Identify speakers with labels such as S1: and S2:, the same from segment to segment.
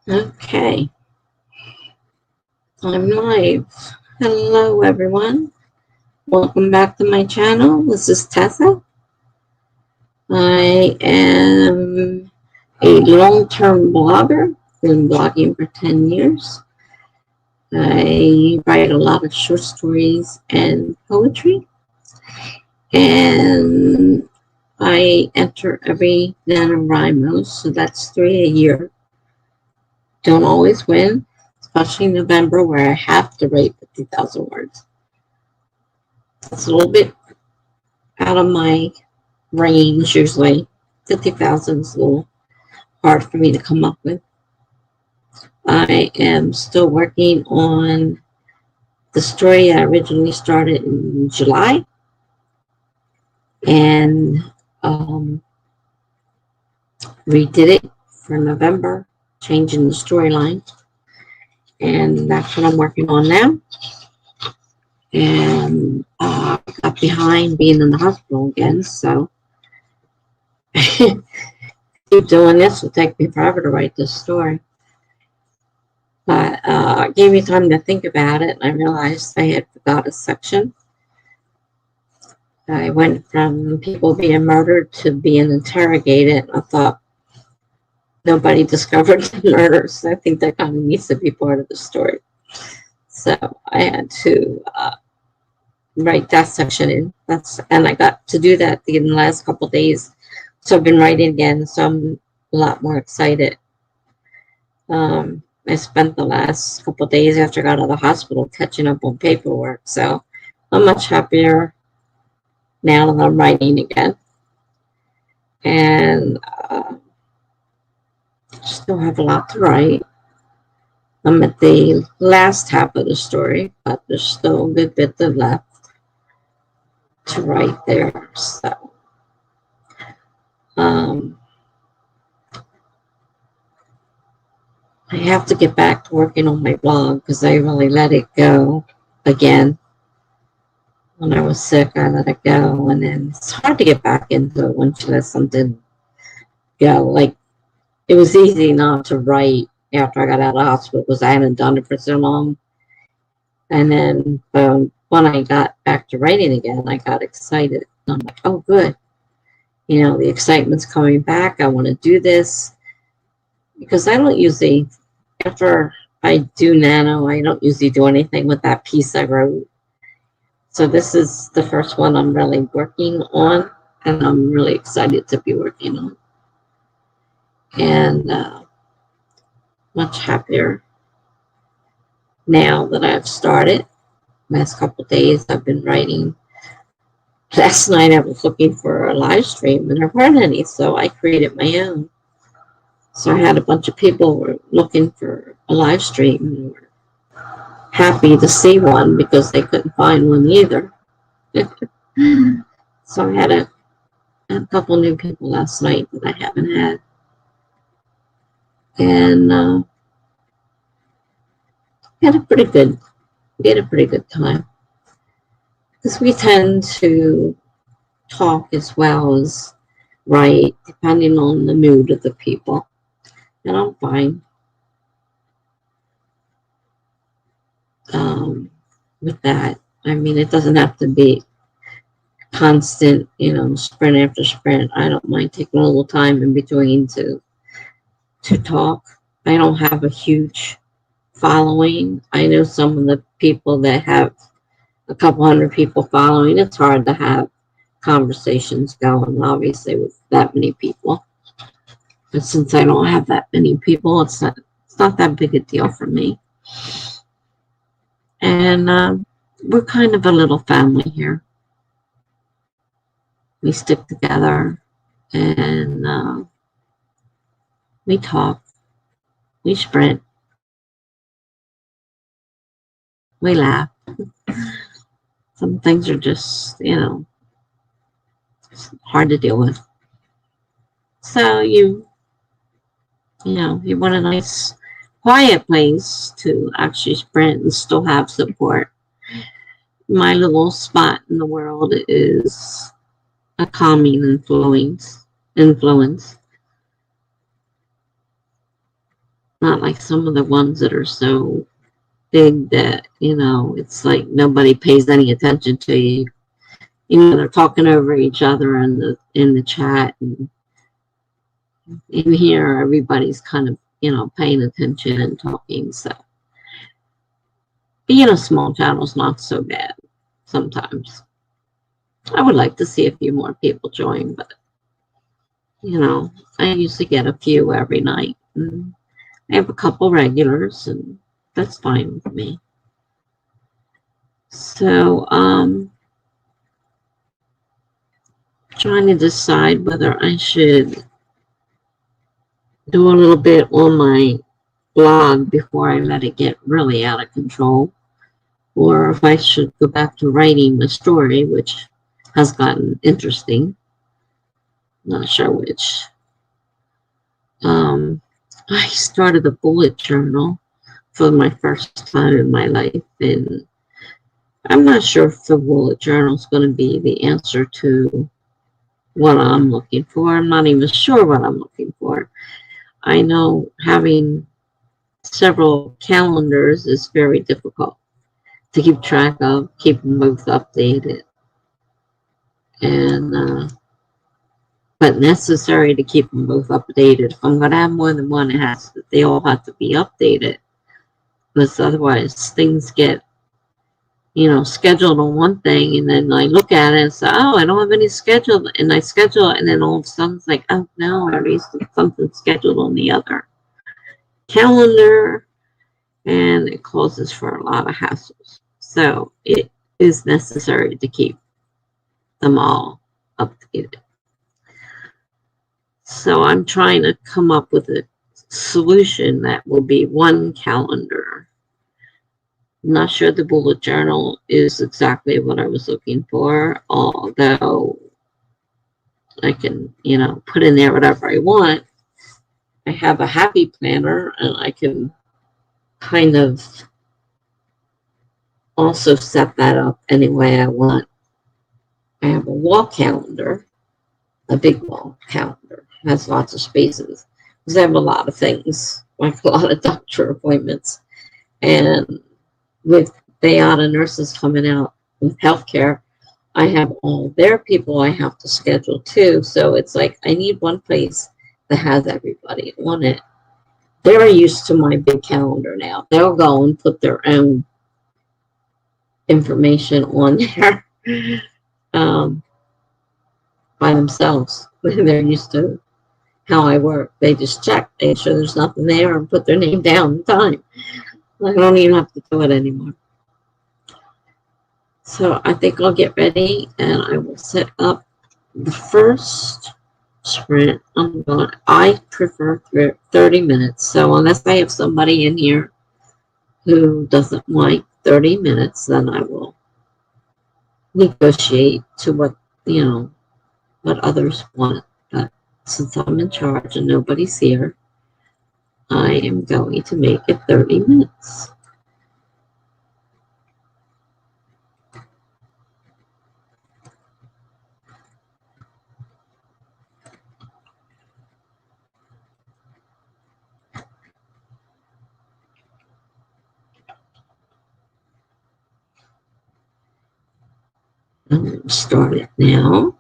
S1: Okay, I'm live. Hello, everyone. Welcome back to my channel. This is Tessa. I am a long-term blogger. Been blogging for 10 years. I write a lot of short stories and poetry. And I enter every NaNoWriMo, so that's 3 a year. Don't always win, especially in November where I have to write 50,000 words. It's a little bit out of my range usually. 50,000 is a little hard for me to come up with. I am still working on the story I originally started in July and redid it for November, changing the storyline. And that's what I'm working on now. And I got behind being in the hospital again, so keep doing this will take me forever to write this story. But it gave me time to think about it, and I realized I had forgot a section. I went from people being murdered to being interrogated. I thought nobody discovered the murders. I think that kind of needs to be part of the story. So I had to write that section in. And I got to do that in the last couple of days. So I've been writing again, so I'm a lot more excited. I spent the last couple of days after I got out of the hospital catching up on paperwork, so I'm much happier now that I'm writing again. And still have a lot to write. I'm at the last half of the story, but there's still a good bit left to write there. So I have to get back to working on my blog because I really let it go again. When I was sick, I let it go, and then it's hard to get back into it once you let something go. Like, it was easy not to write after I got out of the hospital because I hadn't done it for so long. And then when I got back to writing again, I got excited. I'm like, oh, good. You know, the excitement's coming back. I want to do this. Because I don't usually, after I do Nano, I don't usually do anything with that piece I wrote. So this is the first one I'm really working on, and I'm really excited to be working on. And much happier now that I've started. Last couple of days I've been writing. Last night I was looking for a live stream and there weren't any, so I created my own. So I had a bunch of people were looking for a live stream and were happy to see one because they couldn't find one either. So I had a couple new people last night that I haven't had. And we had a pretty good time. Because we tend to talk as well as write, depending on the mood of the people. And I'm fine with that. I mean, it doesn't have to be constant, you know, sprint after sprint. I don't mind taking a little time in between to talk. I don't have a huge following. I know some of the people that have a couple hundred people following. It's hard to have conversations going, obviously, with that many people. But since I don't have that many people, it's not that big a deal for me. And we're kind of a little family here. We stick together and we talk, we sprint, we laugh. Some things are just, you know, hard to deal with. So you want a nice quiet place to actually sprint and still have support. My little spot in the world is a calming influence. Not like some of the ones that are so big that, it's like nobody pays any attention to you. They're talking over each other in the chat, and in here everybody's kind of, paying attention and talking. So being a small channel's not so bad sometimes. I would like to see a few more people join, but I usually get a few every night. And I have a couple regulars, and that's fine with me. So, trying to decide whether I should do a little bit on my blog before I let it get really out of control, or if I should go back to writing the story, which has gotten interesting. Not sure which. I started a bullet journal for my first time in my life, and I'm not sure if the bullet journal is going to be the answer to what I'm looking for. I'm not even sure what I'm looking for. I know having several calendars is very difficult to keep track of, keep them both updated, and but necessary to keep them both updated. If I'm going to have more than one, they all have to be updated, because otherwise things get scheduled on one thing, and then I look at it and say, oh, I don't have any scheduled, and I schedule it, and then all of a sudden it's like, oh no, I already have something scheduled on the other calendar, and it causes for a lot of hassles. So it is necessary to keep them all updated. So I'm trying to come up with a solution that will be one calendar. I'm not sure the bullet journal is exactly what I was looking for, although I can, put in there whatever I want. I have a happy planner, and I can kind of also set that up any way I want. I have a wall calendar, a big wall calendar. It has lots of spaces because I have a lot of things, like a lot of doctor appointments. And with Bayada nurses coming out with healthcare, I have all their people I have to schedule too. So it's like I need one place that has everybody on it. They're used to my big calendar now. They'll go and put their own information on there by themselves. They're used to how I work. They just check, make sure there's nothing there, and put their name down in time. I don't even have to do it anymore. So I think I'll get ready, and I will set up the first sprint. I prefer 30 minutes. So unless I have somebody in here who doesn't like 30 minutes, then I will negotiate to what others want. But since I'm in charge and nobody's here, I am going to make it 30 minutes. I'm going to start it now.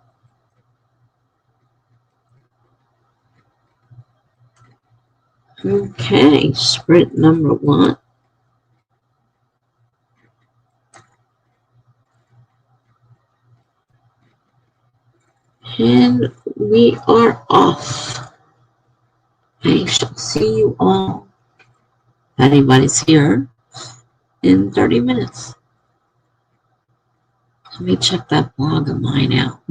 S1: Okay, sprint number 1. And we are off. I shall see you all, if anybody's here, in 30 minutes. Let me check that blog of mine out.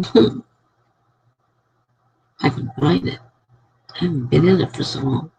S1: I can find it. I haven't been in it for so long.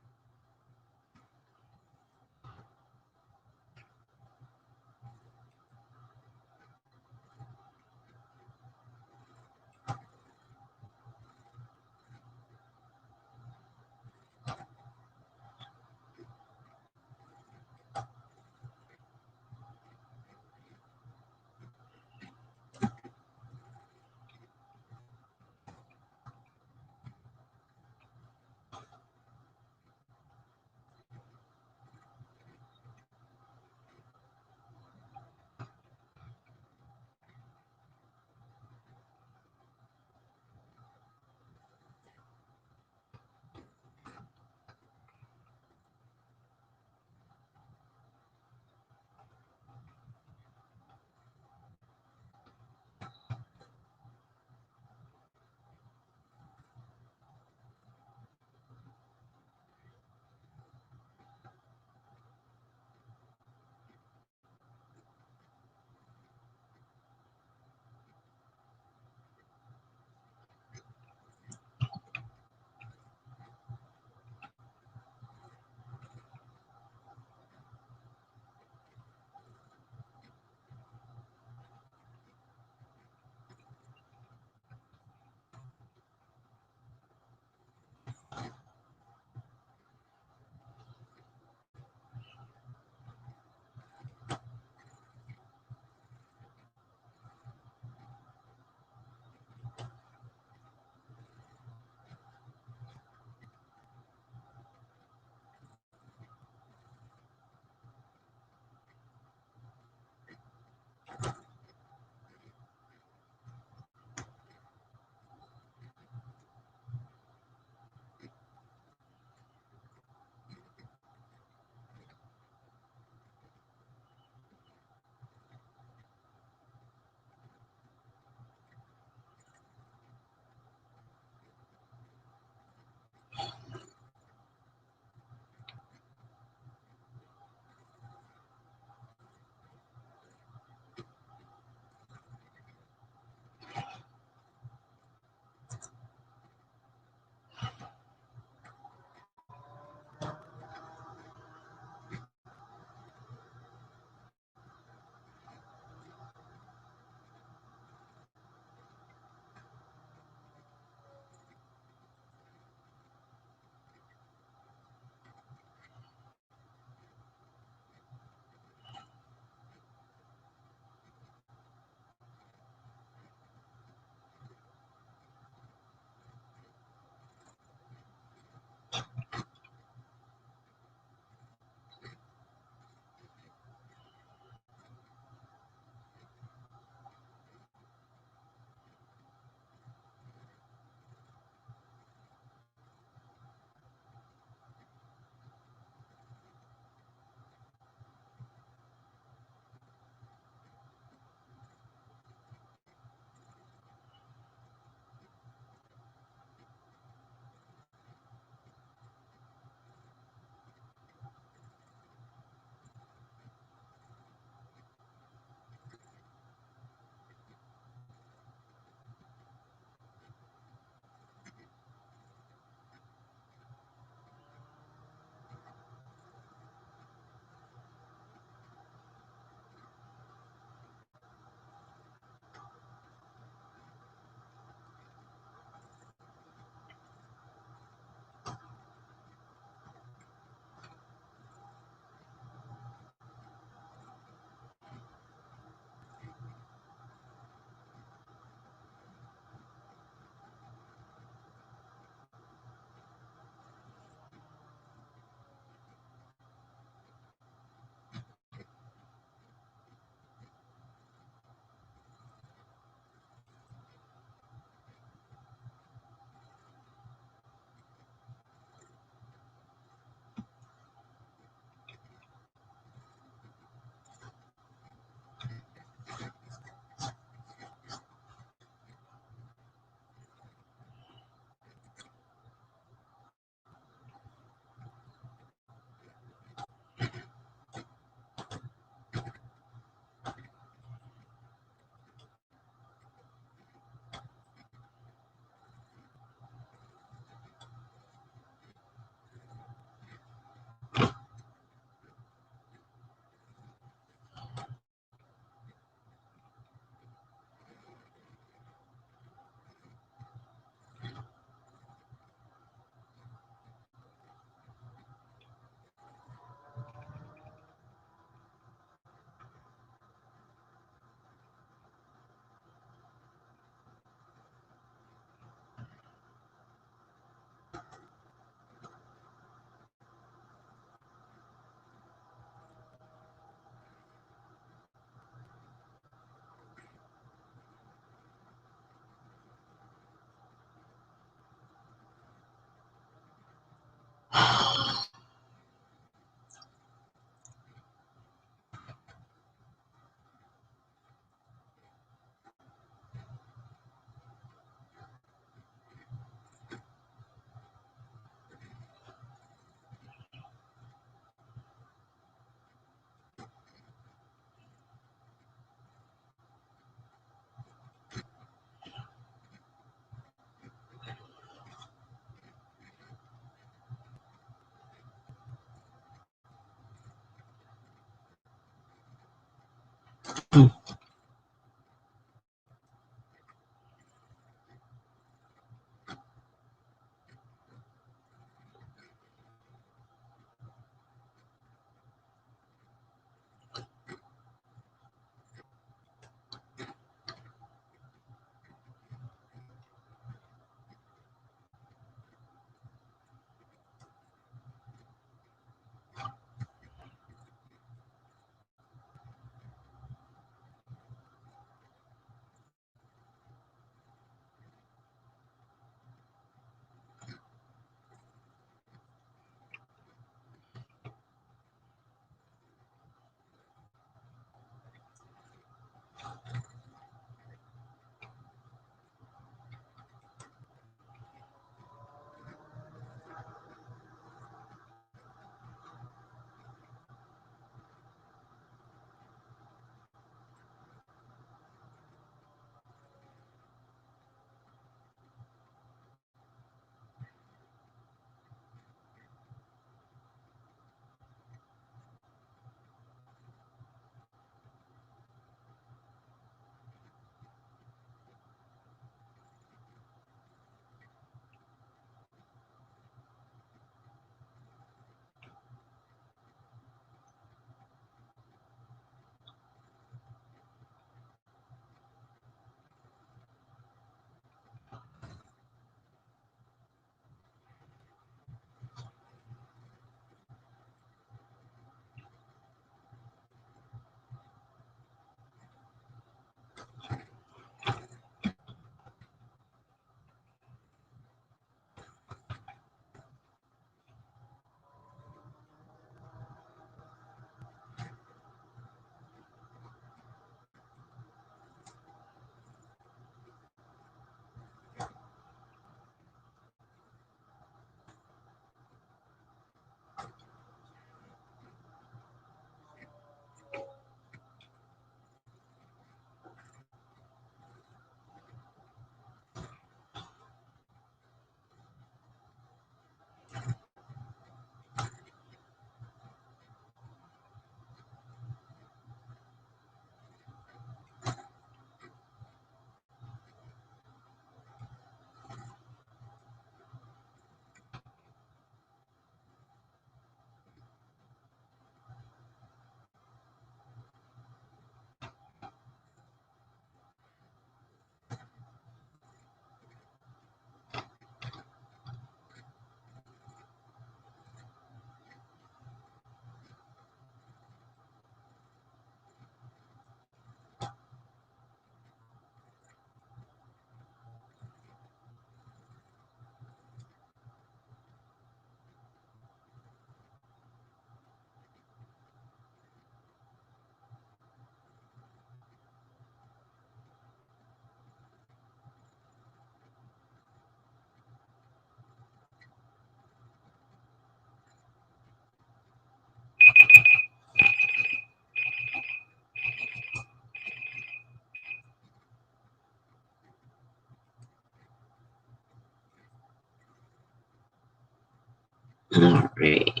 S1: All right.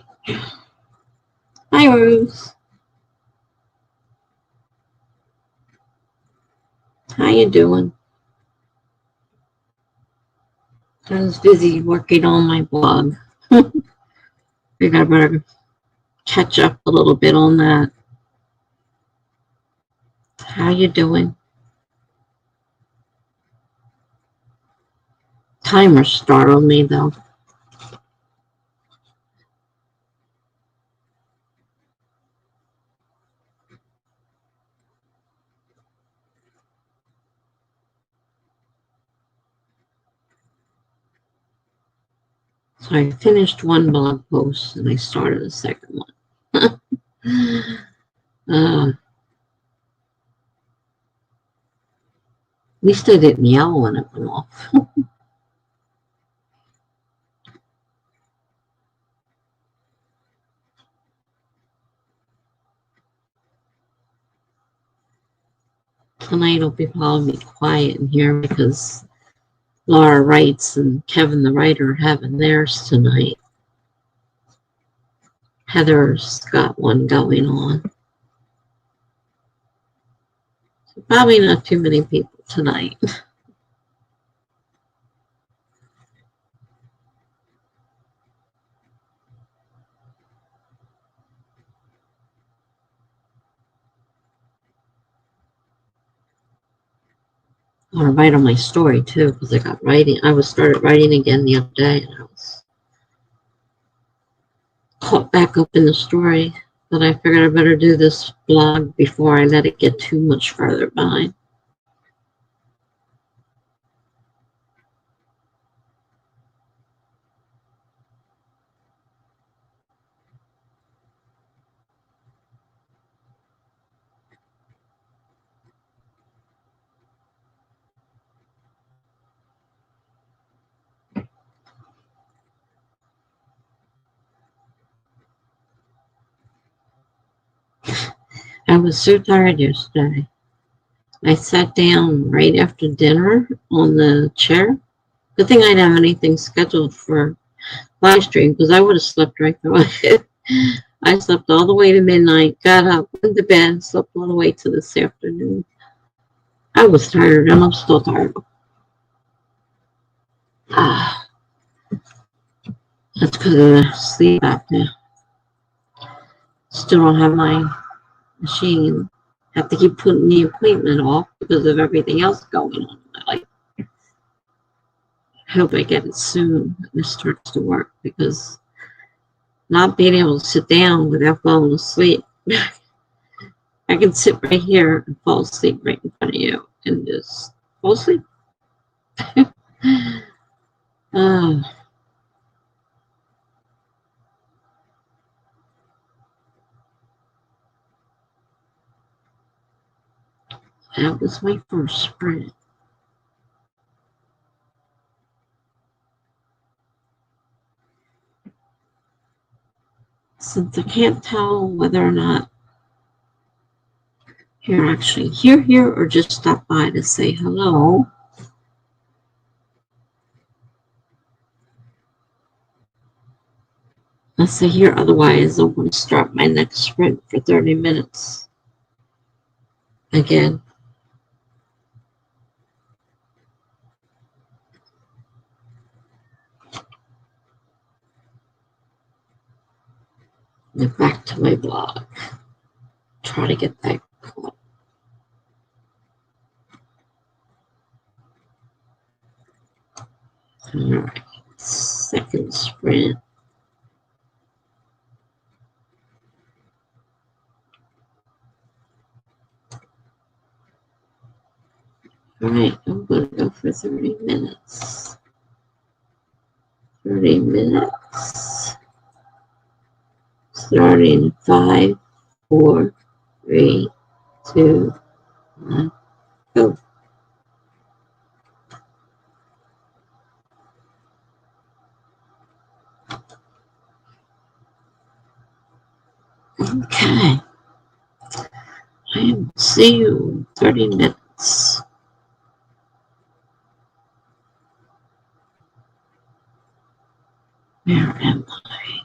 S1: Hi, Rose. How you doing? I was busy working on my blog. I think I better catch up a little bit on that. How you doing? Timer startled me though. So I finished one blog post and I started a second one. At least I didn't yell when it went off. Tonight will be probably quiet in here because Laura writes and Kevin the writer are having theirs tonight. Heather's got one going on. So probably not too many people tonight. I'm gonna write on my story too because I got writing. I was started writing again the other day and I was caught back up in the story. But I figured I better do this blog before I let it get too much further behind. I was so tired yesterday. I sat down right after dinner on the chair. Good thing I didn't have anything scheduled for live stream because I would have slept right through it. I slept all the way to midnight, got up, went to bed, slept all the way to this afternoon. I was tired and I'm still tired. Ah, that's because of the sleep apnea. Still don't have my machine. Have to keep putting the appointment off because of everything else going on in my life. I hope I get it soon and it starts to work because not being able to sit down without falling asleep. I can sit right here and fall asleep right in front of you and just fall asleep. Oh, that was my first sprint. Since I can't tell whether or not you're actually here or just stop by to say hello. Let's say here, otherwise I'm going to start my next sprint for 30 minutes. Again. Get back to my blog. Try to get that caught. Alright. Second sprint. Alright, I'm going to go for 30 minutes. 30 minutes. Starting 5, 4, 3, 2, 1, go. Okay. I will see you in 30 minutes. Where am I?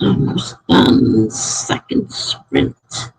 S1: Almost done. Second sprint.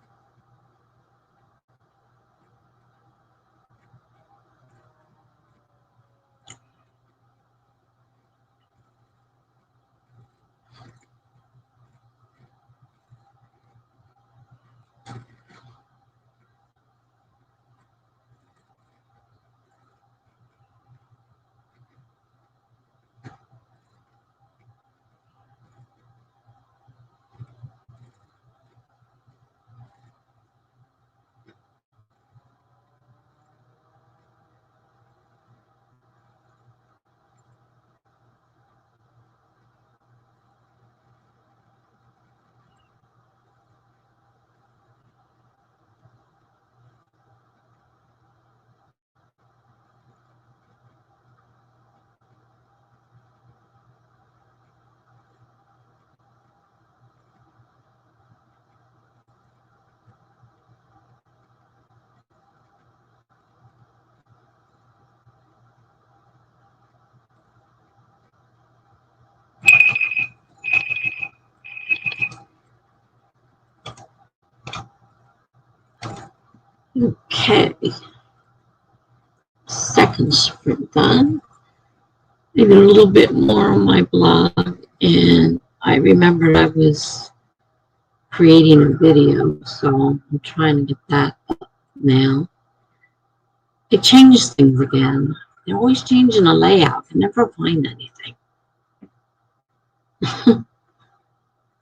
S1: Okay. Second sprint done. I did a little bit more on my blog, and I remembered I was creating a video, so I'm trying to get that up now. It changes things again. They're always changing the layout. I never find anything.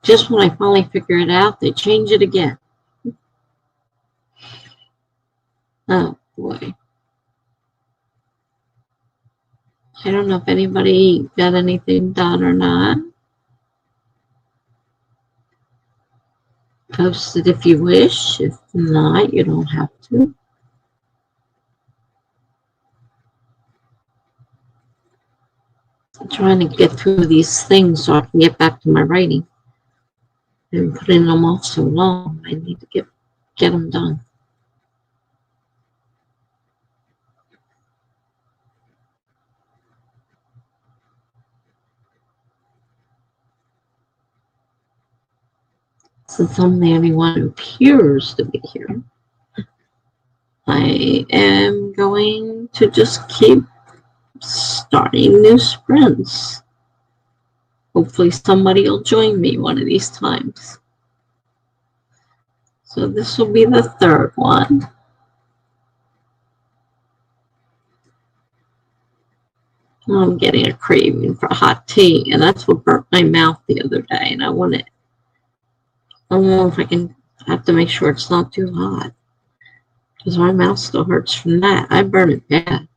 S1: Just when I finally figure it out, they change it again. Oh boy. I don't know if anybody got anything done or not. Post it if you wish. If not, you don't have to. I'm trying to get through these things so I can get back to my writing. I've been putting them off so long. I need to get them done. Since I'm the only one who appears to be here, I am going to just keep starting new sprints. Hopefully somebody will join me one of these times. So this will be the third one. I'm getting a craving for hot tea, and that's what burnt my mouth the other day, and I want it. I don't know if I have to make sure it's not too hot, because my mouth still hurts from that. I burn it bad.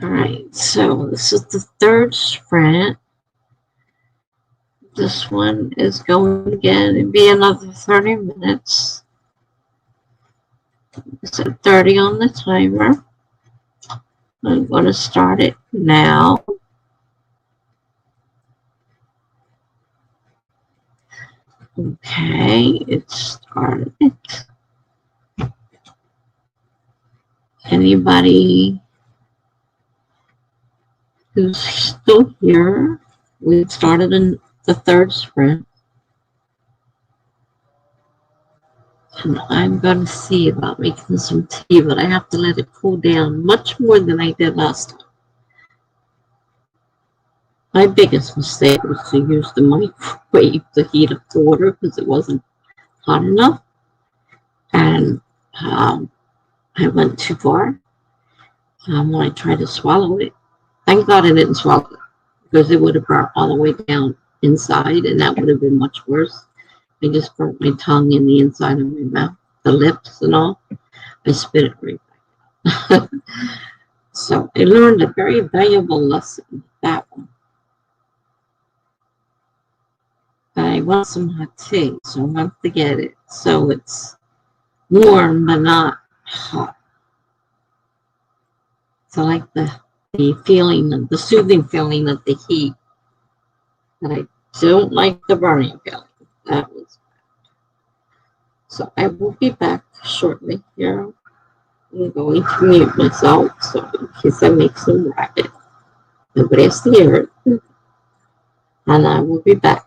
S1: All right, so this is the third sprint. This one is going again and be another 30 minutes. It's at 30 on the timer. I'm going to start it now. Okay, it started. Anybody who's still here, we started in the third sprint. And I'm going to see about making some tea, but I have to let it cool down much more than I did last time. My biggest mistake was to use the microwave to heat up the water because it wasn't hot enough. And I went too far when I tried to swallow it. Thank God I didn't swallow it because it would have burnt all the way down inside, and that would have been much worse. I just burnt my tongue in the inside of my mouth, the lips and all. I spit it right back. So I learned a very valuable lesson, that one. I want some hot tea, so I want to get it so it's warm but not hot. So I like the feeling, the soothing feeling of the heat. And I don't like the burning feeling. That was bad. So I will be back shortly here. I'm going to mute myself so in case I make some racket. Nobody has to hear it. And I will be back.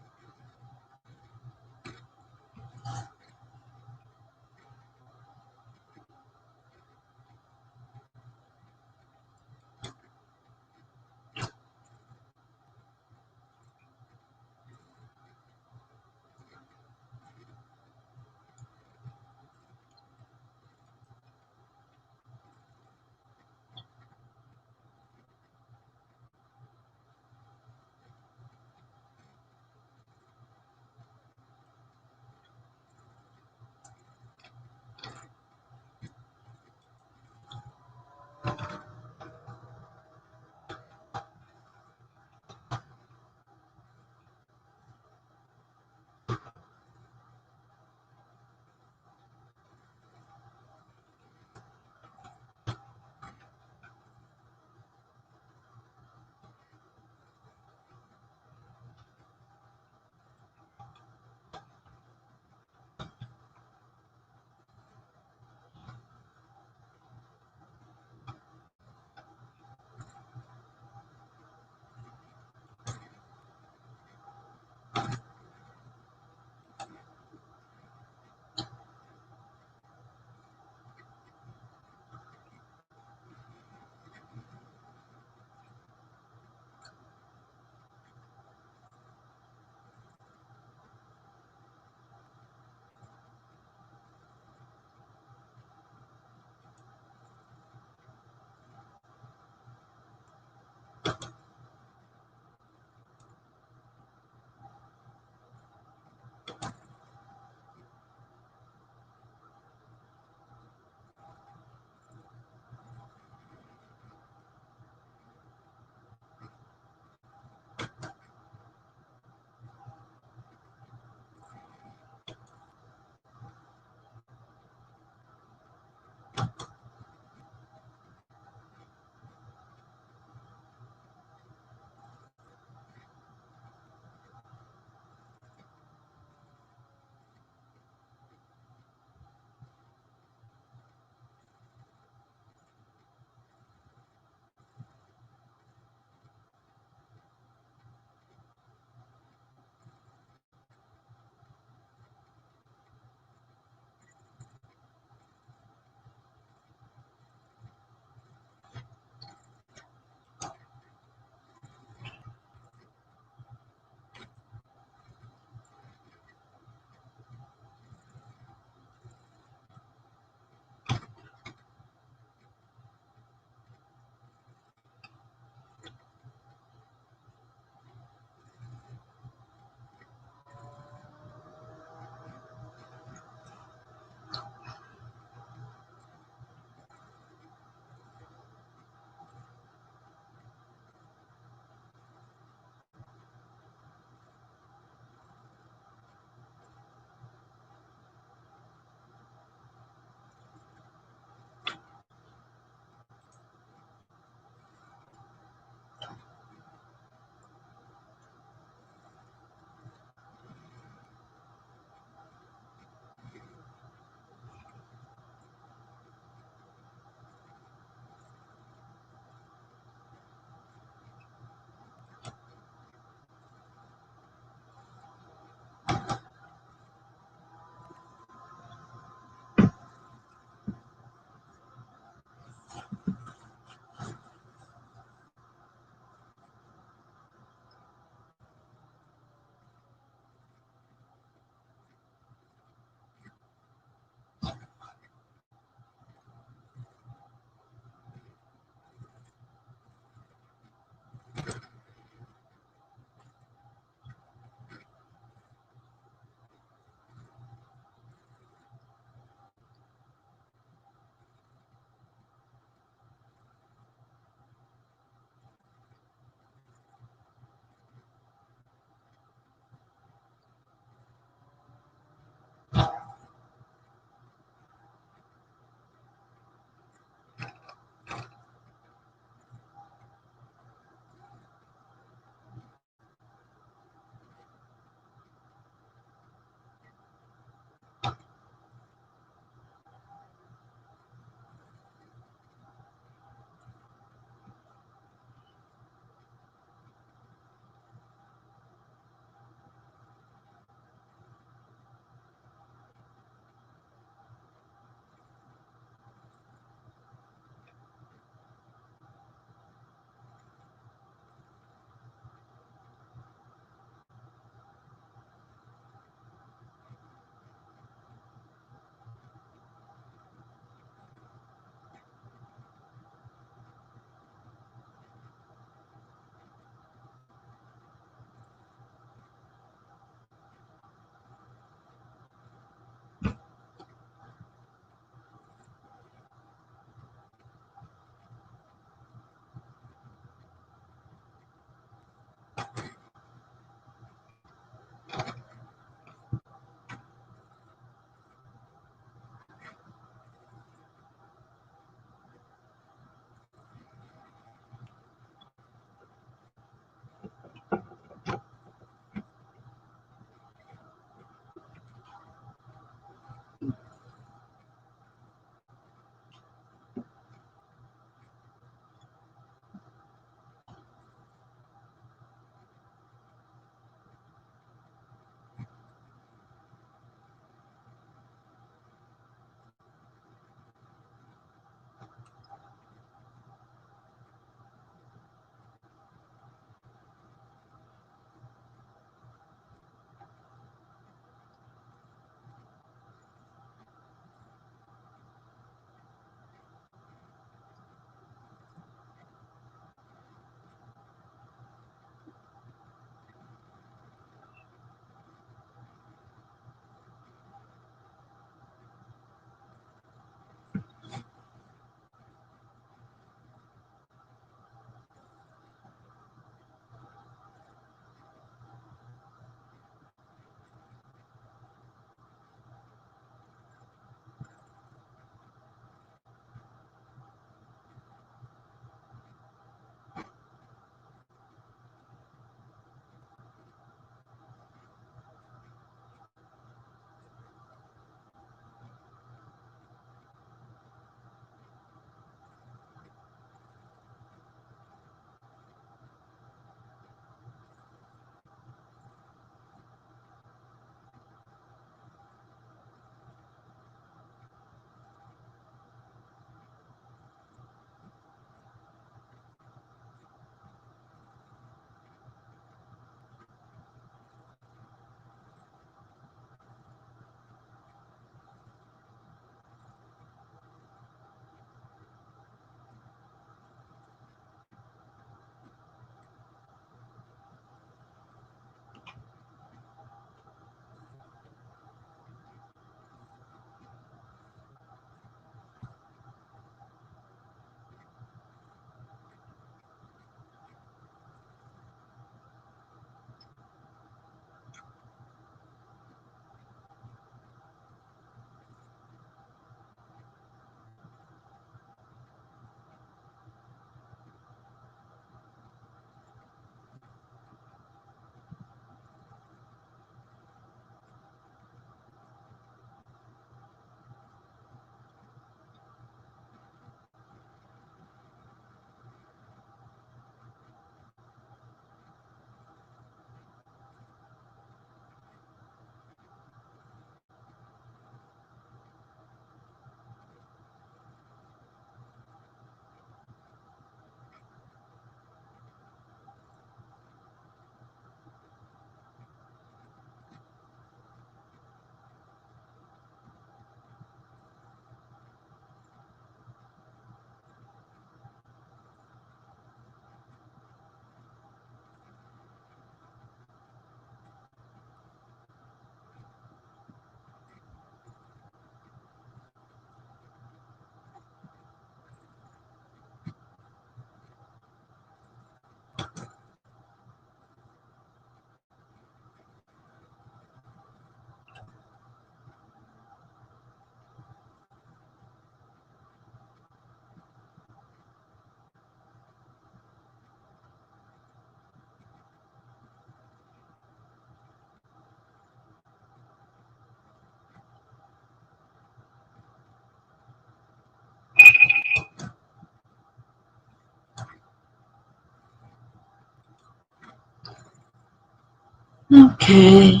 S1: Okay.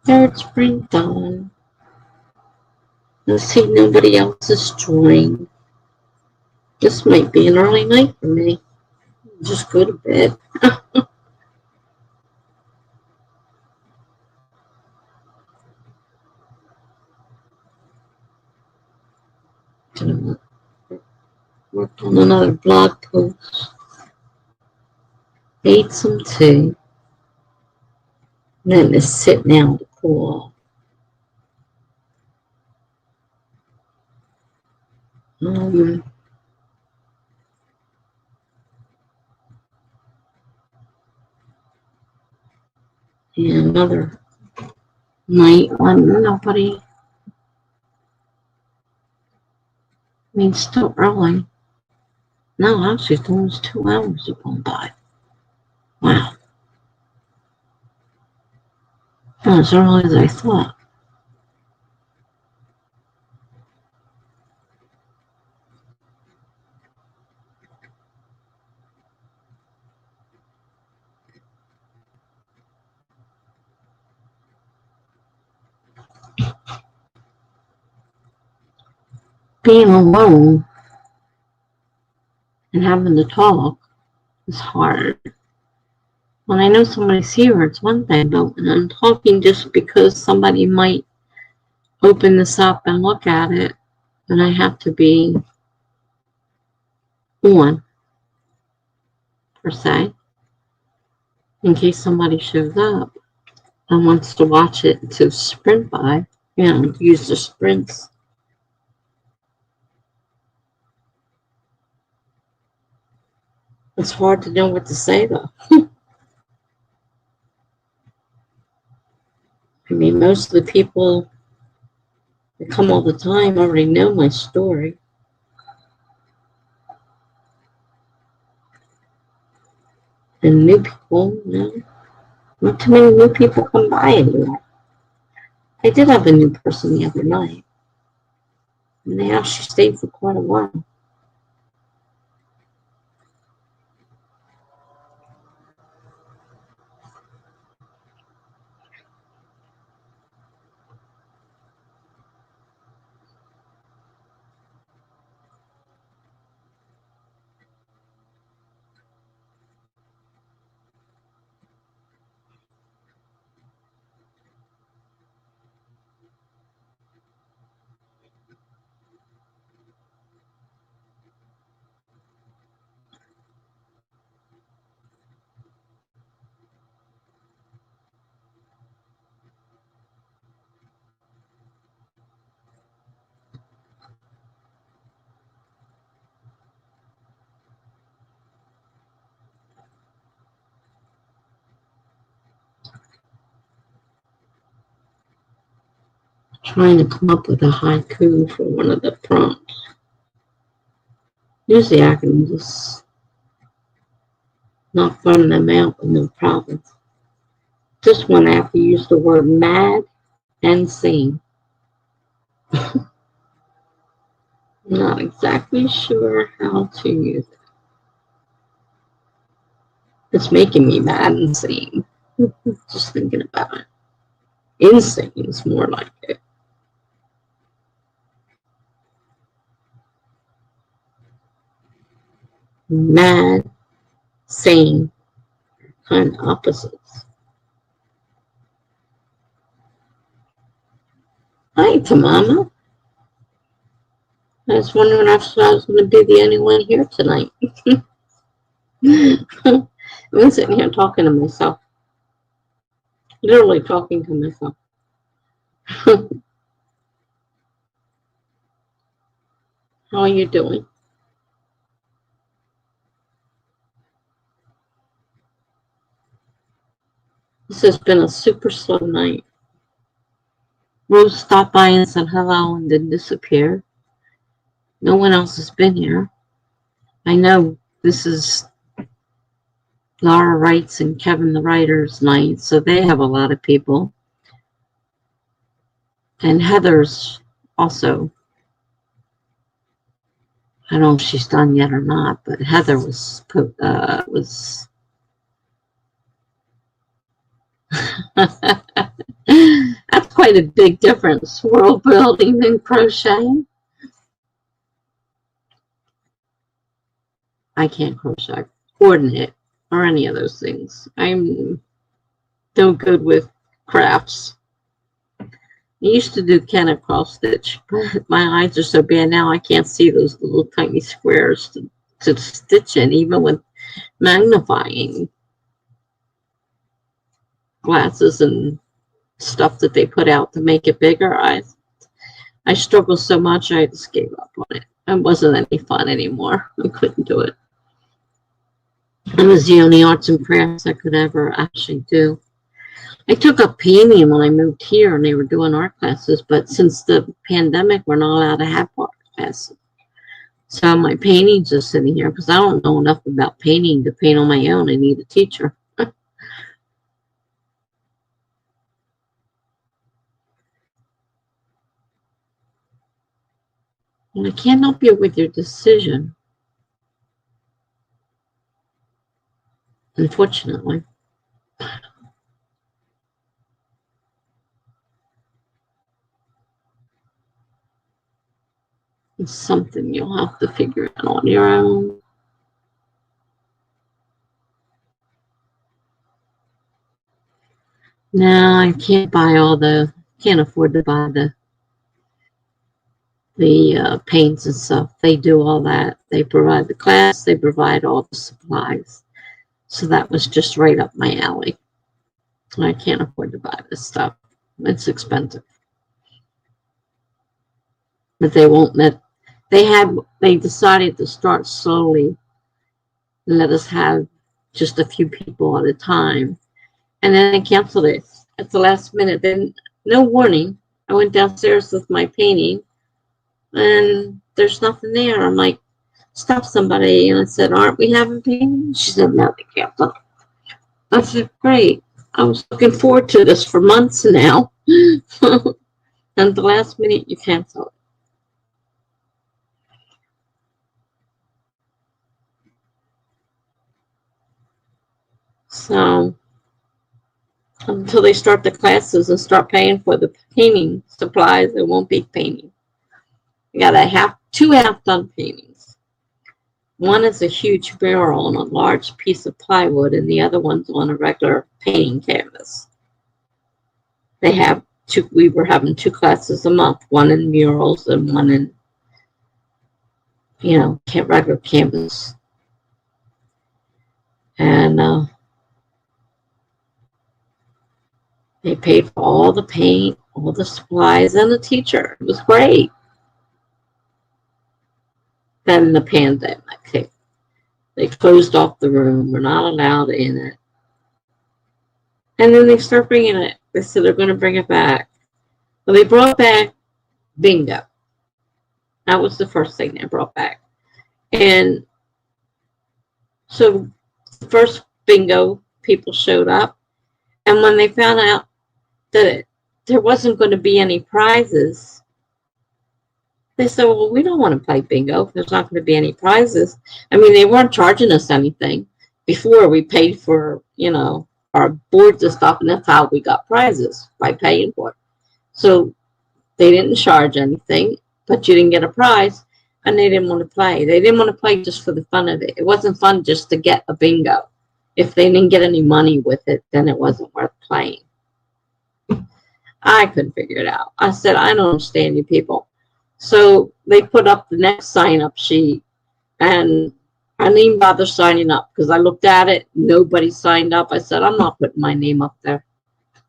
S1: Third spring dawn. Let's see, nobody else has joined. This might be an early night for me. Just go to bed. Gonna work on another blog post. Ate some tea. And then just sit now to cool off. And another night when nobody. I mean, still early. No, actually, it's almost 2 hours have gone by. Wow. Not as early as I thought. Being alone and having to talk is hard. When I know somebody's here, it's one thing, but when I'm talking just because somebody might open this up and look at it, then I have to be on, per se, in case somebody shows up and wants to watch it to sprint by, use the sprints. It's hard to know what to say, though. I mean, most of the people that come all the time already know my story. And new people, not too many new people come by anymore. I did have a new person the other night. And they actually stayed for quite a while. Trying to come up with a haiku for one of the prompts. Usually I can just knock one of them out with no problem. This one I have to use the word mad and sane. Not exactly sure how to use it. It's making me mad and sane. Just thinking about it. Insane is more like it. Mad, sane, kind of opposites. Hi, Tamama. I was wondering if I was going to be the only one here tonight. I've been sitting here talking to myself. Literally talking to myself. How are you doing? This has been a super slow night. Rose stopped by and said hello and then disappeared. No one else has been here. I know this is Laura Wright's and Kevin the Writer's night, so they have a lot of people. And Heather's also. I don't know if she's done yet or not, but Heather was That's quite a big difference, world building and crocheting. I can't crochet or knit or any of those things. I'm no good with crafts. I used to do kind of cross stitch, but my eyes are so bad now I can't see those little tiny squares to stitch in, even with magnifying glasses and stuff that they put out to make it bigger. I struggled so much I just gave up on it. It wasn't any fun anymore. I couldn't do it. It was the only arts and crafts I could ever actually do. I took up painting when I moved here and they were doing art classes, but since the pandemic, we're not allowed to have art classes. So my paintings are sitting here because I don't know enough about painting to paint on my own. I need a teacher. And I can't help you with your decision, unfortunately. It's something you'll have to figure out on your own. No, I can't can't afford to buy the paints and stuff. They do all that. They provide the class. They provide all the supplies. So that was just right up my alley. I can't afford to buy this stuff. It's expensive. But they won't let, they decided to start slowly and let us have just a few people at a time. And then they canceled it at the last minute. Then, no warning, I went downstairs with my painting and there's nothing there. I'm like, stop somebody. And I said, aren't we having painting? She said, no, they canceled. I said, great. I was looking forward to this for months now. And the last minute you cancel it. So until they start the classes and start paying for the painting supplies, it won't be painting. You got two half-done paintings. One is a huge mural on a large piece of plywood, and the other one's on a regular painting canvas. We were having two classes a month, one in murals and one in, regular canvas. And they paid for all the paint, all the supplies, and the teacher. It was great. Then the pandemic hit. They closed off the room. We're not allowed in it. And then they start bringing it. They said they're going to bring it back. Well, they brought back bingo. That was the first thing they brought back. And so the first bingo, people showed up. And when they found out that there wasn't going to be any prizes, they said, well, we don't want to play bingo if there's not going to be any prizes. I mean, they weren't charging us anything. Before, we paid for, our boards and stuff, and that's how we got prizes, by paying for it. So they didn't charge anything, but you didn't get a prize, and they didn't want to play. They didn't want to play just for the fun of it. It wasn't fun just to get a bingo. If they didn't get any money with it, then it wasn't worth playing. I couldn't figure it out. I said, I don't understand you people. So they put up the next sign-up sheet, and I didn't even bother signing up because I looked at it. Nobody signed up. I said, I'm not putting my name up there.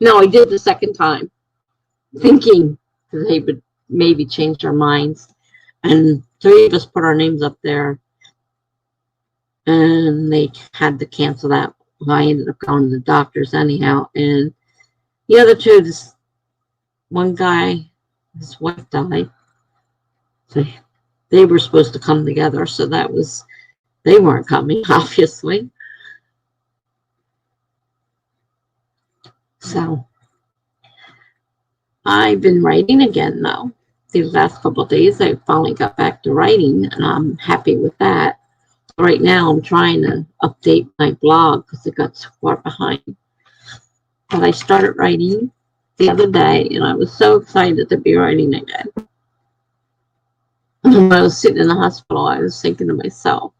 S1: No, I did the second time, thinking they would maybe change their minds. And three of us put our names up there, and they had to cancel that. Well, I ended up going to the doctors anyhow. And the other two, this one guy, his wife died. So they were supposed to come together, so they weren't coming, obviously. So I've been writing again, though. These last couple of days, I finally got back to writing, and I'm happy with that. Right now, I'm trying to update my blog because it got so far behind. But I started writing the other day, and I was so excited to be writing again. When I was sitting in the hospital, I was thinking to myself,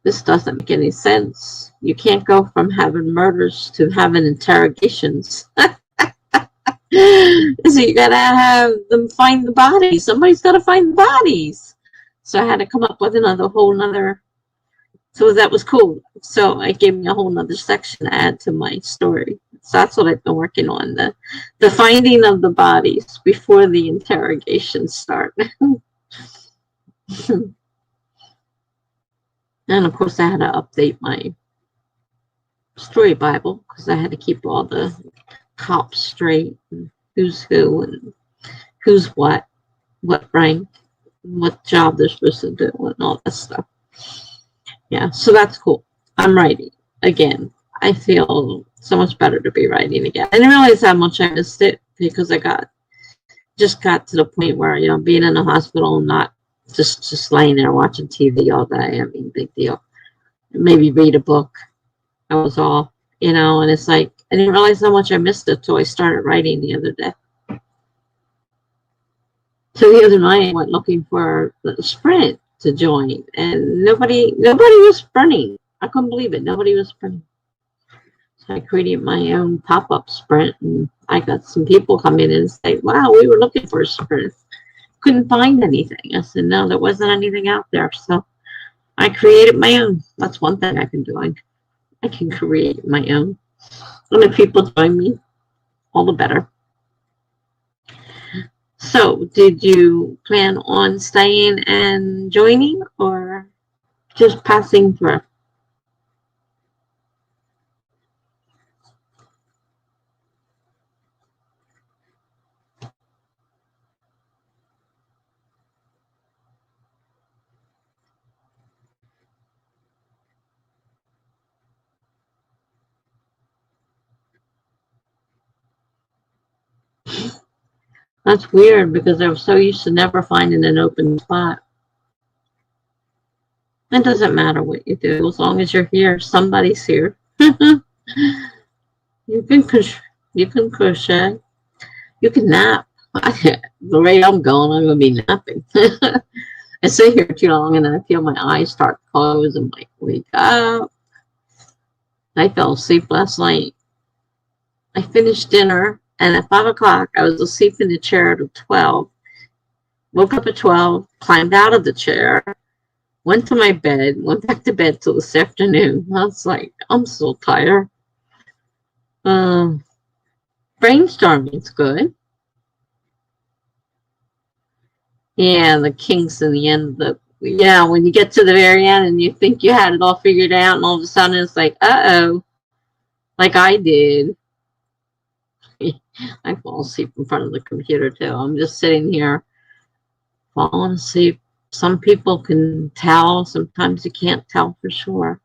S1: this doesn't make any sense. You can't go from having murders to having interrogations. So you gotta have them find the bodies. Somebody's gotta find the bodies. So I had to come up with whole nother. So that was cool. So it gave me a whole nother section to add to my story. So that's what I've been working on, the finding of the bodies before the interrogations start. And of course I had to update my story Bible because I had to keep all the cops straight, and who's who and who's what rank, what job they're supposed to do, and all that stuff. Yeah, so that's cool. I'm writing again. I feel so much better to be writing again. I didn't realize how much I missed it because I just got to the point where, you know, being in the hospital and not just laying there watching TV all day. I mean, big deal. Maybe read a book. That was all, you know, and it's like, I didn't realize how much I missed it until I started writing the other day. So the other night I went looking for the sprint to join, and nobody was sprinting. I couldn't believe it. Nobody was sprinting. So I created my own pop-up sprint, and I got some people come in and say, wow, we were looking for a sprint. Couldn't find anything. I said, no, there wasn't anything out there. So I created my own. That's one thing I can do. I can create my own. And if people join me, all the better. So did you plan on staying and joining or just passing through? That's weird because I was so used to never finding an open spot. It doesn't matter what you do as long as you're here. Somebody's here. you can crochet. You can nap. The rate I'm going, I'm gonna be napping. I sit here too long and then I feel my eyes start to close. I'm like, wake up. I fell asleep last night. I finished dinner, and at 5 o'clock, I was asleep in the chair at 12. Woke up at 12, climbed out of the chair, went to my bed, went back to bed till this afternoon. I was like, I'm so tired. Brainstorming's good. Yeah, the kinks in the end. When you get to the very end and you think you had it all figured out, and all of a sudden it's like, uh-oh, like I did. I fall asleep in front of the computer too. I'm just sitting here falling asleep. Some people can tell, sometimes you can't tell for sure.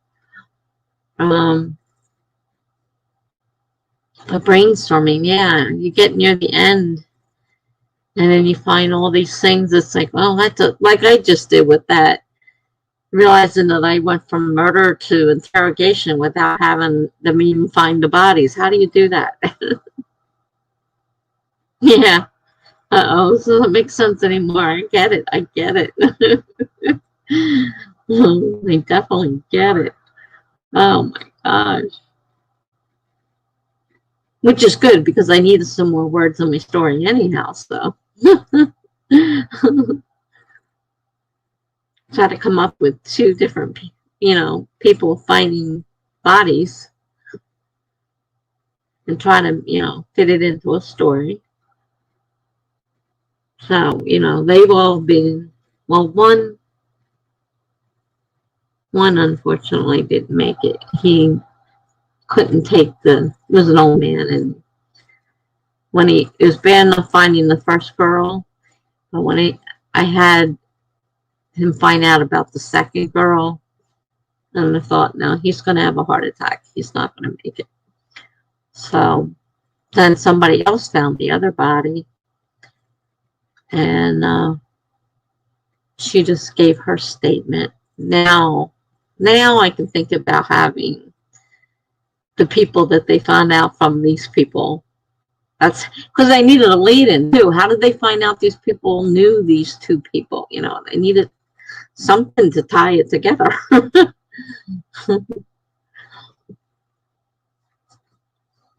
S1: But brainstorming, yeah, you get near the end and then you find all these things. It's like, well, like I just did with that, realizing that I went from murder to interrogation without having them even find the bodies. How do you do that? Yeah. Uh-oh, so it makes sense anymore. I get it. I definitely get it. Oh my gosh. Which is good because I needed some more words in my story anyhow, so. Try to come up with two different, people finding bodies and try to, fit it into a story. So, they've all been, well, one unfortunately didn't make it. He couldn't take was an old man, and when it was bad enough finding the first girl, but when I had him find out about the second girl, and I thought, no, he's going to have a heart attack. He's not going to make it. So then somebody else found the other body, and she just gave her statement. Now I can think about having the people that they found out from these people. That's because they needed a lead in too. How did they find out these people knew these two people? You know, they needed something to tie it together.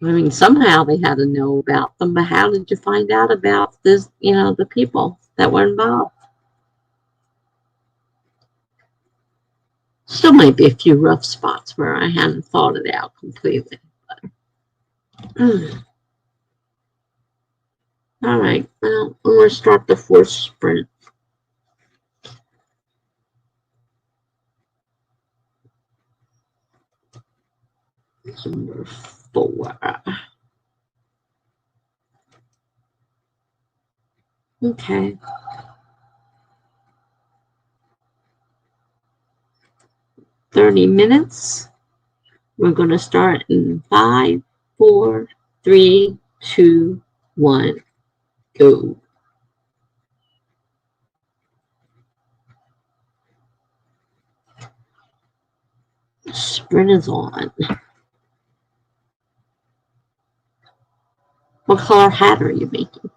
S1: I mean, somehow they had to know about them, but how did you find out about this, you know, the people that were involved? Still might be a few rough spots where I hadn't thought it out completely. But, all right, well, I'm going to start the fourth sprint. Number 4. Okay. 30 minutes. We're going to start in 5, 4, 3, 2, 1, go. Sprint is on. What color hat are you making?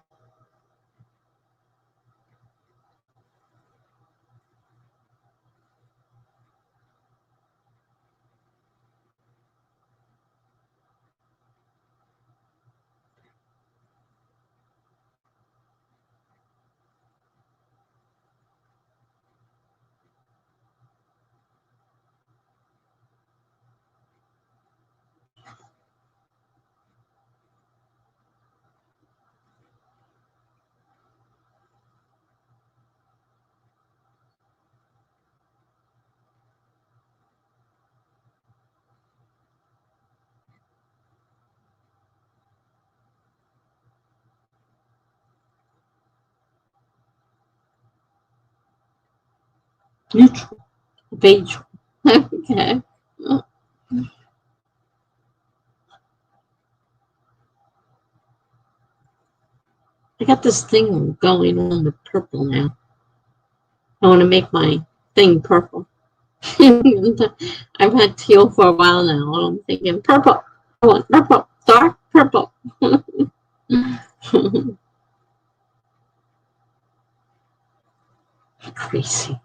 S1: Neutral. Beige. Okay. I got this thing going on with purple now. I want to make my thing purple. I've had teal for a while now, and I'm thinking purple. I want purple. Dark purple. Crazy.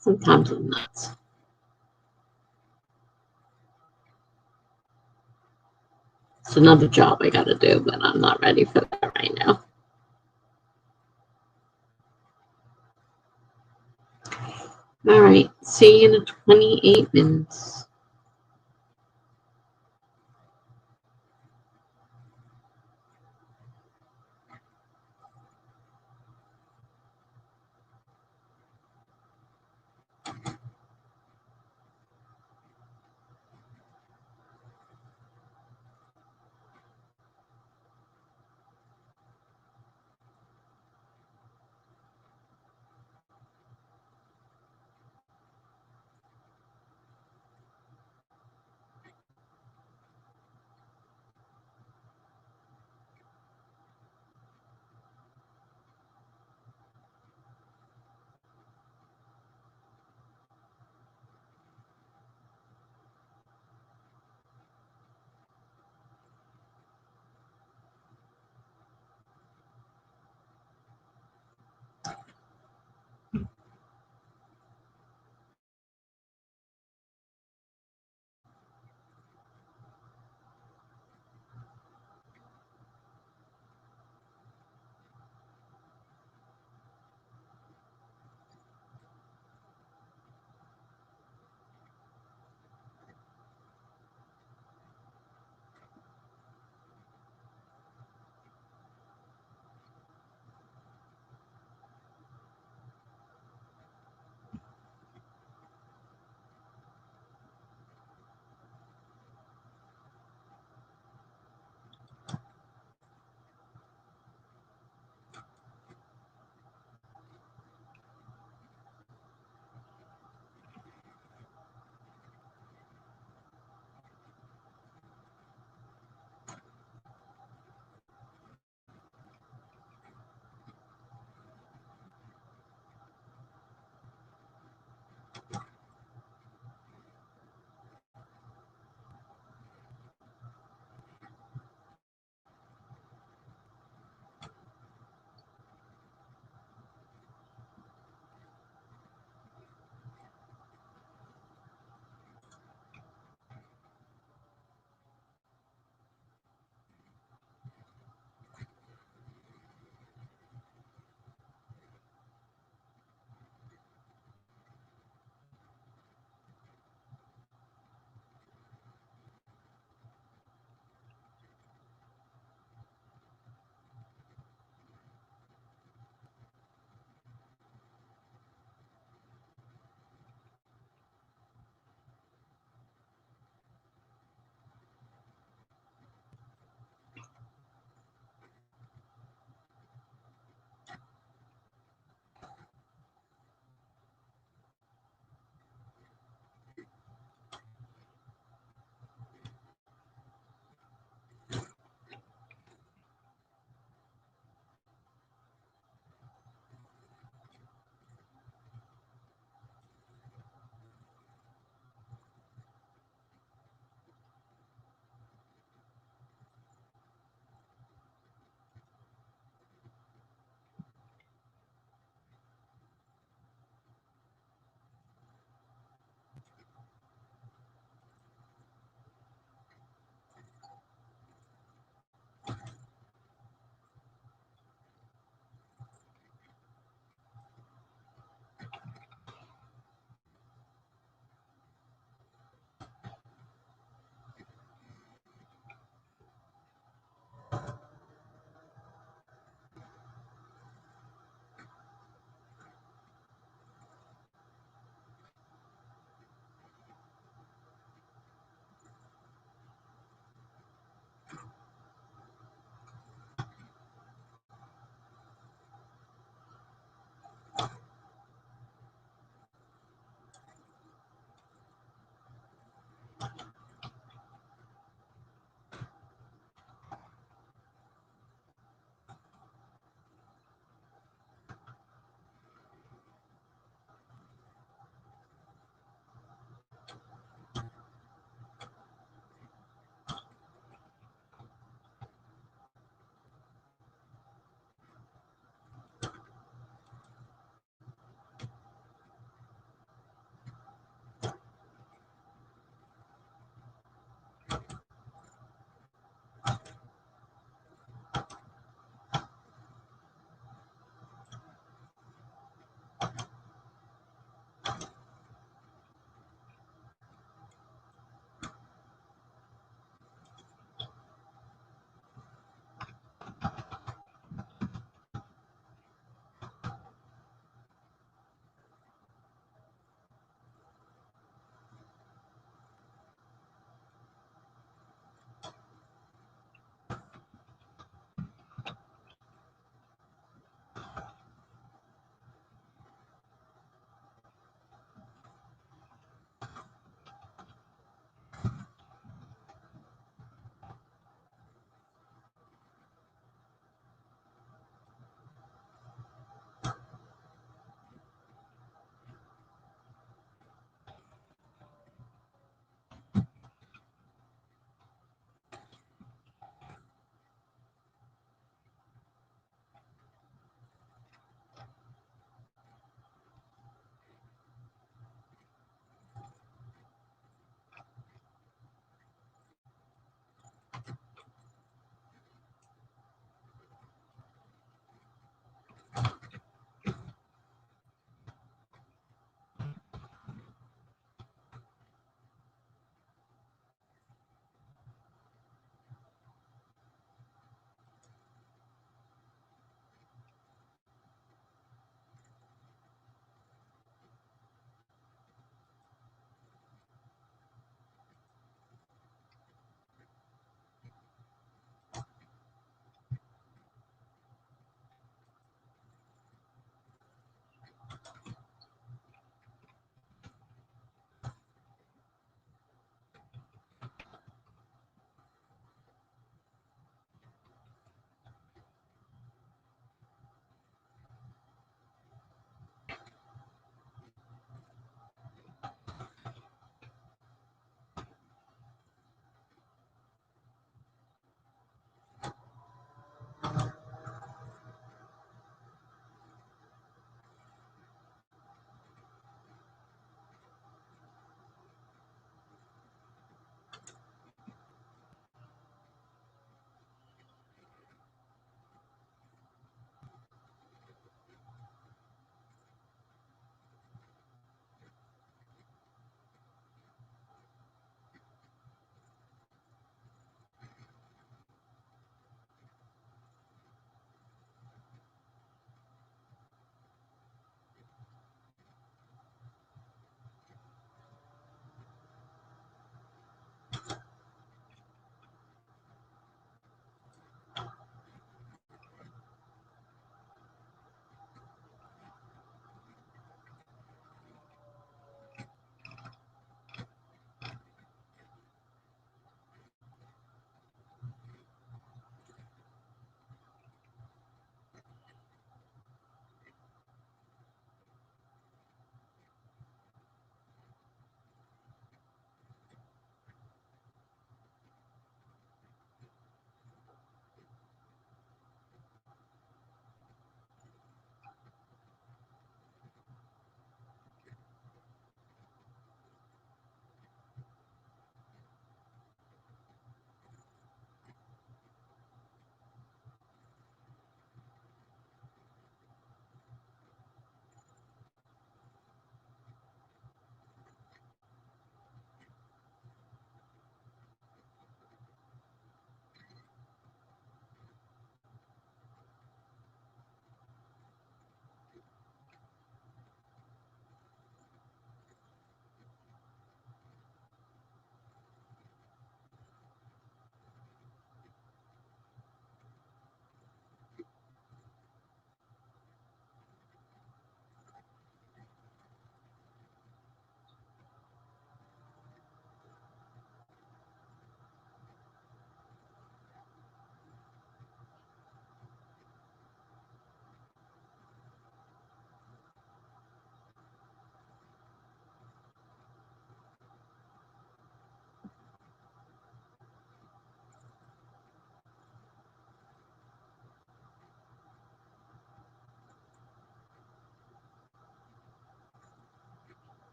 S1: Sometimes I'm nuts. It's another job I got to do, but I'm not ready for that right now. All right. See you in 28 minutes.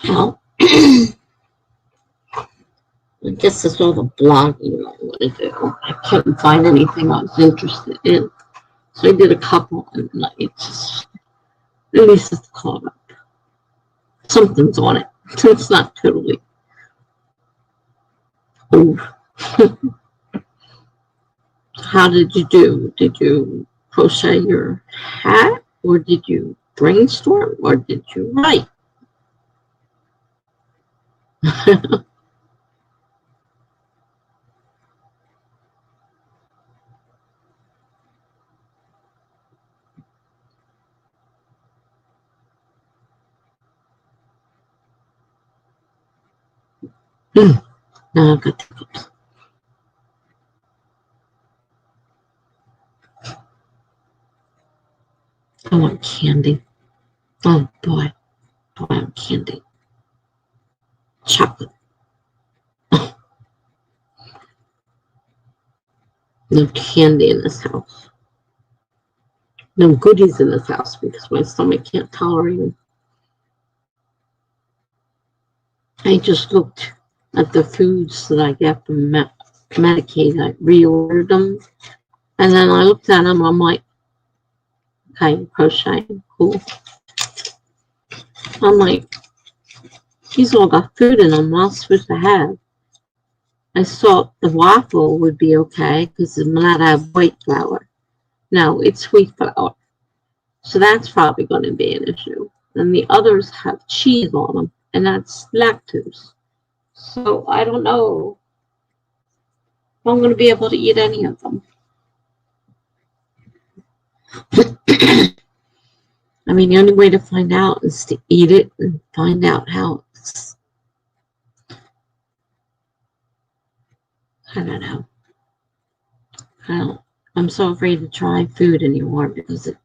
S1: Well, I guess that's all the blogging I want to do. I couldn't find anything I was interested in. So I did a couple and it just, at least it's caught up. Something's on it. It's not totally over. How did you do? Did you crochet your hat or did you brainstorm or did you write? Now I've got the I want candy. Oh boy, I want candy. Chocolate. No candy in this house. No goodies in this house because my stomach can't tolerate them. I just looked at the foods that I get from Medicaid. I reordered them. And then I looked at them. I'm like, okay, crocheting, cool. I'm like, these all got food in them. What am I supposed to have? I thought the waffle would be okay because it might have white flour. No, it's wheat flour. So that's probably going to be an issue. And the others have cheese on them, and that's lactose. So I don't know if I'm going to be able to eat any of them. I mean, the only way to find out is to eat it and find out how it's. I don't know. I'm so afraid to try food anymore because it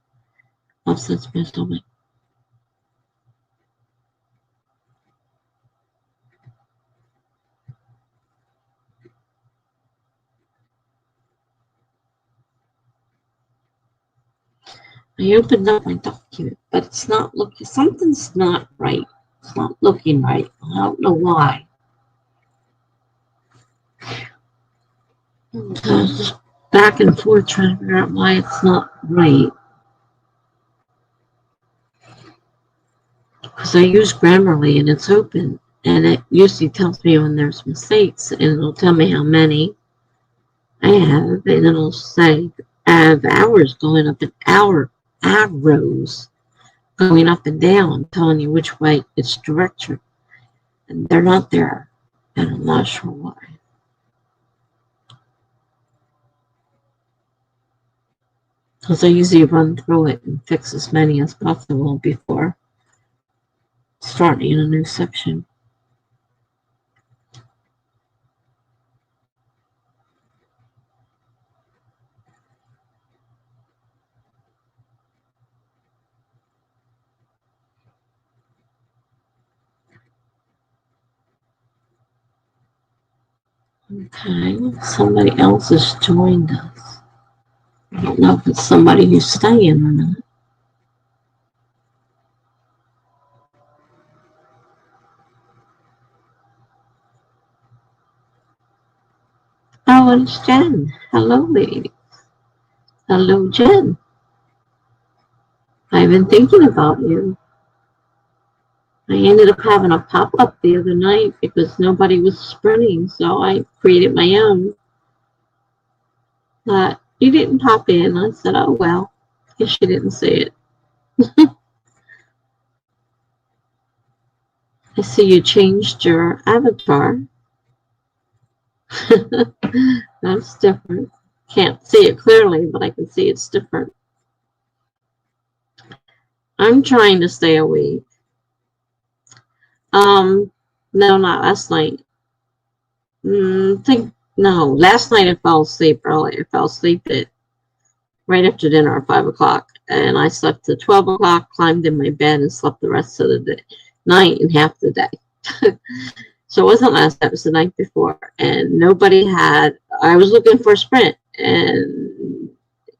S1: upsets my stomach. I opened up my document, but it's not looking, something's not right. It's not looking right. I don't know why. So I was just back and forth trying to figure out why it's not right. Because I use Grammarly and it's open. And it usually tells me when there's mistakes. And it'll tell me how many I have. And it'll say I have hours going up and arrows going up and down, telling you which way it's direction. And they're not there. And I'm not sure why. Because I usually run through it and fix as many as possible before starting a new section. Okay, somebody else has joined us. I don't know if it's somebody who's staying or not. Oh, it's Jen. Hello, lady. Hello, Jen. I've been thinking about you. I ended up having a pop-up the other night because nobody was sprinting, so I created my own. But you didn't pop in. I said, oh, well, guess you didn't see it. I see you changed your avatar. That's different. Can't see it clearly, but I can see it's different. I'm trying to stay awake. No, not last night. No, last night I fell asleep early. I fell asleep at right after dinner at 5 o'clock, and I slept till 12 o'clock, climbed in my bed, and slept the rest of the night and half the day. So it wasn't last night, it was the night before, and nobody had, I was looking for a sprint and,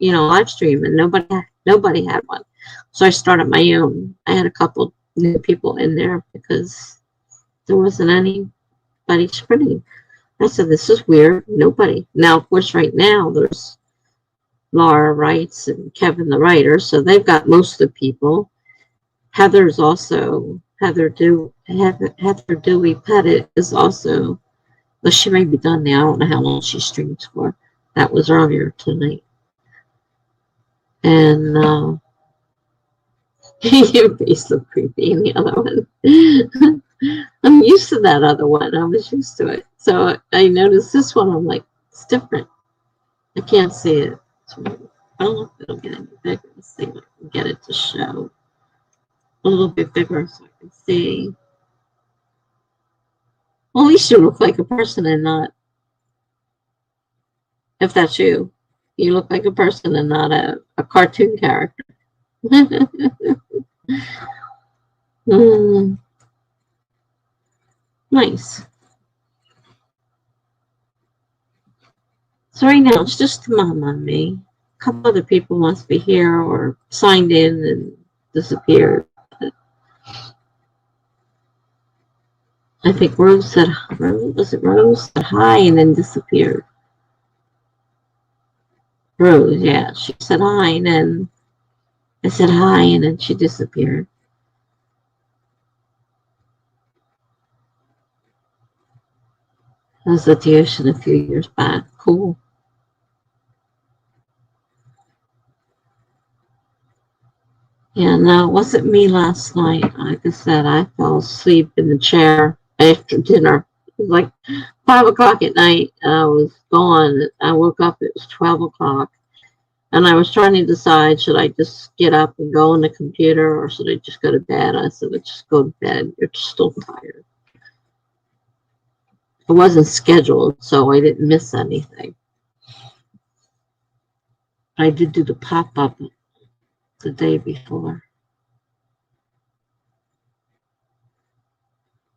S1: live stream, and nobody had one. So I started my own. I had a couple new people in there because there wasn't anybody sprinting. I said, this is weird. Nobody. Now, of course, right now there's Laura writes and Kevin the writer, so they've got most of the people. Heather's also Heather Dewey Pettit is also, well, she may be done now. I don't know how long she streams for. That was earlier tonight. And your face looked creepy in the other one. I'm used to that other one. I was used to it. So I noticed this one. I'm like, it's different. I can't see it. So I don't know if it'll get any bigger. Let's see if I can get it to show a little bit bigger so I can see. Well, at least you look like a person and not, if that's you, you look like a person and not a cartoon character. mm, nice. So right now it's just Mom and me. A couple other people must be here or signed in and disappeared. I think Rose said, was it Rose said hi and then disappeared? Rose, yeah, she said hi and then I said hi and then she disappeared. I was at the ocean a few years back. Cool. Yeah, no, it wasn't me last night. Like I said, I fell asleep in the chair after dinner. It was like 5 o'clock at night. I was gone. I woke up, it was 12 o'clock. And I was trying to decide, should I just get up and go on the computer or should I just go to bed? I said, let's just go to bed. You're still tired. It wasn't scheduled, so I didn't miss anything. I did do the pop-up the day before.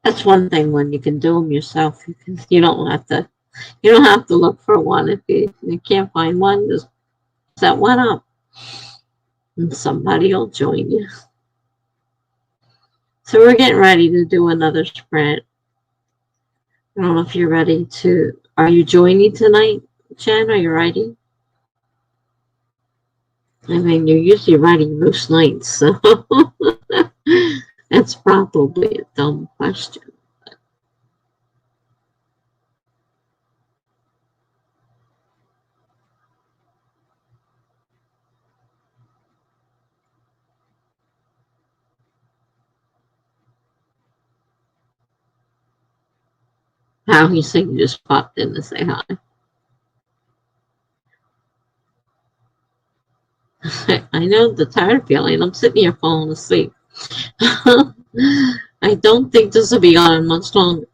S1: That's one thing when you can do them yourself. You don't have to look for one. If you can't find one, just set one up and somebody will join you. So we're getting ready to do another sprint. I don't know if you're ready to. Are you joining tonight, Jen? Are you writing? I mean, you're usually writing most nights, so that's probably a dumb question. How you say you just popped in to say hi. I know the tired feeling. I'm sitting here falling asleep. I don't think this will be on much longer.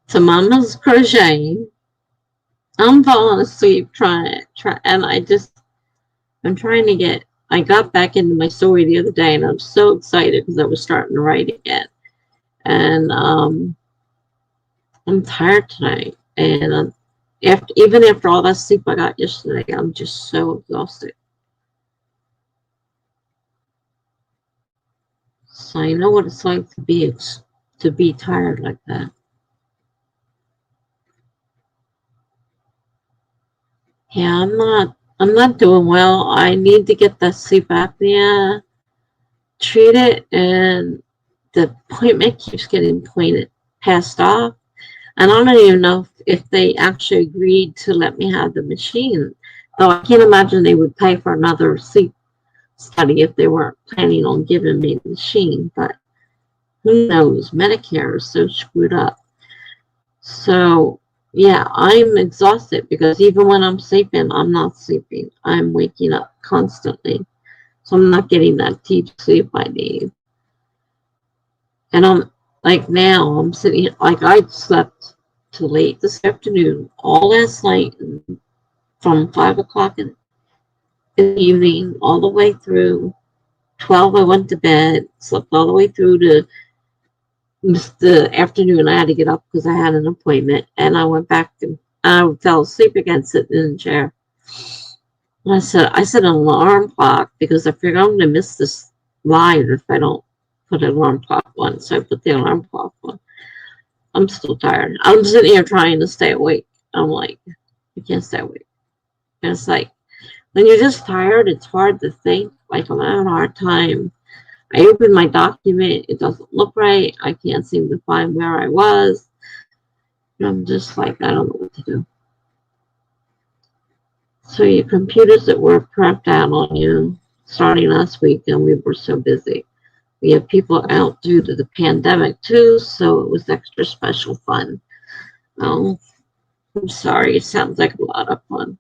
S1: So Mama's crocheting. I'm falling asleep and I'm trying to get. I got back into my story the other day, and I'm so excited because I was starting to write again. And I'm tired tonight, and even after all that sleep I got yesterday, I'm just so exhausted. So I know what it's like to be tired like that. Yeah, I'm not doing well. I need to get that sleep apnea treated, and the appointment keeps getting passed off. And I don't even know if they actually agreed to let me have the machine. Though I can't imagine they would pay for another sleep study if they weren't planning on giving me the machine. But who knows? Medicare is so screwed up. So, yeah, I'm exhausted because even when I'm sleeping, I'm not sleeping. I'm waking up constantly. So I'm not getting that deep sleep I need. And I'm like now, I'm sitting like I slept till late this afternoon, all last night, from 5 o'clock in the evening, all the way through 12. I went to bed, slept all the way through to the afternoon. I had to get up because I had an appointment, and I went back and I fell asleep again sitting in the chair. And I set an alarm clock because I figured I'm going to miss this live if I don't put an alarm clock on. So I put the alarm clock on. I'm still tired. I'm sitting here trying to stay awake. I'm like, I can't stay awake. And it's like, when you're just tired, it's hard to think. Like, I'm having a hard time. I open my document, it doesn't look right. I can't seem to find where I was. And I'm just like, I don't know what to do. So your computers that were crapped out on you starting last week, and we were so busy. We had people out due to the pandemic too, so it was extra special fun. Oh, I'm sorry, it sounds like a lot of fun.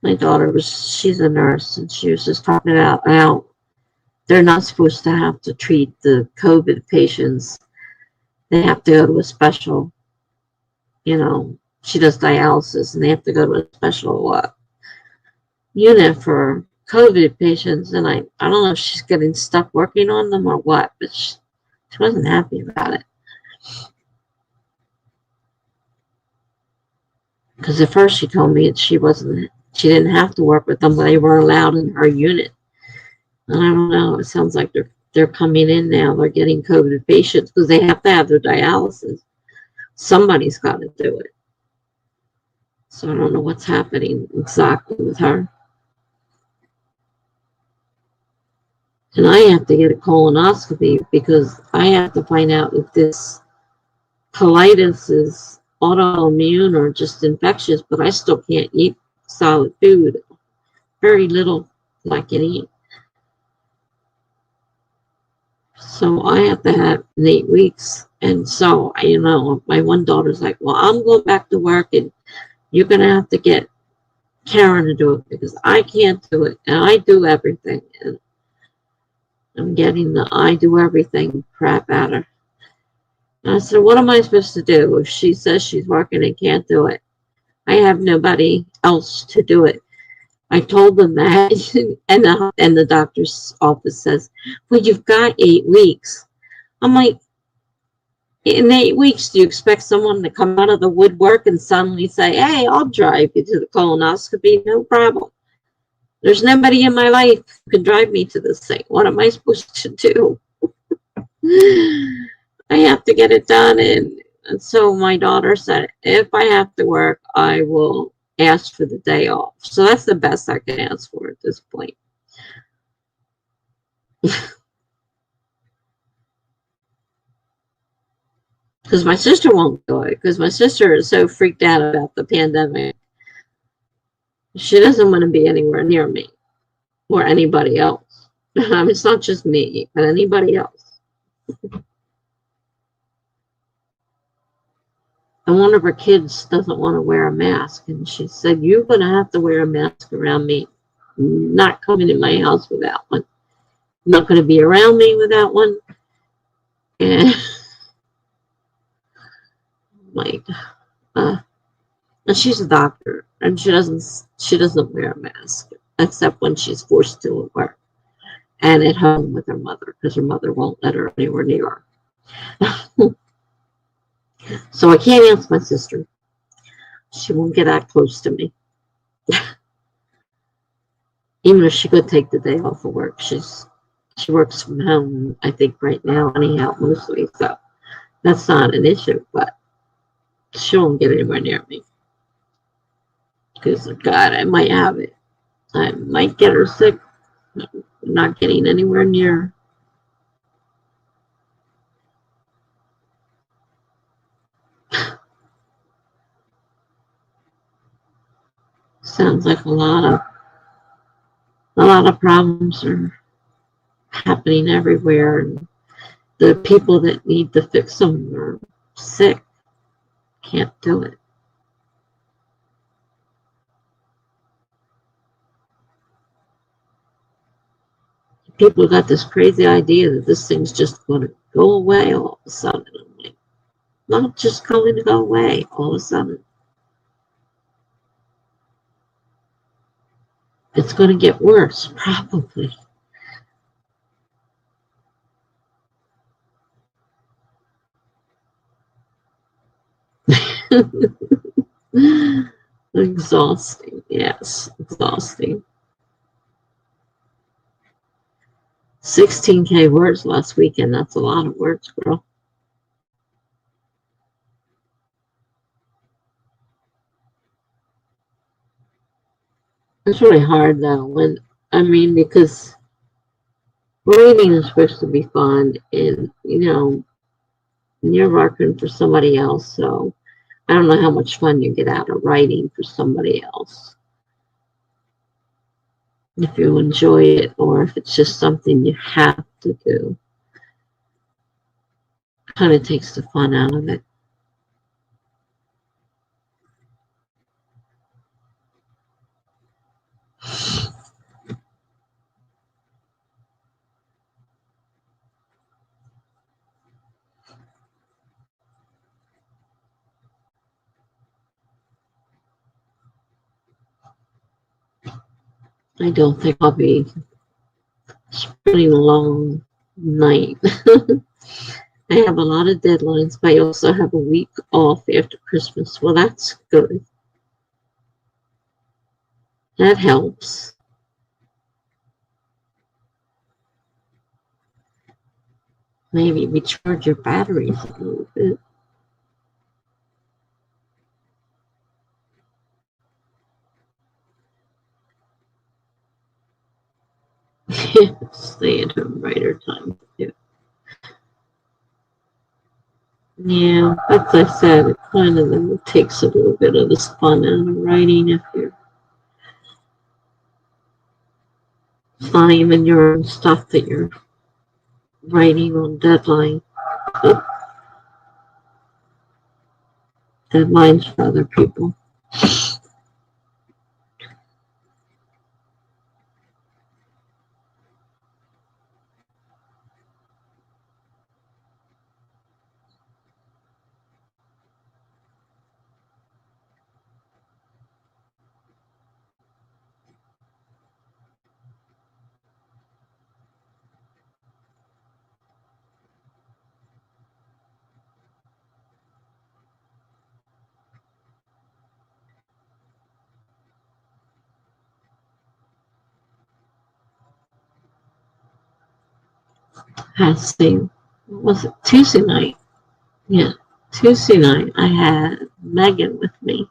S1: My daughter she's a nurse, and she was just talking about how they're not supposed to have to treat the COVID patients. They have to go to a special, she does dialysis, and they have to go to a special unit for COVID patients. And I don't know if she's getting stuck working on them or what, but she wasn't happy about it. Because at first she told me that she didn't have to work with them, but they weren't allowed in her unit. And I don't know, it sounds like they're coming in now. They're getting COVID patients because they have to have their dialysis. Somebody's got to do it. So I don't know what's happening exactly with her. And I have to get a colonoscopy because I have to find out if this colitis is autoimmune or just infectious, but I still can't eat solid food. Very little I can eat. So I have to have 8 weeks. And so, my one daughter's like, well, I'm going back to work and you're going to have to get Karen to do it because I can't do it. And I do everything. And I'm getting the I do everything crap at her. And I said, what am I supposed to do if she says she's working and can't do it? I have nobody else to do it. I told them that, and the doctor's office says, well, you've got 8 weeks. I'm like, in 8 weeks, do you expect someone to come out of the woodwork and suddenly say, hey, I'll drive you to the colonoscopy? No problem. There's nobody in my life who can drive me to this thing. What am I supposed to do? I have to get it done. And so my daughter said, if I have to work, I will ask for the day off. So that's the best I can ask for at this point. Because my sister won't do it. Because my sister is so freaked out about the pandemic. She doesn't want to be anywhere near me or anybody else. It's not just me, but anybody else. And one of her kids doesn't want to wear a mask. And she said, you're going to have to wear a mask around me. I'm not coming in my house without one. I'm not going to be around me without one. And like, and she's a doctor, and she doesn't wear a mask except when she's forced to at work and at home with her mother because her mother won't let her anywhere near her. So I can't ask my sister. She won't get that close to me. Even if she could take the day off of work, she works from home, I think, right now, anyhow, mostly. So that's not an issue, but she won't get anywhere near me. Because, God, I might have it. I might get her sick. I'm not getting anywhere near. Sounds like a lot of problems are happening everywhere, and the people that need to fix them are sick, can't do it. People got this crazy idea that this thing's just going to go away all of a sudden. I'm like, not just going to go away all of a sudden. It's going to get worse, probably. Exhausting, yes, exhausting. 16K words last weekend. That's a lot of words, girl. It's really hard though because reading is supposed to be fun, and you're working for somebody else, so I don't know how much fun you get out of writing for somebody else. If you enjoy it or if it's just something you have to do. Kind of takes the fun out of it. I don't think I'll be spending a long night. I have a lot of deadlines, but I also have a week off after Christmas. Well, that's good. That helps. Maybe recharge your batteries a little bit. Stay at home writer time too. Yeah, as I said, it kind of takes a little bit of the fun out of writing if you're not even your own stuff that you're writing on deadline. Deadlines for other people. Has to. Was it Tuesday night? Yeah, Tuesday night I had Megan with me.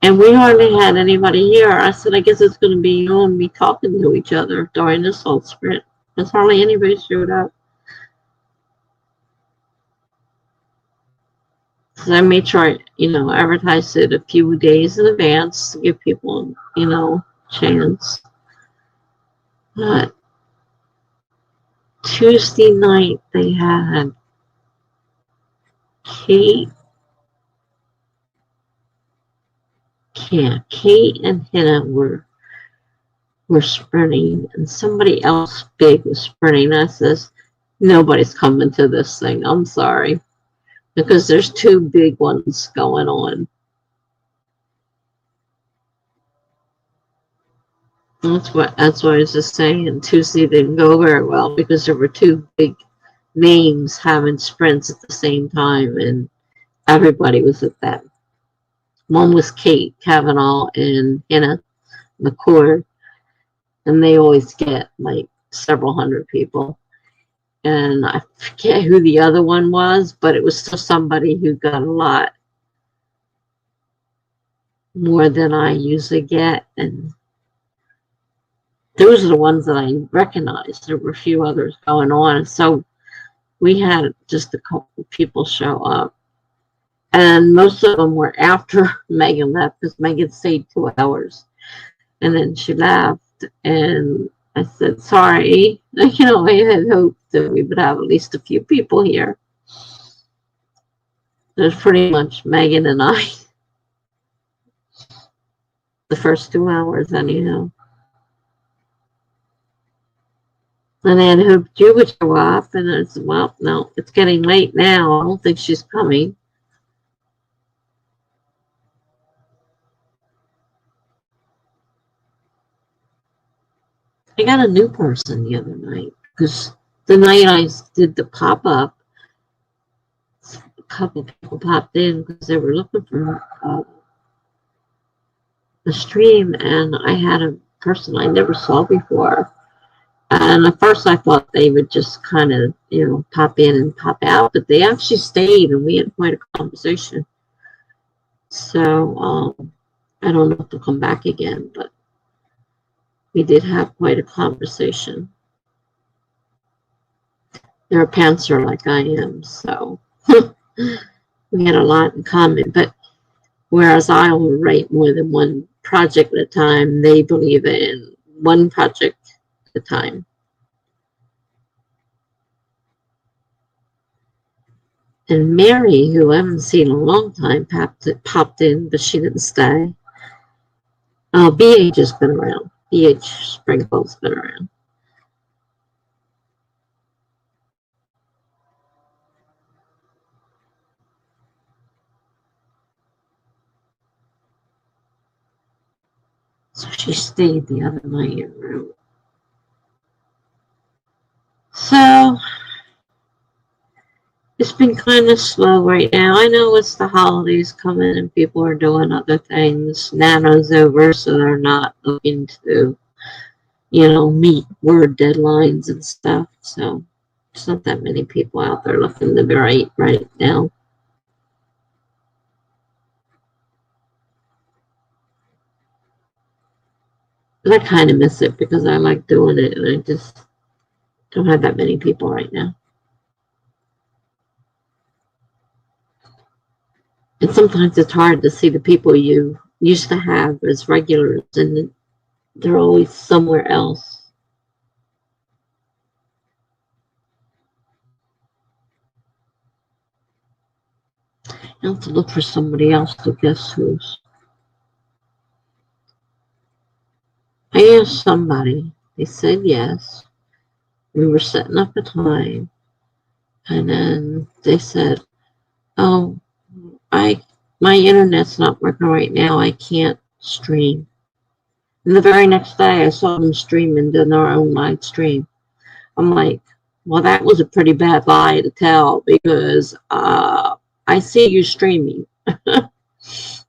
S1: And we hardly had anybody here. I said, I guess it's going to be you and me talking to each other during this whole sprint. Because hardly anybody showed up. So I made sure I, advertised it a few days in advance to give people, chance. But Tuesday night they had Kate, Kate and Hannah were sprinting, and somebody else big was sprinting. I says, nobody's coming to this thing. I'm sorry, because there's two big ones going on. That's what I was just saying. Tuesday didn't go very well because there were two big names having sprints at the same time, and everybody was at that. One was Kate Kavanaugh and Hannah McCord, and they always get like several hundred people. And I forget who the other one was, but it was still somebody who got a lot more than I usually get. And those are the ones that I recognized. There were a few others going on. So we had just a couple of people show up. And most of them were after Megan left because Megan stayed 2 hours. And then she left. And I said, sorry. I had hoped that we would have at least a few people here. There's pretty much Megan and I. The first 2 hours, anyhow. And I had hoped you would show up. And I said, well, no, it's getting late now. I don't think she's coming. I got a new person the other night because the night I did the pop-up, a couple people popped in because they were looking for a stream, and I had a person I never saw before. And at first I thought they would just kind of, pop in and pop out, but they actually stayed and we had quite a conversation. So I don't know if they'll come back again, but we did have quite a conversation. They're a pantser like I am, so we had a lot in common. But whereas I will write more than one project at a time, they believe in one project at a time. And Mary, who I haven't seen in a long time, popped in, but she didn't stay. BH has been around. BH Springfield's been around. So she stayed the other night and wrote. So it's been kind of slow right now. I know it's the holidays coming and people are doing other things. Nano's over, so they're not looking to, meet word deadlines and stuff. So there's not that many people out there looking to write right now. But I kind of miss it because I like doing it and I just don't have that many people right now. And sometimes it's hard to see the people you used to have as regulars and they're always somewhere else. You have to look for somebody else to guess who's. I asked somebody. They said yes. We were setting up a time. And then they said, oh, my internet's not working right now. I can't stream. And the very next day, I saw them streaming, doing their own live stream. I'm like, well, that was a pretty bad lie to tell because I see you streaming.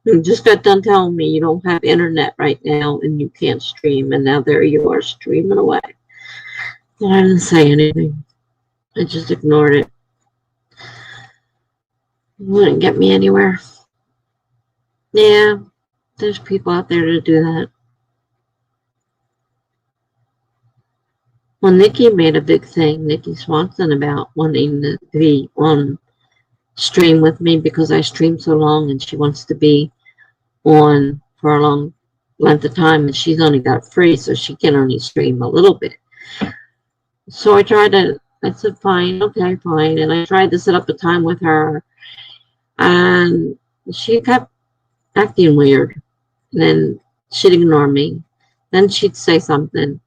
S1: You just got done telling me you don't have internet right now and you can't stream, and now there you are streaming away. Well, I didn't say anything. I just ignored it. It wouldn't get me anywhere. Yeah, there's people out there to do that. Well, Nikki made a big thing, Nikki Swanson, about wanting to be on stream with me because I stream so long and she wants to be on for a long length of time and she's only got free so she can only stream a little bit. So I said fine, okay, fine, and I tried to set up a time with her and she kept acting weird and then she'd ignore me, then she'd say something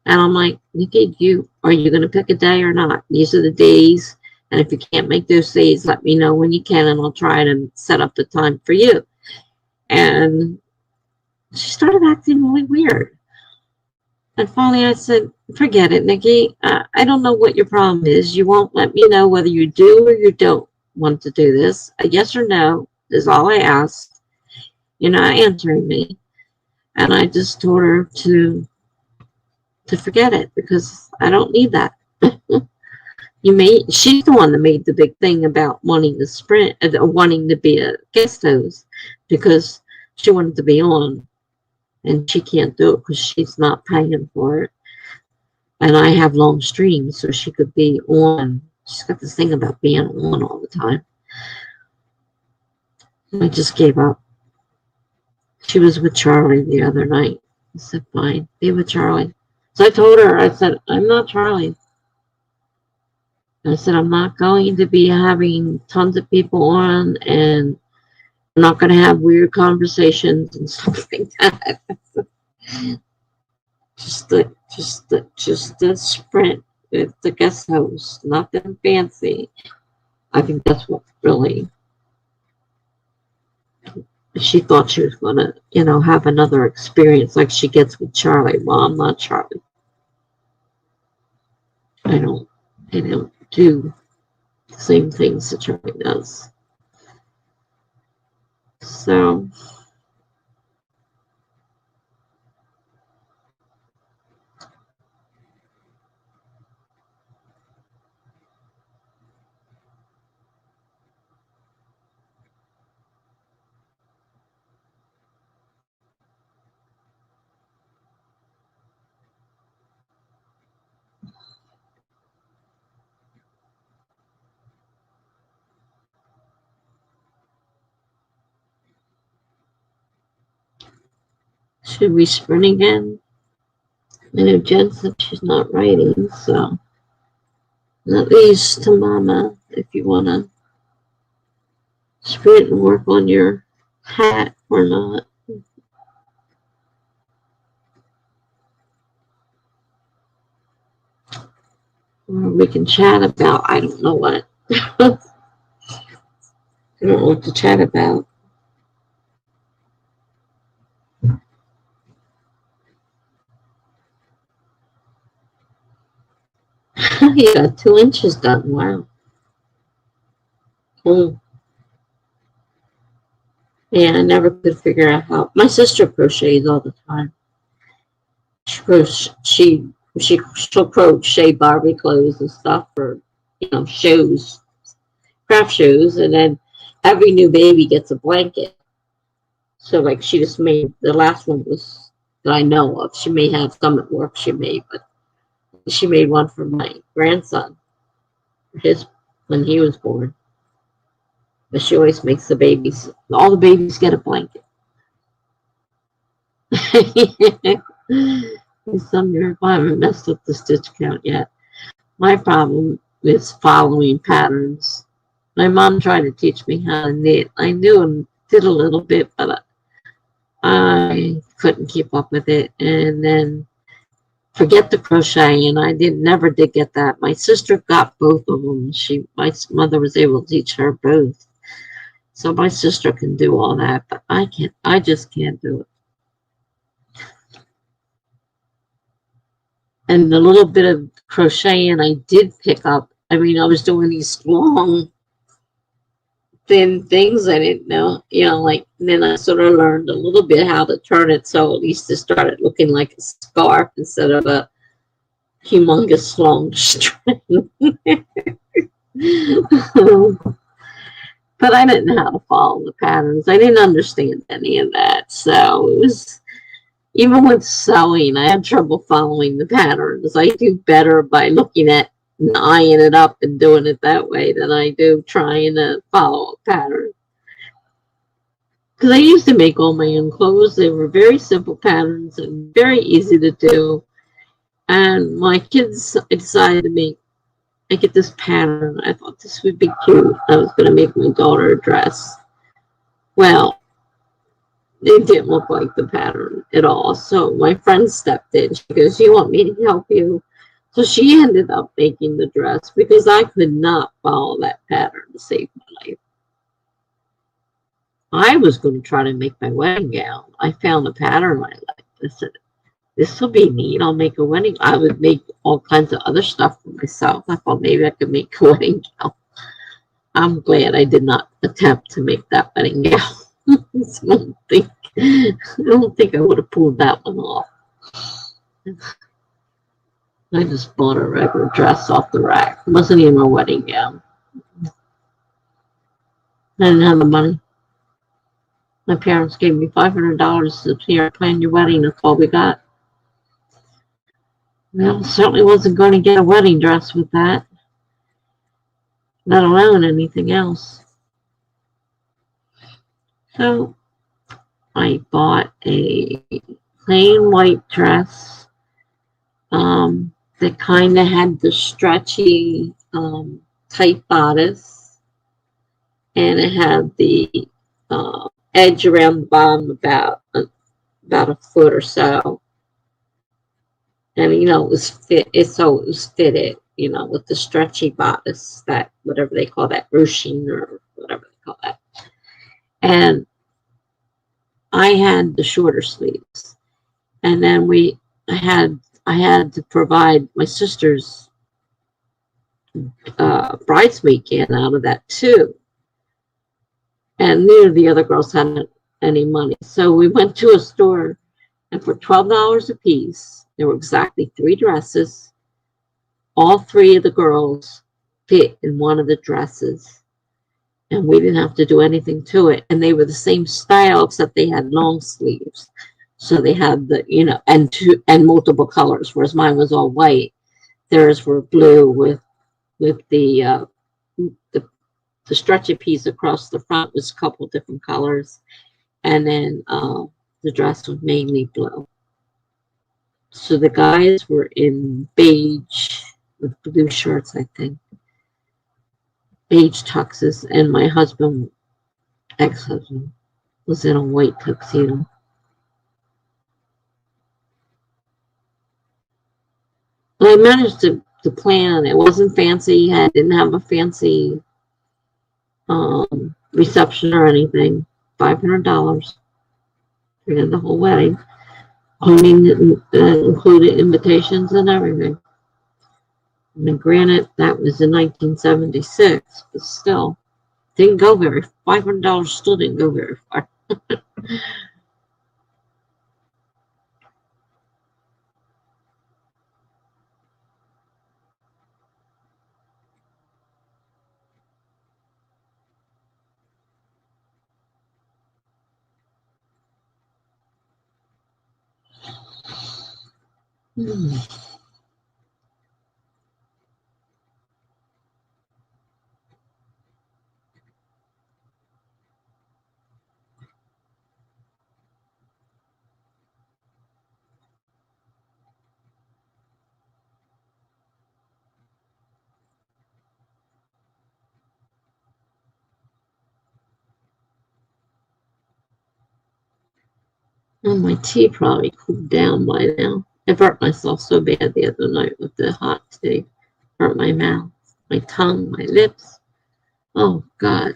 S1: and I'm like, Nikki, are you going to pick a day or not? These are the days, and if you can't make those days, let me know when you can and I'll try to set up the time for you. And she started acting really weird. And finally I said, forget it, Nikki. I don't know what your problem is. You won't let me know whether you do or you don't want to do this. A yes or no is all I ask. You're not answering me. And I just told her to forget it because I don't need that. She's the one that made the big thing about wanting to be a guest host because she wanted to be on. And she can't do it because she's not paying for it. And I have long streams, so she could be on. She's got this thing about being on all the time. I just gave up. She was with Charlie the other night. I said, fine, be with Charlie. So I told her, I said, I'm not Charlie. I said, I'm not going to be having tons of people on, and I'm not going to have weird conversations and stuff like that. just a sprint with the guest host, nothing fancy. I think that's what really she thought she was gonna, have another experience like she gets with Charlie. Well, I'm not Charlie. I don't do the same things that Charlie does. So should we sprint again? I know Jen said she's not writing, so that leaves to Mama if you want to sprint and work on your hat or not. Or we can chat about, I don't know what. I don't know what to chat about. Oh, he got 2 inches done. Wow. Cool. Yeah, I never could figure out how. My sister crochets all the time. She she'll crochet Barbie clothes and stuff for shows, craft shows, and then every new baby gets a blanket. So like she just made the last one was that I know of. She may have some at work she made, but she made one for my grandson, his when he was born. But she always makes the babies. All the babies get a blanket. Some years I haven't messed up the stitch count yet. My problem is following patterns. My mom tried to teach me how to knit. I knew and did a little bit, but I couldn't keep up with it. And then forget the crochet, and I never did get that. My sister got both of them. My mother was able to teach her both. So my sister can do all that, but I can't. I just can't do it. And the little bit of crocheting I did pick up. I mean, I was doing these long, thin things I didn't know, like, and then I sort of learned a little bit how to turn it so at least it started looking like a scarf instead of a humongous long string. But I didn't know how to follow the patterns. I didn't understand any of that. So it was, even with sewing, I had trouble following the patterns. I do better by looking at and eyeing it up and doing it that way than I do trying to follow a pattern. Because I used to make all my own clothes. They were very simple patterns and very easy to do. And my kids decided to make it this pattern. I thought this would be cute. I was going to make my daughter a dress. Well, it didn't look like the pattern at all. So my friend stepped in. She goes, "You want me to help you?" So she ended up making the dress because I could not follow that pattern to save my life. I was going to try to make my wedding gown. I found a pattern I liked. I said, "This will be neat. I'll make a wedding." I would make all kinds of other stuff for myself. I thought maybe I could make a wedding gown. I'm glad I did not attempt to make that wedding gown. I don't think I would have pulled that one off. I just bought a regular dress off the rack. It wasn't even a wedding gown. I didn't have the money. My parents gave me $500 to here plan your wedding. That's all we got. Well, certainly wasn't going to get a wedding dress with that, let alone anything else. So I bought a plain white dress that kind of had the stretchy tight bodice, and it had the edge around the bottom about a foot or so, and it was so it was fitted, with the stretchy bodice, that whatever they call that, ruching or whatever they call that, and I had the shorter sleeves, and then I had to provide my sister's bridesmaid gown out of that too. And neither of the other girls had any money. So we went to a store, and for $12 a piece, there were exactly 3 dresses. All 3 of the girls fit in one of the dresses. And we didn't have to do anything to it. And they were the same style, except they had long sleeves. So they had and multiple colors, whereas mine was all white. Theirs were blue with the stretchy piece across the front was a couple different colors, and then the dress was mainly blue. So the guys were in beige with blue shirts, I think, beige tuxes, and my ex-husband, was in a white tuxedo. But I managed to plan. It wasn't fancy. I didn't have a fancy reception or anything. $500 for the whole wedding. I mean, included invitations and everything. And granted, that was in 1976, but still, didn't go very. $500 still didn't go very far. And my tea probably cooled down by now. I burnt myself so bad the other night with the hot tea. Burnt my mouth, my tongue, my lips. Oh, God.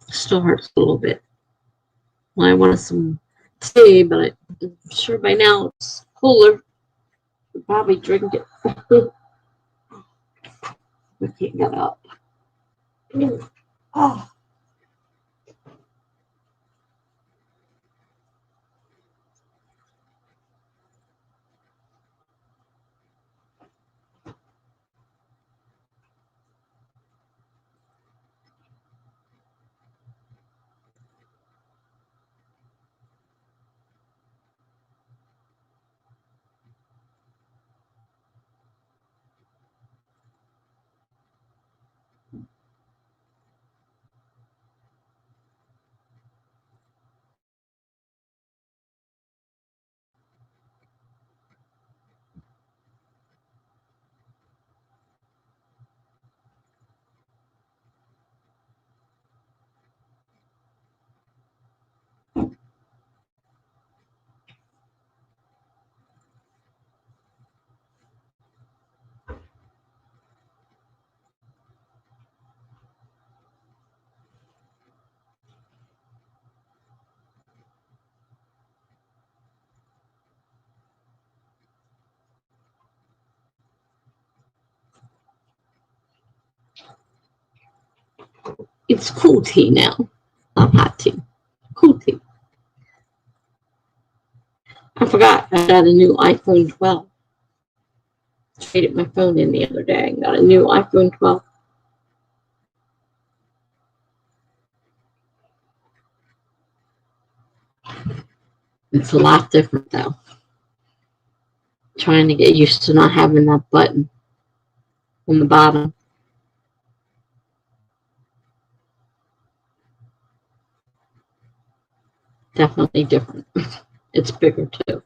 S1: Still hurts a little bit. Well, I wanted some tea, but I'm sure by now it's cooler. I'll probably drink it. I can't get up. Oh. It's cool tea now, not hot tea. Cool tea. I forgot I got a new iPhone 12. Traded my phone in the other day and got a new iPhone 12. It's a lot different though. Trying to get used to not having that button on the bottom. Definitely different. It's bigger too.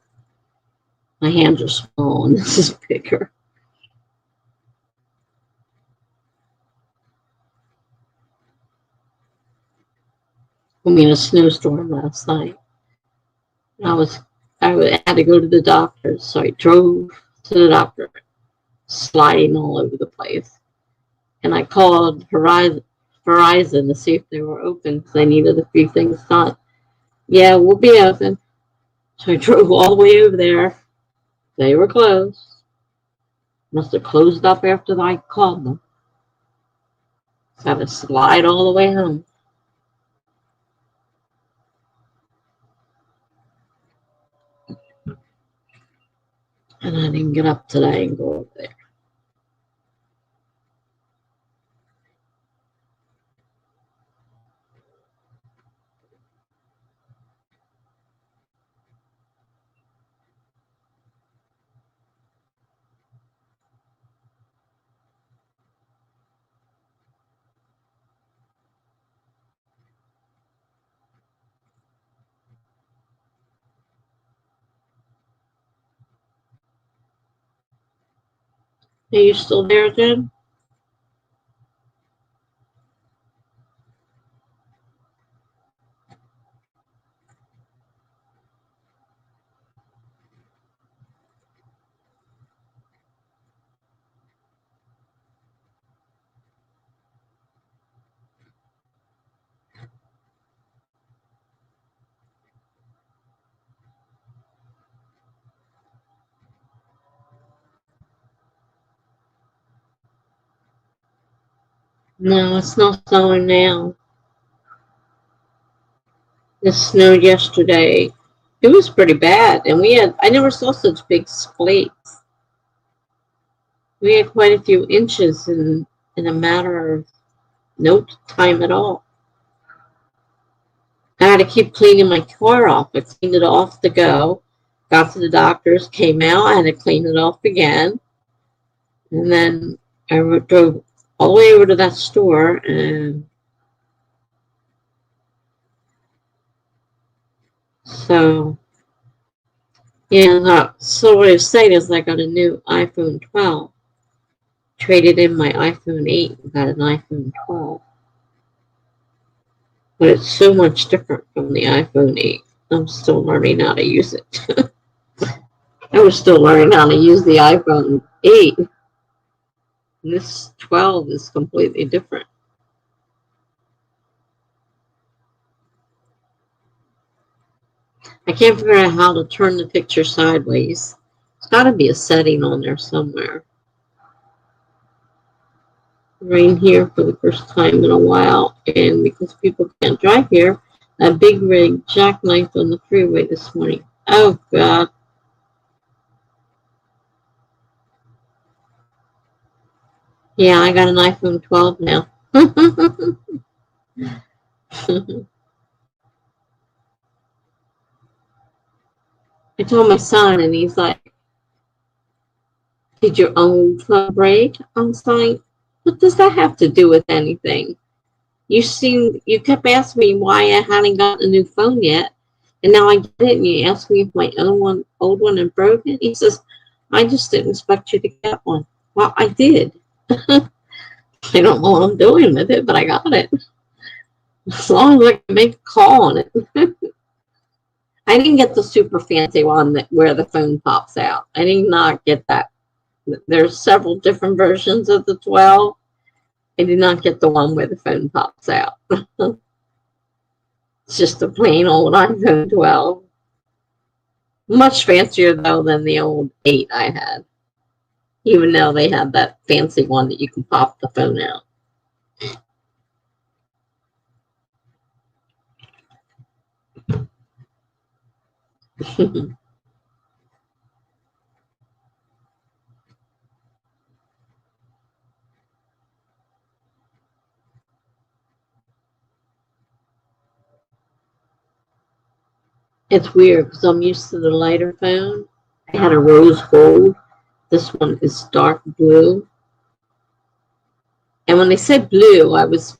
S1: My hands are small and this is bigger. I mean, a snowstorm last night. I had to go to the doctor, so I drove to the doctor, sliding all over the place. And I called Verizon to see if they were open because I needed a few things done. Yeah, we'll be open. So I drove all the way over there. They were closed. Must have closed up after I called them. So I had to slide all the way home. And I didn't get up today and go over there. Are you still there, Jen? No, it's not snowing now. It snowed yesterday. It was pretty bad, and I never saw such big flakes. We had quite a few inches in a matter of no time at all. I had to keep cleaning my car off. I cleaned it off to go. Got to the doctor's, came out, I had to clean it off again. And then I drove all the way over to that store, and so yeah. So what I was saying is I got a new iPhone 12. Traded in my iPhone 8 and got an iPhone 12. But it's so much different from the iPhone 8. I'm still learning how to use it. I was still learning how to use the iPhone 8. This 12 is completely different. I can't figure out how to turn the picture sideways. There's got to be a setting on there somewhere. Rain here for the first time in a while, and because people can't drive here, a big rig jackknifed on the freeway this morning. Oh, God. Yeah, I got an iPhone 12 now. I told my son, and he's like, did your own phone break? I was like, what does that have to do with anything? You kept asking me why I hadn't gotten a new phone yet, and now I get it, and you ask me if my old one is broken. He says, I just didn't expect you to get one. Well, I did. I don't know what I'm doing with it, but I got it. As long as I can make a call on it. I didn't get the super fancy one where the phone pops out. I did not get that. There's several different versions of the 12. I did not get the one where the phone pops out. It's just a plain old iPhone 12. Much fancier, though, than the old 8 I had. Even though they had that fancy one that you can pop the phone out. It's weird because I'm used to the lighter phone. I had a rose gold. This one is dark blue. And when they said blue, I was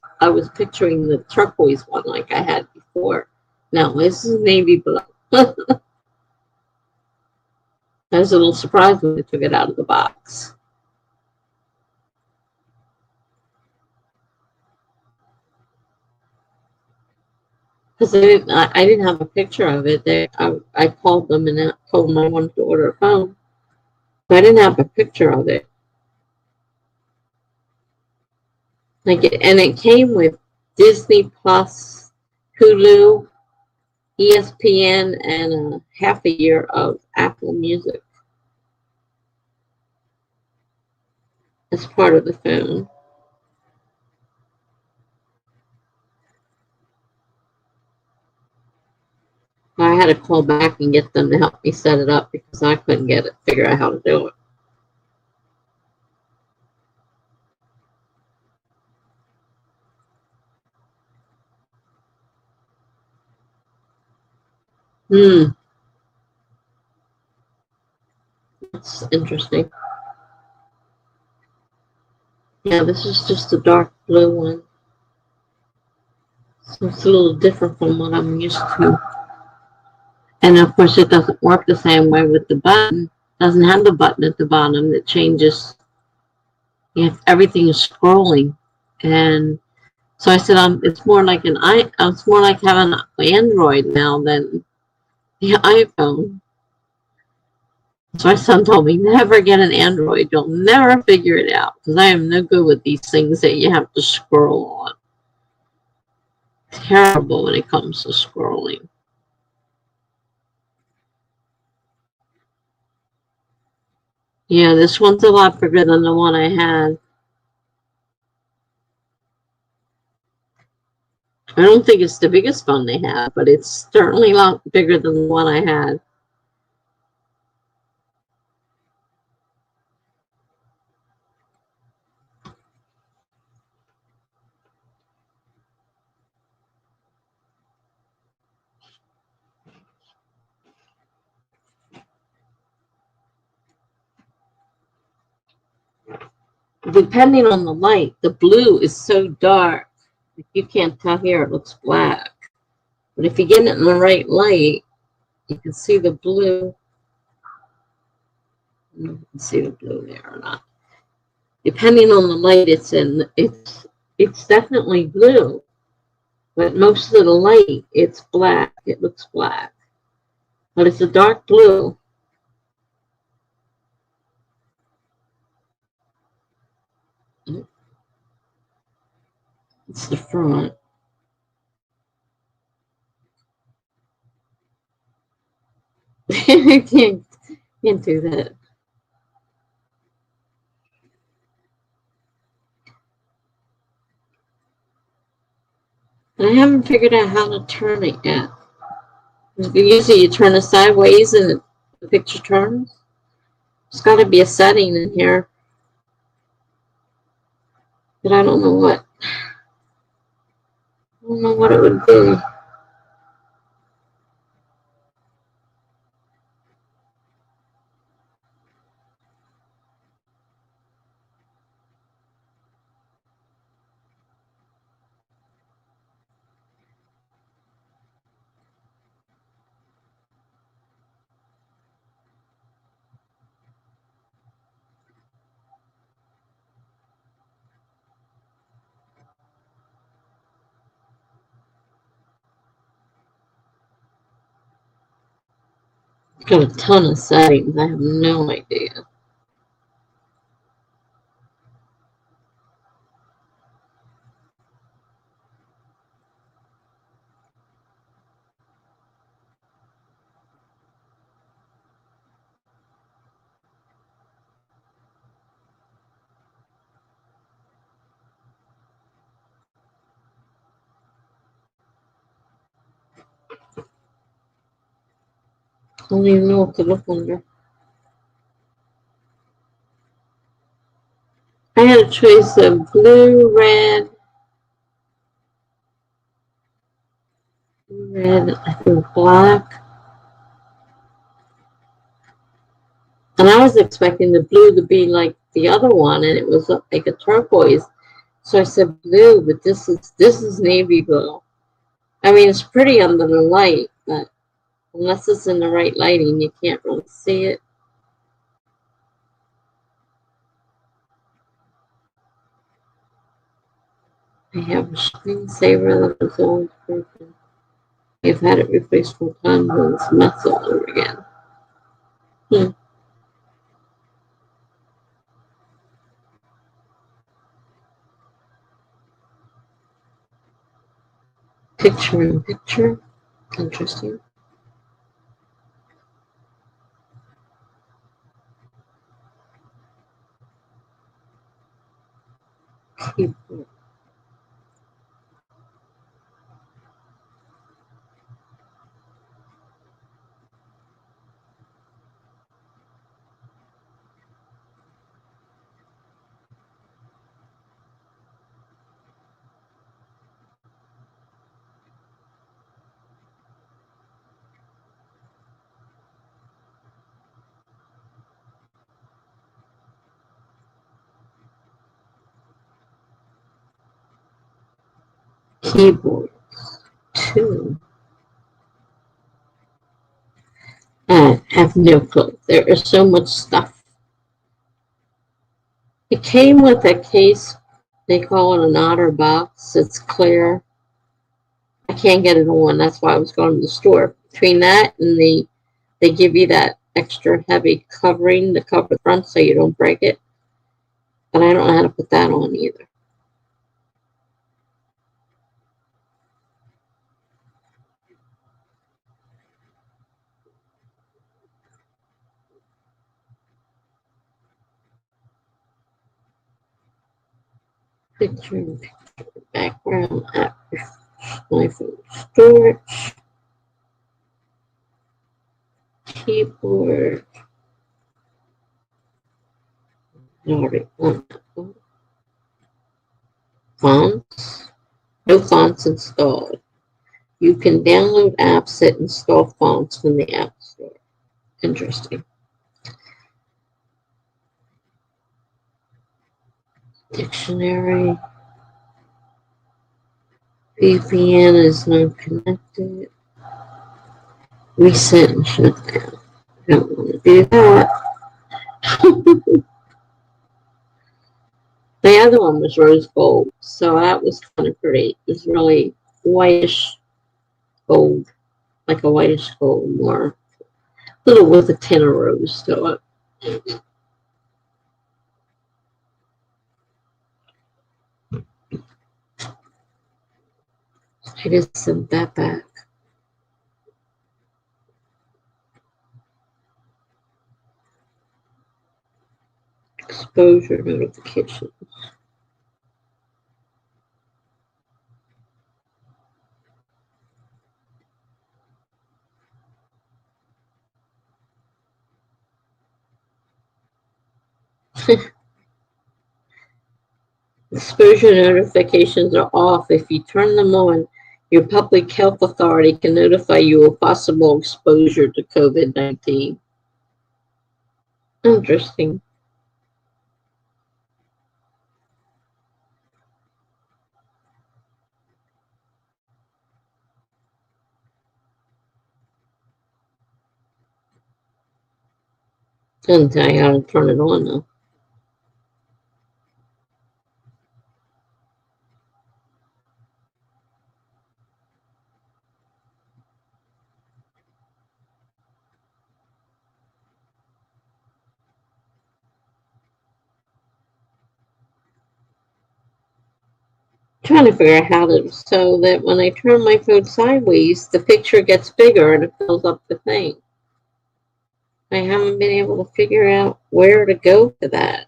S1: picturing the turquoise one like I had before. No, this is navy blue. I was a little surprised when they took it out of the box. Because I didn't have a picture of it. I called them and told them I wanted to order a phone. But I didn't have a picture of it. And it came with Disney Plus, Hulu, ESPN, and a half a year of Apple Music as part of the phone. I had to call back and get them to help me set it up because I couldn't figure out how to do it. That's interesting. Yeah, this is just a dark blue one. So it's a little different from what I'm used to. And of course, it doesn't work the same way with the button. It doesn't have the button at the bottom that changes if everything is scrolling. And so I said, it's more like it's more like having an Android now than the iPhone. So my son told me, never get an Android. You'll never figure it out because I am no good with these things that you have to scroll on. Terrible when it comes to scrolling. Yeah, this one's a lot bigger than the one I had. I don't think it's the biggest phone they have, but it's certainly a lot bigger than the one I had. Depending on the light, the blue is so dark, you can't tell here, it looks black. But if you get it in the right light, you can see the blue. You can see the blue there or not. Depending on the light it's in, it's definitely blue. But most of the light, it's black. It looks black. But it's a dark blue. It's the front. I can't do that. I haven't figured out how to turn it yet. Usually you turn it sideways and the picture turns. There's got to be a setting in here. But I don't know what. I don't know what it would be. Got a ton of settings. I have no idea. I don't even know what to look under. I had a choice of blue, red, I think black. And I was expecting the blue to be like the other one, and it was like a turquoise. So I said blue, but this is navy blue. I mean, it's pretty under the light, but unless it's in the right lighting, you can't really see it. I have a screensaver that was always broken. I've had it replaced 4 times and it's a mess all over again. Picture in picture. Interesting. Keyboard. Keyboard. 2. I have no clue. There is so much stuff. It came with a case. They call it an otter box. It's clear. I can't get it on. That's why I was going to the store. Between that and they give you that extra heavy covering to cover the front so you don't break it. But I don't know how to put that on either. Picture in picture background app my phone storage, keyboard, already on that. Fonts, no fonts installed. You can download apps that install fonts from the App Store. Interesting. Dictionary. VPN is not connected. Reset and shut down. Don't want to do that. The other one was rose gold, so that was kind of pretty. It was really whitish gold, like a whitish gold, more a little with a tint of rose to it. I just sent that back. Exposure notification. Exposure notifications are off. If you turn them on, your public health authority can notify you of possible exposure to COVID-19. Interesting. Doesn't tell you how to turn it on, though. Trying to figure out how to, so that when I turn my phone sideways, the picture gets bigger and it fills up the thing. I haven't been able to figure out where to go for that.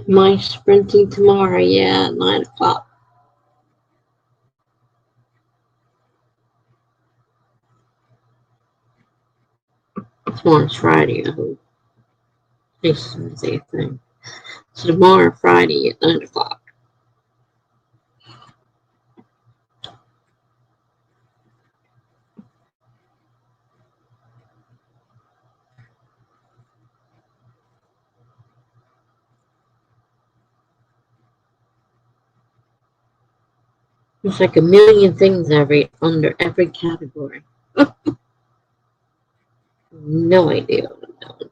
S1: My sprinting tomorrow, yeah, at 9 o'clock. Tomorrow's Friday, I hope. This is the same thing. So tomorrow, Friday at 9 o'clock. There's like a million things under every category. No idea what I'm doing.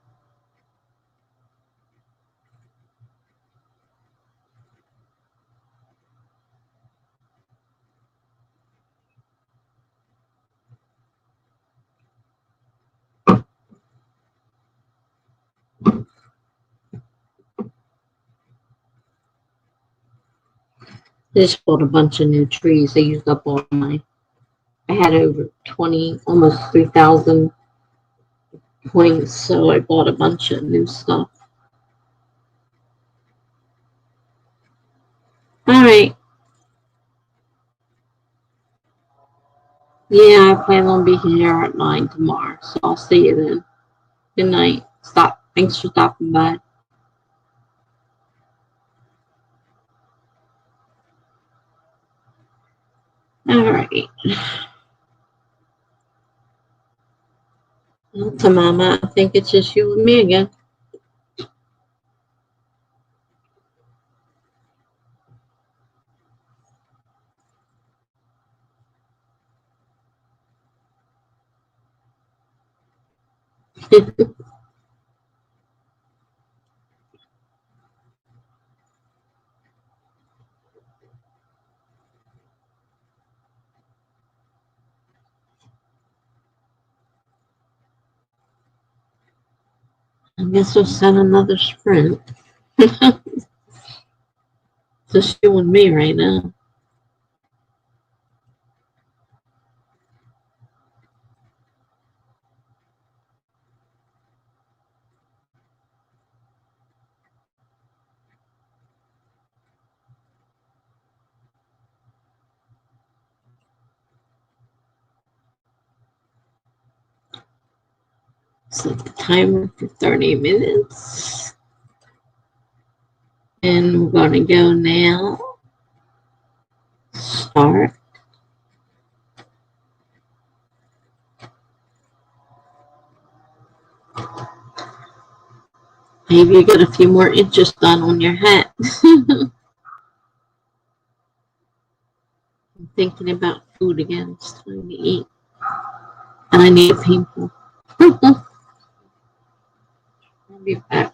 S1: I just bought a bunch of new trees. I used up all I had over 20, almost 3,000 points, so I bought a bunch of new stuff. All right. Yeah, I plan on being here at 9 tomorrow, so I'll see you then. Good night. Stop. Thanks for stopping by. All right. Well, to Mama, I think it's just you and me again. I guess we'll send another sprint. Just you and me right now. Set the timer for 30 minutes. And we're going to go now. Start. Maybe you get a few more inches done on your hat. I'm thinking about food again. It's time to eat. And I need a paintball. I'll be back.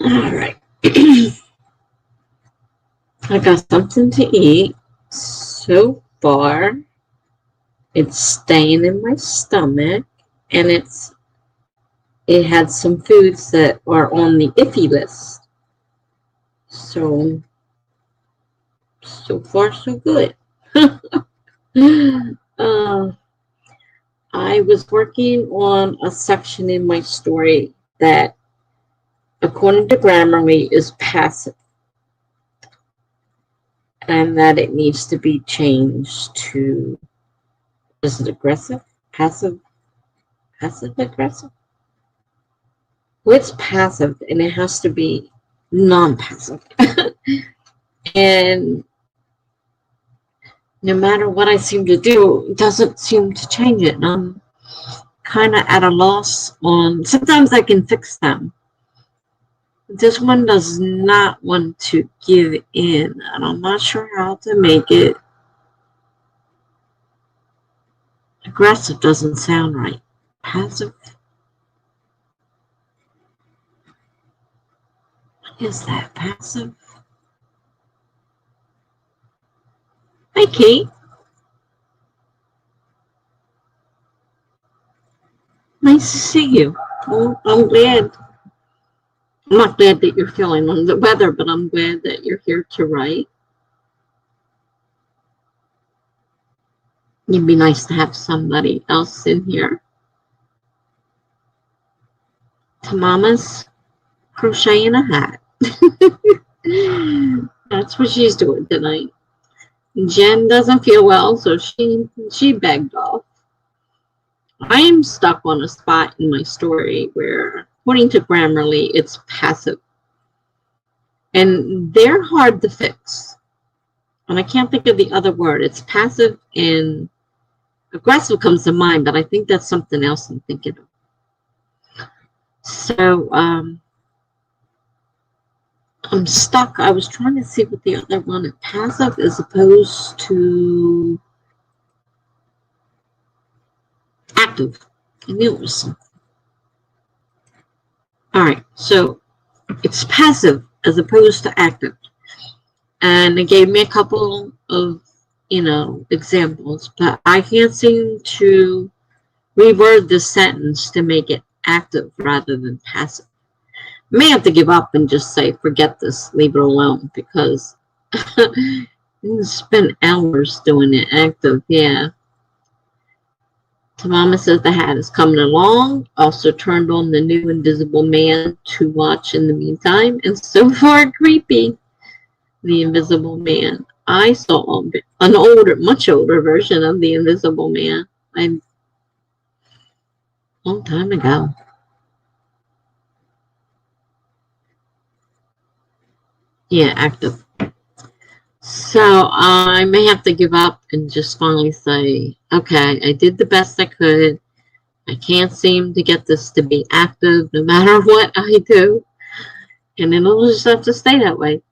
S1: All right. I got something to eat. So far, it's staying in my stomach, and it had some foods that are on the iffy list. So far so good. uh, I was working on a section in my story that, according to Grammarly, is passive, and that it needs to be changed to, is it aggressive? Passive? Passive aggressive? Well, it's passive, and it has to be non-passive. And no matter what I seem to do, it doesn't seem to change it. And I'm kind of at a loss on, sometimes I can fix them. This one does not want to give in, and I'm not sure how to make it. Aggressive doesn't sound right. Passive? What is that? Passive? Hi, Kate. Nice to see you. Well, I'm glad. I'm not glad that you're feeling under the weather, but I'm glad that you're here to write. It'd be nice to have somebody else in here. Tamama's crocheting a hat. That's what she's doing tonight. Jen doesn't feel well, so she begged off. I am stuck on a spot in my story where, according to Grammarly, it's passive. And they're hard to fix. And I can't think of the other word. It's passive, and aggressive comes to mind, but I think that's something else I'm thinking of. So I'm stuck. I was trying to see what the other one is. Passive as opposed to active. I knew it was something. All right, so it's passive as opposed to active. And it gave me a couple of, examples, but I can't seem to reword this sentence to make it active rather than passive. I may have to give up and just say, forget this, leave it alone, because I spend hours doing it active. Yeah. Tamama says the hat is coming along. Also turned on the new Invisible Man to watch in the meantime, and so far creepy. The Invisible Man. I saw an older, much older version of the Invisible Man a long time ago. Yeah, active. So I may have to give up and just finally say, okay, I did the best I could. I can't seem to get this to be active no matter what I do. And then it'll just have to stay that way.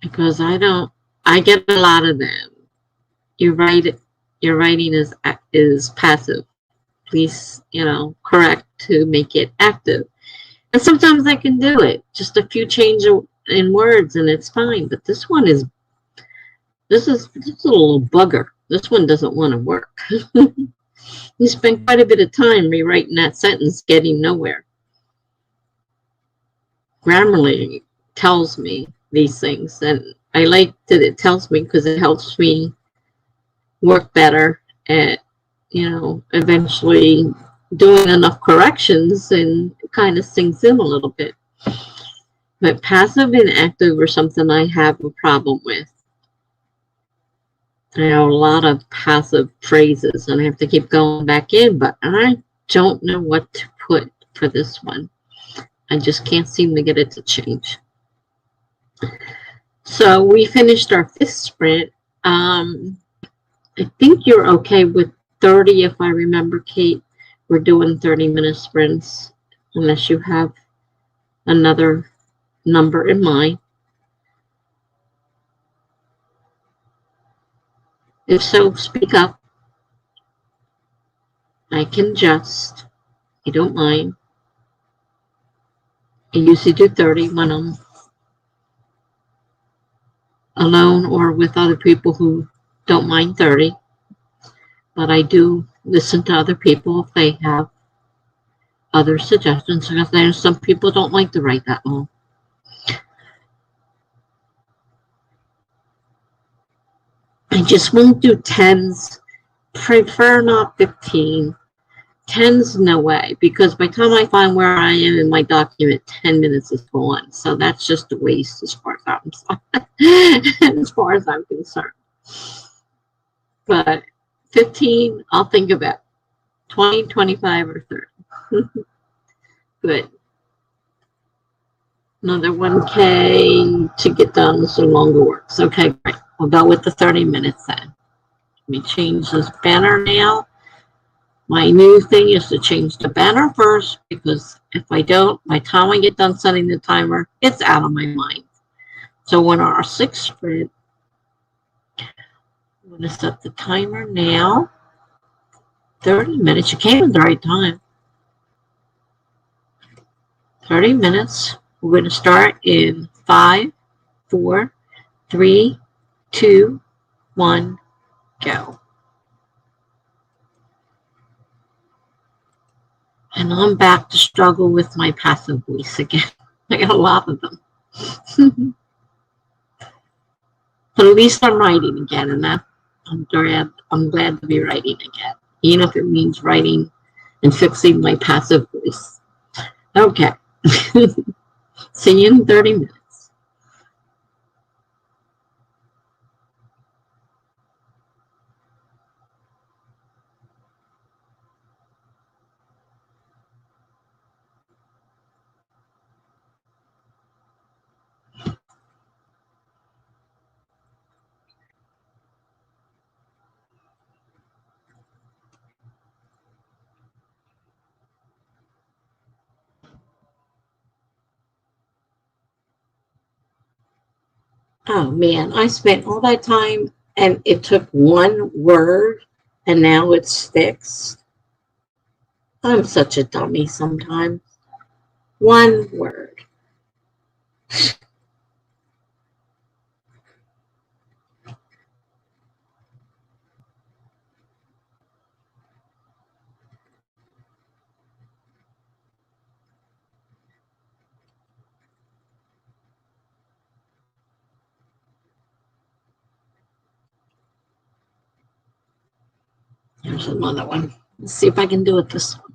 S1: Because I get a lot of them. Your writing is passive. Please, correct to make it active. And sometimes I can do it. Just a few change in words and it's fine. But this is a little bugger. This one doesn't want to work. You spend quite a bit of time rewriting that sentence, getting nowhere. Grammarly tells me these things, and I like that it tells me because it helps me work better at, eventually doing enough corrections and it kind of sinks in a little bit. But passive and active are something I have a problem with. I have a lot of passive phrases and I have to keep going back in, but I don't know what to put for this one. I just can't seem to get it to change. So we finished our 5th sprint. I think you're okay with 30 if I remember, Kate. We're doing 30-minute sprints unless you have another number in mind. If so, speak up. I can adjust. I don't mind. I usually do 30 when I'm alone or with other people who don't mind 30. But I do listen to other people if they have other suggestions, because there's some people don't like to write that long. I just won't do 10s. Prefer not 15. 10s, no way, because by the time I find where I am in my document, 10 minutes is gone. So that's just a waste as far as I'm concerned. But 15, I'll think about 20, 25, or 30. Good. Another 1K to get done so longer works. Okay, great. We'll go with the 30 minutes then. Let me change this banner now. My new thing is to change the banner first, because if I don't, by the time I get done setting the timer, it's out of my mind. So on our 6th spread, I'm going to set the timer now. 30 minutes. You came at the right time. 30 minutes. We're going to start in 5, 4, 3, 2, 1, go. And I'm back to struggle with my passive voice again. I got a lot of them. But at least I'm writing again, and that I'm glad to be writing again, even if it means writing and fixing my passive voice. Okay. See you in 30 minutes. Oh man, I spent all that time and it took one word and now it's fixed. I'm such a dummy sometimes. One word. Here's another one. Let's see if I can do it this one.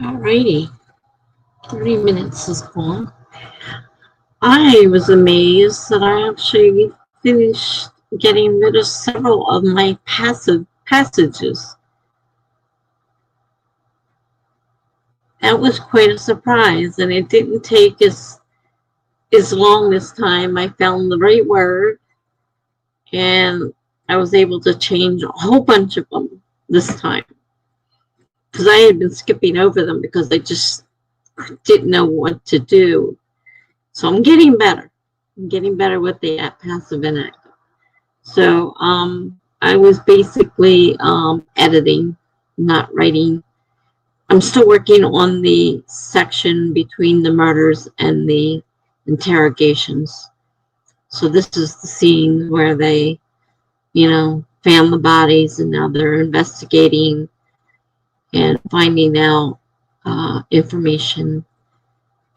S1: Alrighty. 30 minutes is gone. I was amazed that I actually finished getting rid of several of my passive passages. That was quite a surprise, and it didn't take as long this time. I found the right word, and I was able to change a whole bunch of them this time, because I had been skipping over them because I just didn't know what to do. So I'm getting better. I'm getting better with the passive and active. So I was basically editing, not writing. I'm still working on the section between the murders and the interrogations. So this is the scene where they, found the bodies, and now they're investigating and finding out information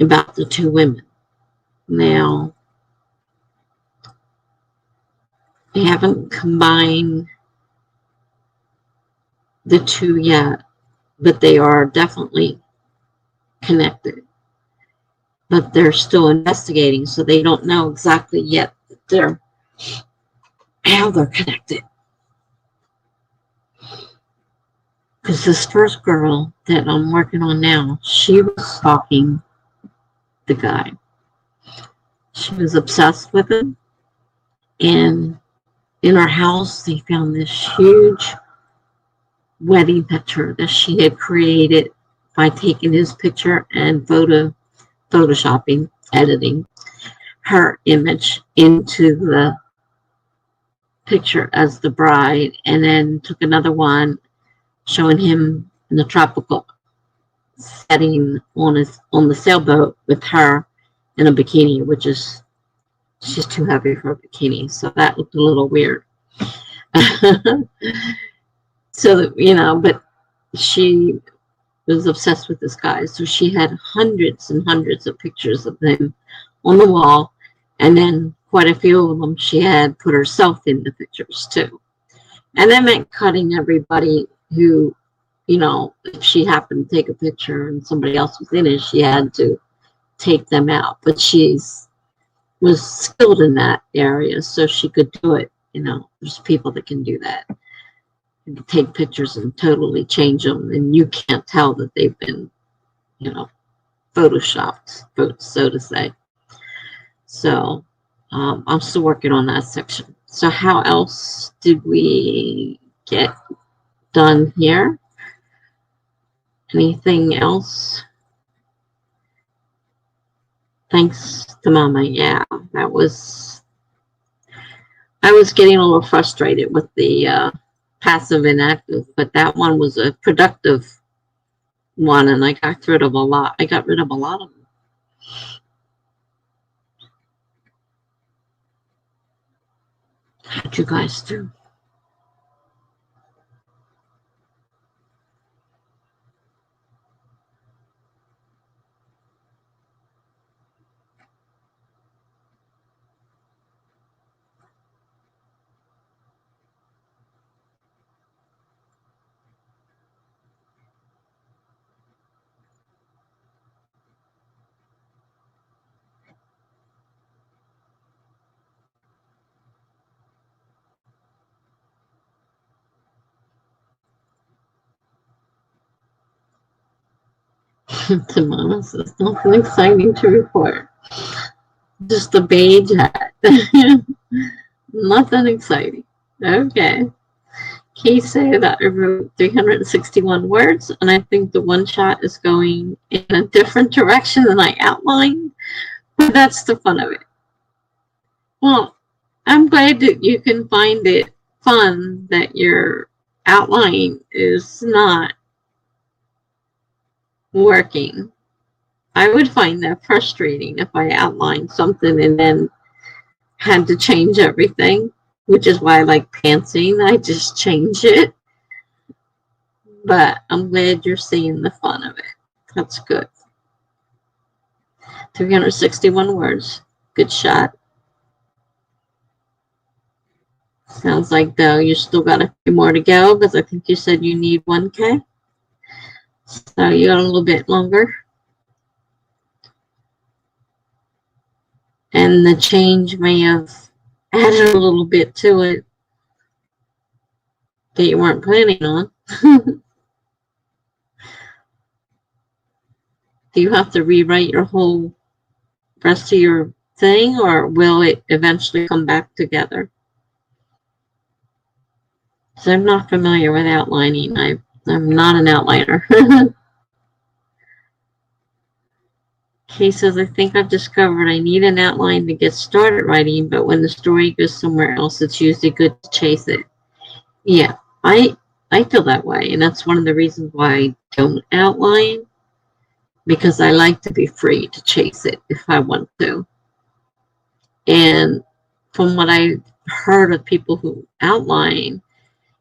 S1: about the two women. Now, they haven't combined the two yet, but they are definitely connected. But they're still investigating, so they don't know exactly yet how they're connected. Because this first girl that I'm working on now, she was stalking the guy. She was obsessed with him. And in her house, they found this huge wedding picture that she had created by taking his picture and photoshopping, editing her image into the picture as the bride, and then took another one showing him in the tropical setting on the sailboat with her in a bikini, which is, she's too heavy for a bikini, so that looked a little weird. So, but she was obsessed with this guy, so she had hundreds and hundreds of pictures of him on the wall, and then quite a few of them she had put herself in the pictures too. And that meant cutting everybody who, if she happened to take a picture and somebody else was in it, she had to take them out. But was skilled in that area, so she could do it. There's people that can do that. You can take pictures and totally change them, and you can't tell that they've been, photoshopped, so to say. So I'm still working on that section. So how else did we get done here? Anything else? Thanks to Mama. Yeah, I was getting a little frustrated with the passive and active, but that one was a productive one, and I got rid of a lot. I got rid of a lot of them. How'd you guys do? Tamara says, nothing exciting to report. Just a beige hat. Nothing exciting. Okay. Kay said that I wrote 361 words, and I think the one shot is going in a different direction than I outlined, but that's the fun of it. Well, I'm glad that you can find it fun that your outline is not working. I would find that frustrating if I outlined something and then had to change everything, which is why I like pantsing. I just change it. But I'm glad you're seeing the fun of it. That's good. 361 words. Good shot. Sounds like, though, you still got a few more to go, because I think you said you need 1K. So you got a little bit longer. And the change may have added a little bit to it that you weren't planning on. Do you have to rewrite your whole rest of your thing, or will it eventually come back together? So I'm not familiar with outlining. I'm not an outliner. Kay says, I think I've discovered I need an outline to get started writing, but when the story goes somewhere else, it's usually good to chase it. Yeah, I feel that way, and that's one of the reasons why I don't outline, because I like to be free to chase it if I want to. And from what I've heard of people who outline,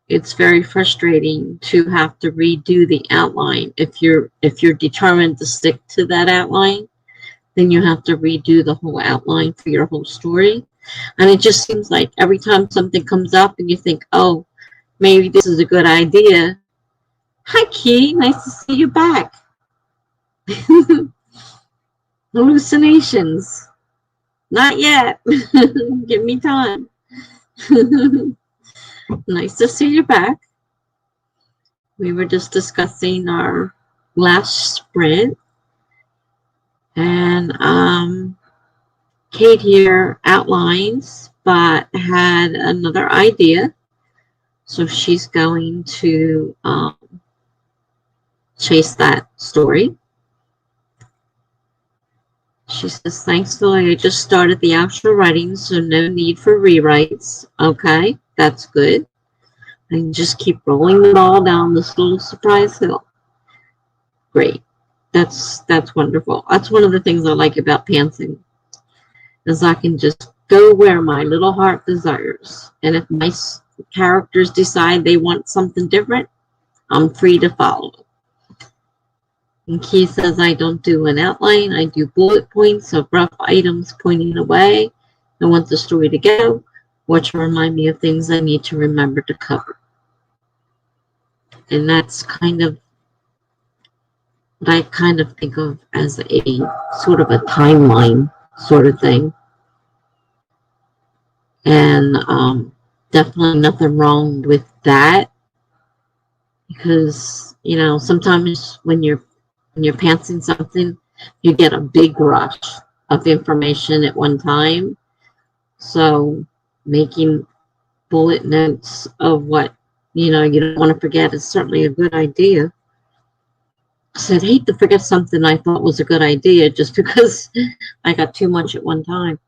S1: it's very frustrating to have to redo the outline. If you're determined to stick to that outline, then you have to redo the whole outline for your whole story. And it just seems like every time something comes up and you think, oh, maybe this is a good idea. Hi, Key. Nice to see you back. Hallucinations. Not yet. Give me time. Nice to see you back. We were just discussing our last sprint. And Kate here outlines, but had another idea. So she's going to chase that story. She says, thankfully, I just started the actual writing, so no need for rewrites. Okay, that's good. I can just keep rolling the ball down this little surprise hill. Great. That's wonderful. That's one of the things I like about pantsing, is I can just go where my little heart desires. And if my characters decide they want something different, I'm free to follow. And Key says, I don't do an outline. I do bullet points of rough items pointing away. I want the story to go, or to remind me of things I need to remember to cover. And that's kind of what I kind of think of as a sort of a timeline sort of thing. And definitely nothing wrong with that, because, you know, sometimes when you're pantsing something, you get a big rush of information at one time. So making bullet notes of what, you know, you don't want to forget is certainly a good idea. So I'd hate to forget something I thought was a good idea just because I got too much at one time.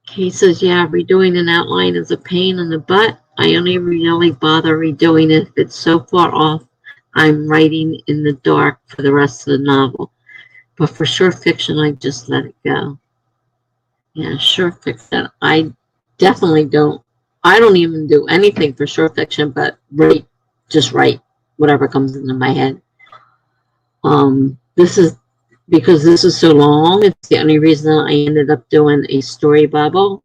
S1: He says, yeah, redoing an outline is a pain in the butt. I only really bother redoing it if it's so far off I'm writing in the dark for the rest of the novel. But for short fiction, I just let it go. Yeah, short fiction. I definitely don't. I don't even do anything for short fiction but just write whatever comes into my head. This is because this is so long. It's the only reason I ended up doing a story bubble,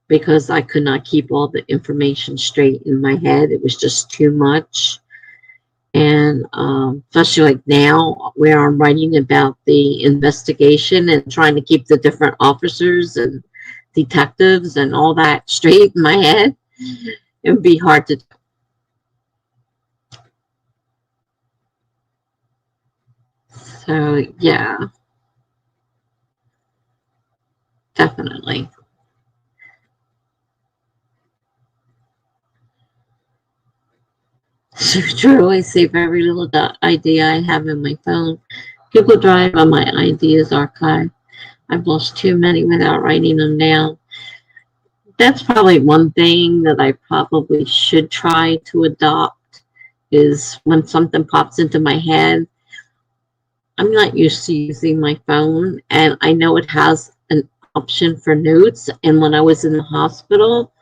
S1: because I could not keep all the information straight in my head. It was just too much. And especially like now, where I'm writing about the investigation and trying to keep the different officers and detectives and all that straight in my head, it would be hard to do. So yeah, definitely. So true. I save every little idea I have in my phone. Google Drive on my ideas archive. I've lost too many without writing them down. That's probably one thing that I probably should try to adopt, is when something pops into my head. I'm not used to using my phone, and I know it has an option for notes. And when I was in the hospital,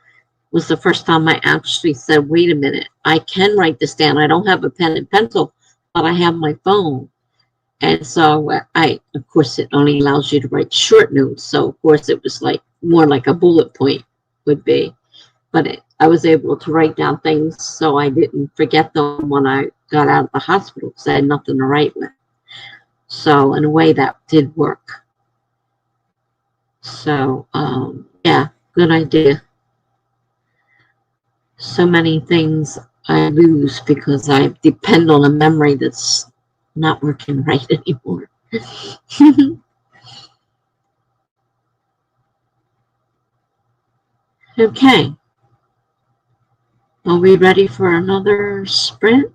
S1: was the first time I actually said, wait a minute, I can write this down. I don't have a pen and pencil, but I have my phone. And so of course, it only allows you to write short notes. So of course, it was like more like a bullet point would be. But I was able to write down things so I didn't forget them when I got out of the hospital because I had nothing to write with. So in a way that did work. So yeah, good idea. So many things I lose because I depend on a memory that's not working right anymore. Okay. Are we ready for another sprint?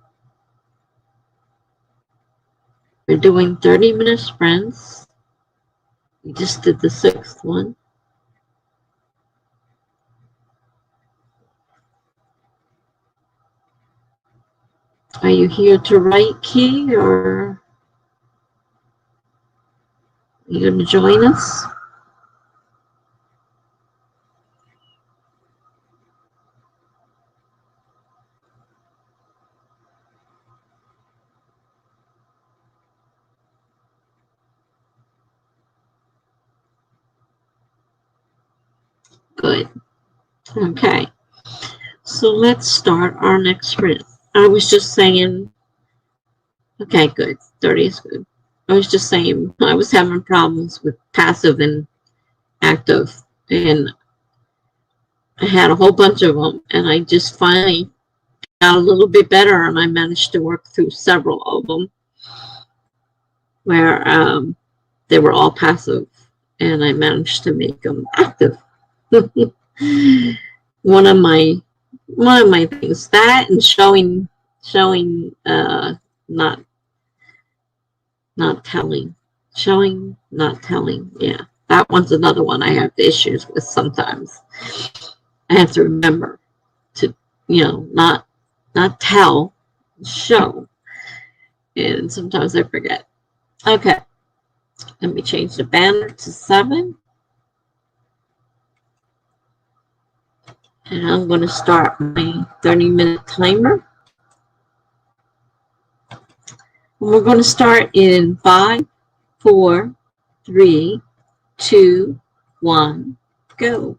S1: We're doing 30-minute sprints. We just did the 6th one. Are you here to write, Key, or are you going to join us? Good. Okay. So let's start our next sprint. I was just saying, okay, good. 30 is good. I was just saying I was having problems with passive and active, and I had a whole bunch of them, and I just finally got a little bit better, and I managed to work through several of them where they were all passive, and I managed to make them active. one of my things, that and showing not telling, showing not telling. Yeah, that one's another one I have issues with sometimes. I have to remember to, not tell, show, and sometimes I forget. Okay, let me change the banner to 7, and I'm going to start my 30-minute timer. And we're going to start in 5, 4, 3, 2, 1, go.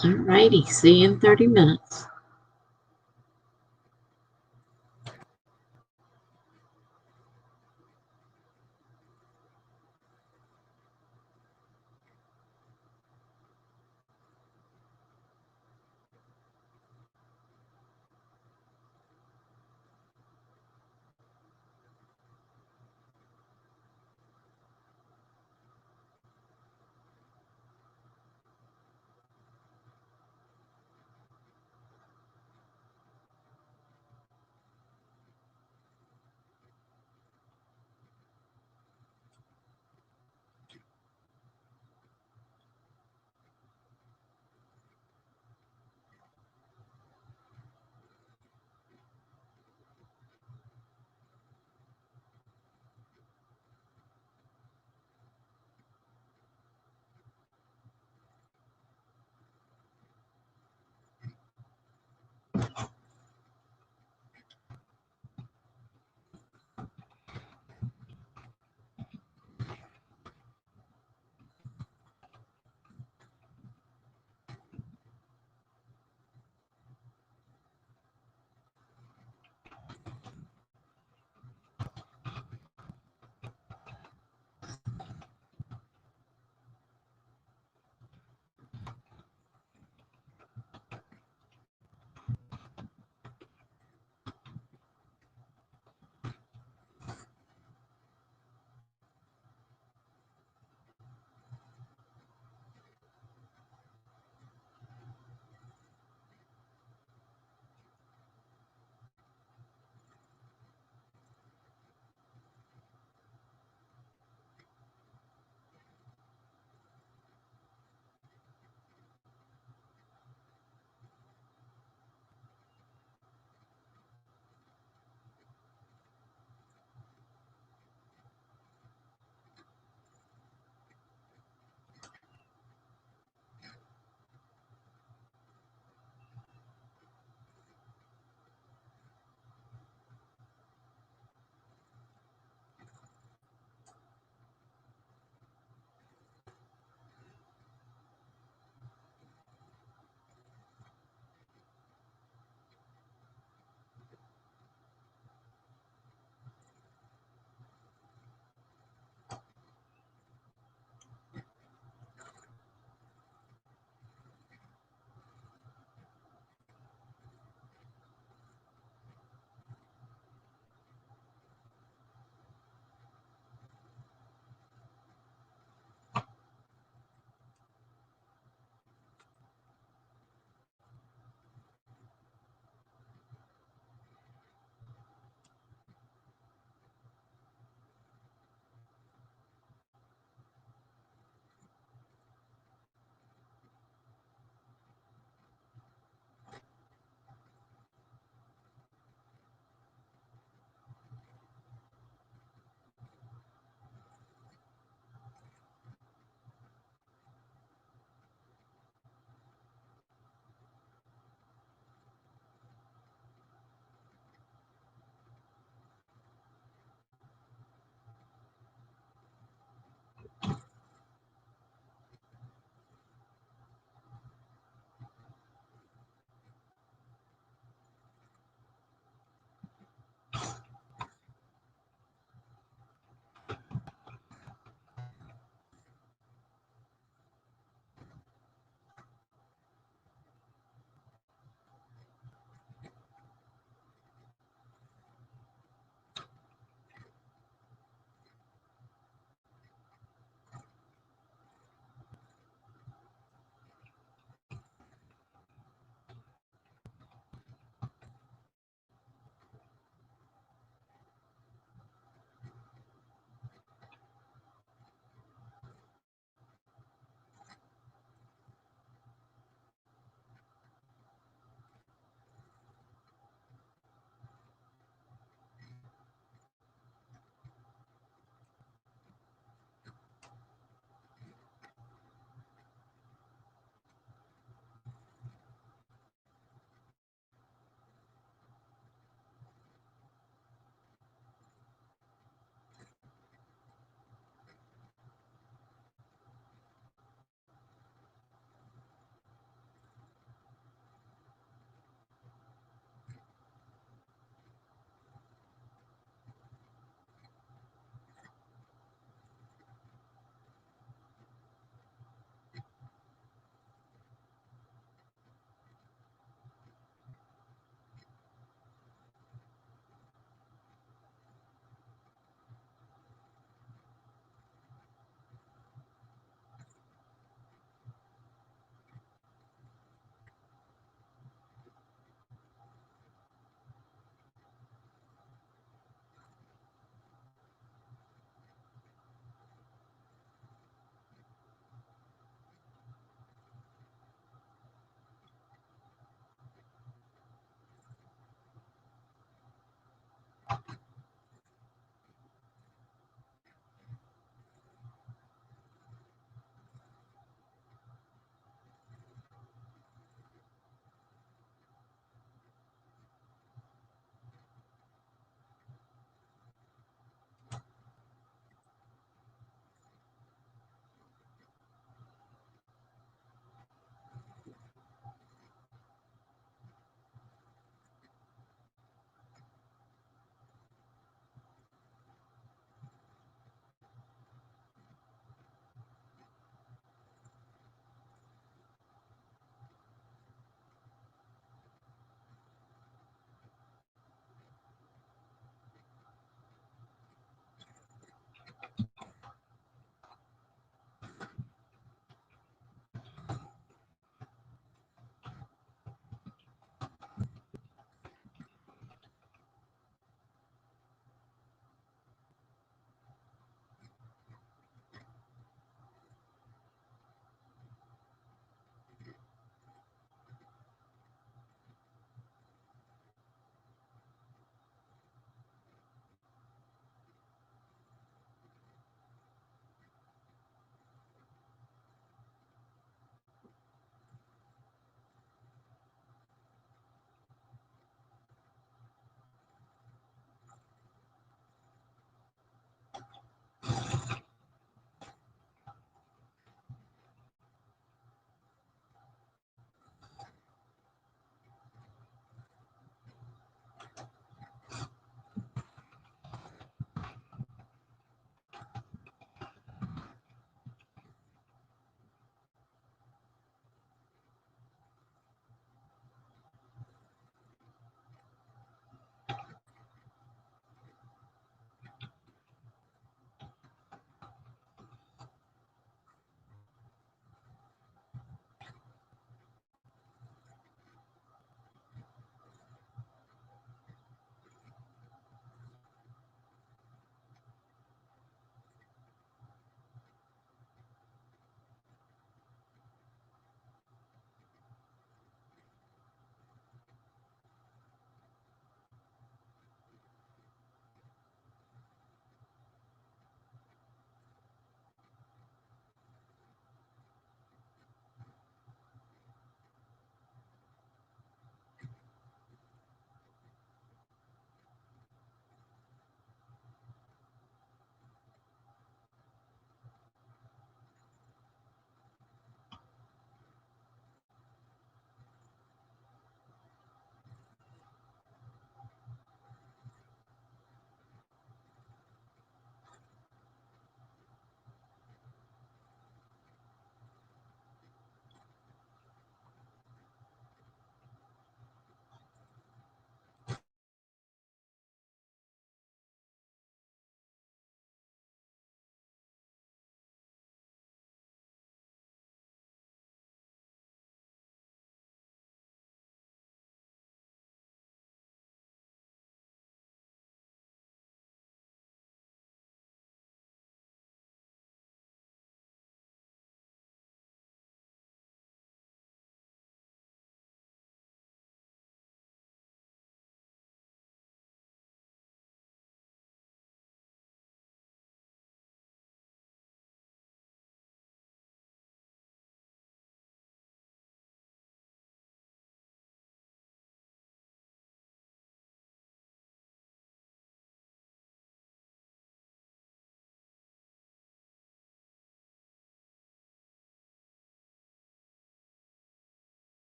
S1: Alrighty, see you in 30 minutes.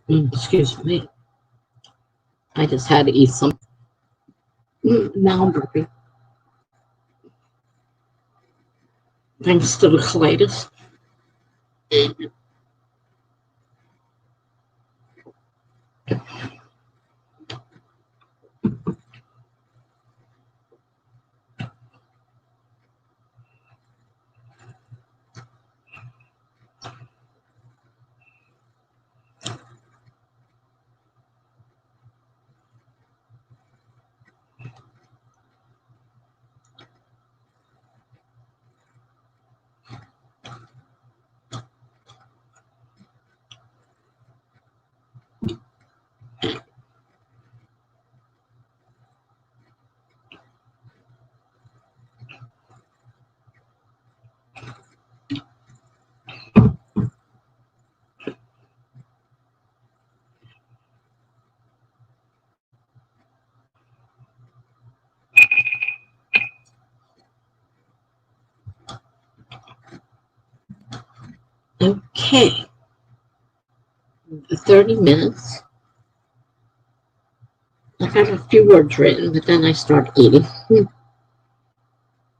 S1: Excuse me. I just had to eat some. Now I'm burping. Thanks to the colitis. Okay. 30 minutes. I got a few words written, but then I started eating.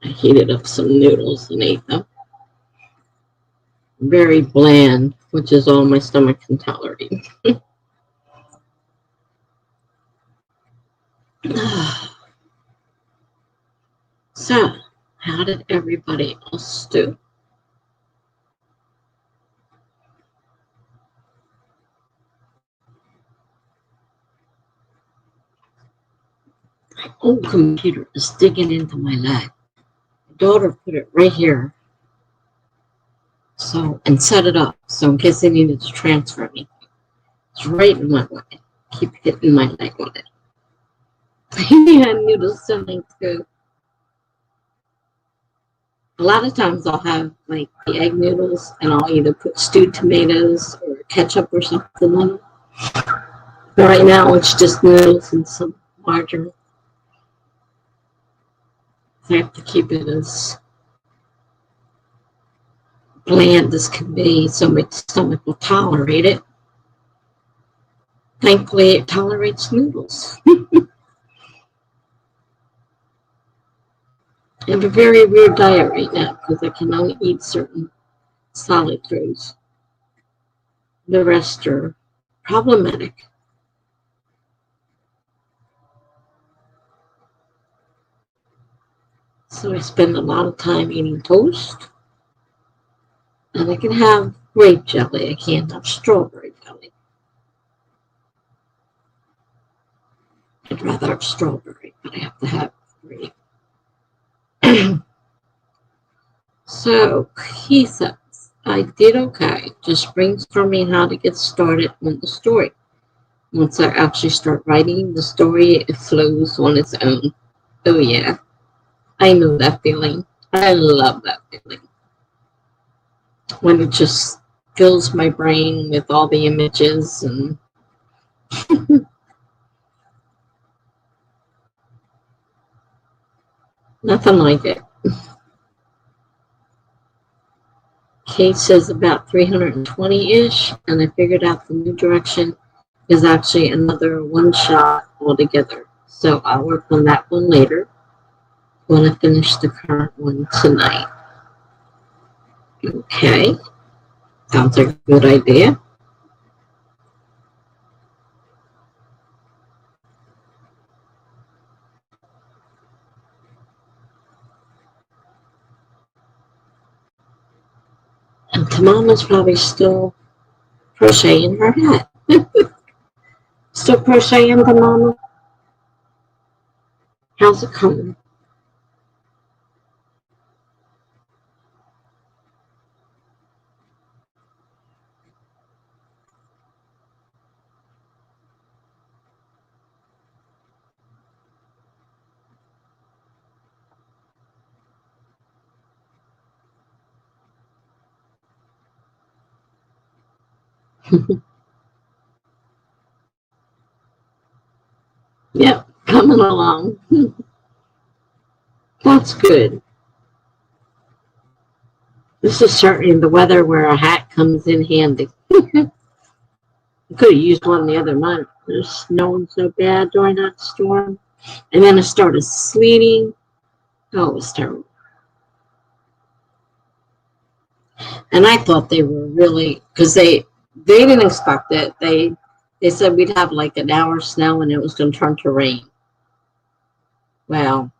S1: I heated up some noodles and ate them. Very bland, which is all my stomach can tolerate. So, how did everybody else do? My old computer is digging into my leg. My daughter put it right here, and set it up, so in case they needed to transfer me. It's right in my leg. Keep hitting my leg on it. Yeah, noodles selling too. A lot of times I'll have like the egg noodles and I'll either put stewed tomatoes or ketchup or something on them. But right now it's just noodles and some margarine. I have to keep it as bland as can be so my stomach will tolerate it. Thankfully, it tolerates noodles. I have a very weird diet right now because I can only eat certain solid foods. The rest are problematic. So I spend a lot of time eating toast. And I can have grape jelly. I can't have strawberry jelly. I'd rather have strawberry, but I have to have grape. So he says, I did okay. Just brainstorming how to get started on the story. Once I actually start writing the story, it flows on its own. Oh yeah, I know that feeling. I love that feeling. When it just fills my brain with all the images and nothing like it. Kate says about 320-ish, and I figured out the new direction is actually another one shot altogether. So I'll work on that one later when I finish the current one tonight. Okay, sounds like a good idea. And Tamama's probably still crocheting her hat. Still crocheting, Tamama? How's it coming? Yep, coming along. That's good. This is certainly the weather where a hat comes in handy. I could have used one the other night. It was snowing so bad during that storm. And then it started sleeting. Oh, it was terrible. And I thought they were really, because they didn't expect it. They said we'd have like an hour snow and it was going to turn to rain. Well,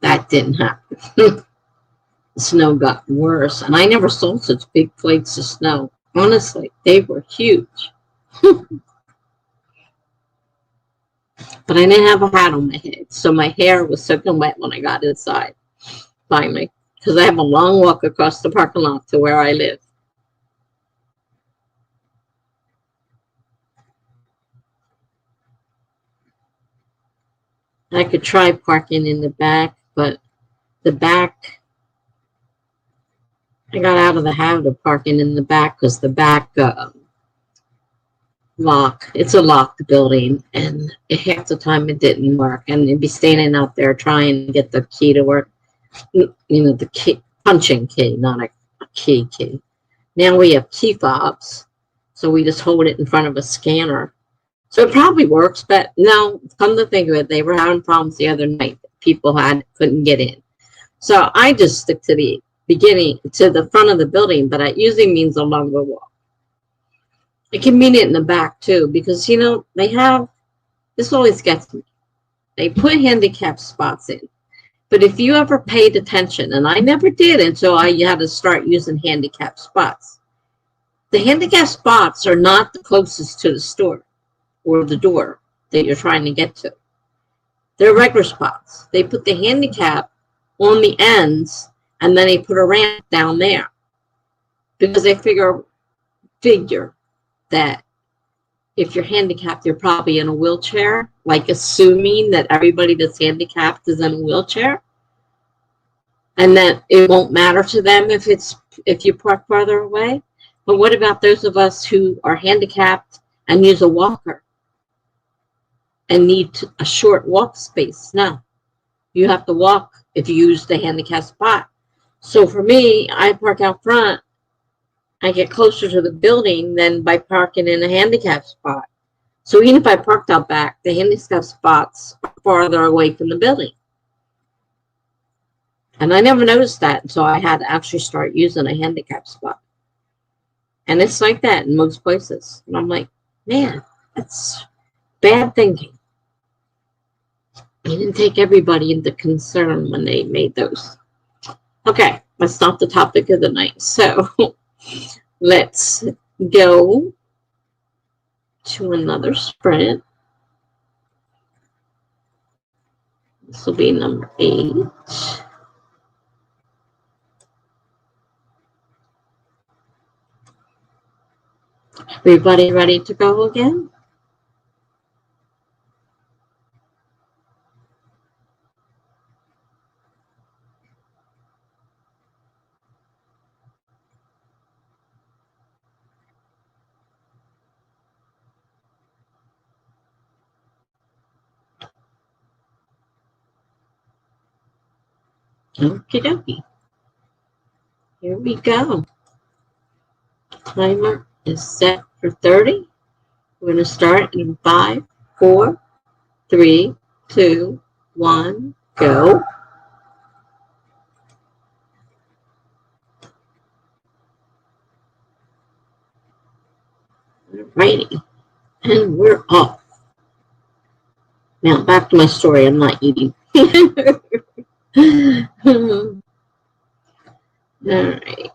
S1: that didn't happen. The snow got worse, and I never saw such big flakes of snow. Honestly, they were huge. But I didn't have a hat on my head, so my hair was soaking wet when I got inside, finally, because I have a long walk across the parking lot to where I live. I could try parking in the back, but the back, I got out of the habit of parking in the back because the back it's a locked building, and half the time it didn't work, and you'd be standing out there trying to get the key to work. The key, punching key, not a key. Now we have key fobs, so we just hold it in front of a scanner. So it probably works, but no, come to think of it, they were having problems the other night. People couldn't get in. So I just stick to the beginning, to the front of the building, but it usually means a longer walk. It can mean it in the back too, because they have, this always gets me. They put handicap spots in. But if you ever paid attention, and I never did until I had to start using handicap spots, the handicap spots are not the closest to the store or the door that you're trying to get to. They're regular spots. They put the handicap on the ends, and then they put a ramp down there because they figure that if you're handicapped, you're probably in a wheelchair, like assuming that everybody that's handicapped is in a wheelchair, and that it won't matter to them if you park farther away. But what about those of us who are handicapped and use a walker and need a short walk space? No, you have to walk if you use the handicap spot. So for me, I park out front. I get closer to the building than by parking in a handicap spot. So even if I parked out back, the handicap spots are farther away from the building. And I never noticed that until I had to actually start using a handicap spot. And it's like that in most places. And I'm like, man, that's bad thinking. They didn't take everybody into concern when they made those. Okay, that's not the topic of the night. So let's go to another sprint. This will be number 8. Everybody ready to go again? Okie dokie. Here we go. Timer is set for 30. We're going to start in 5, 4, 3, 2, 1, go. Alrighty. And we're off. Now back to my story. I'm not eating. Alright.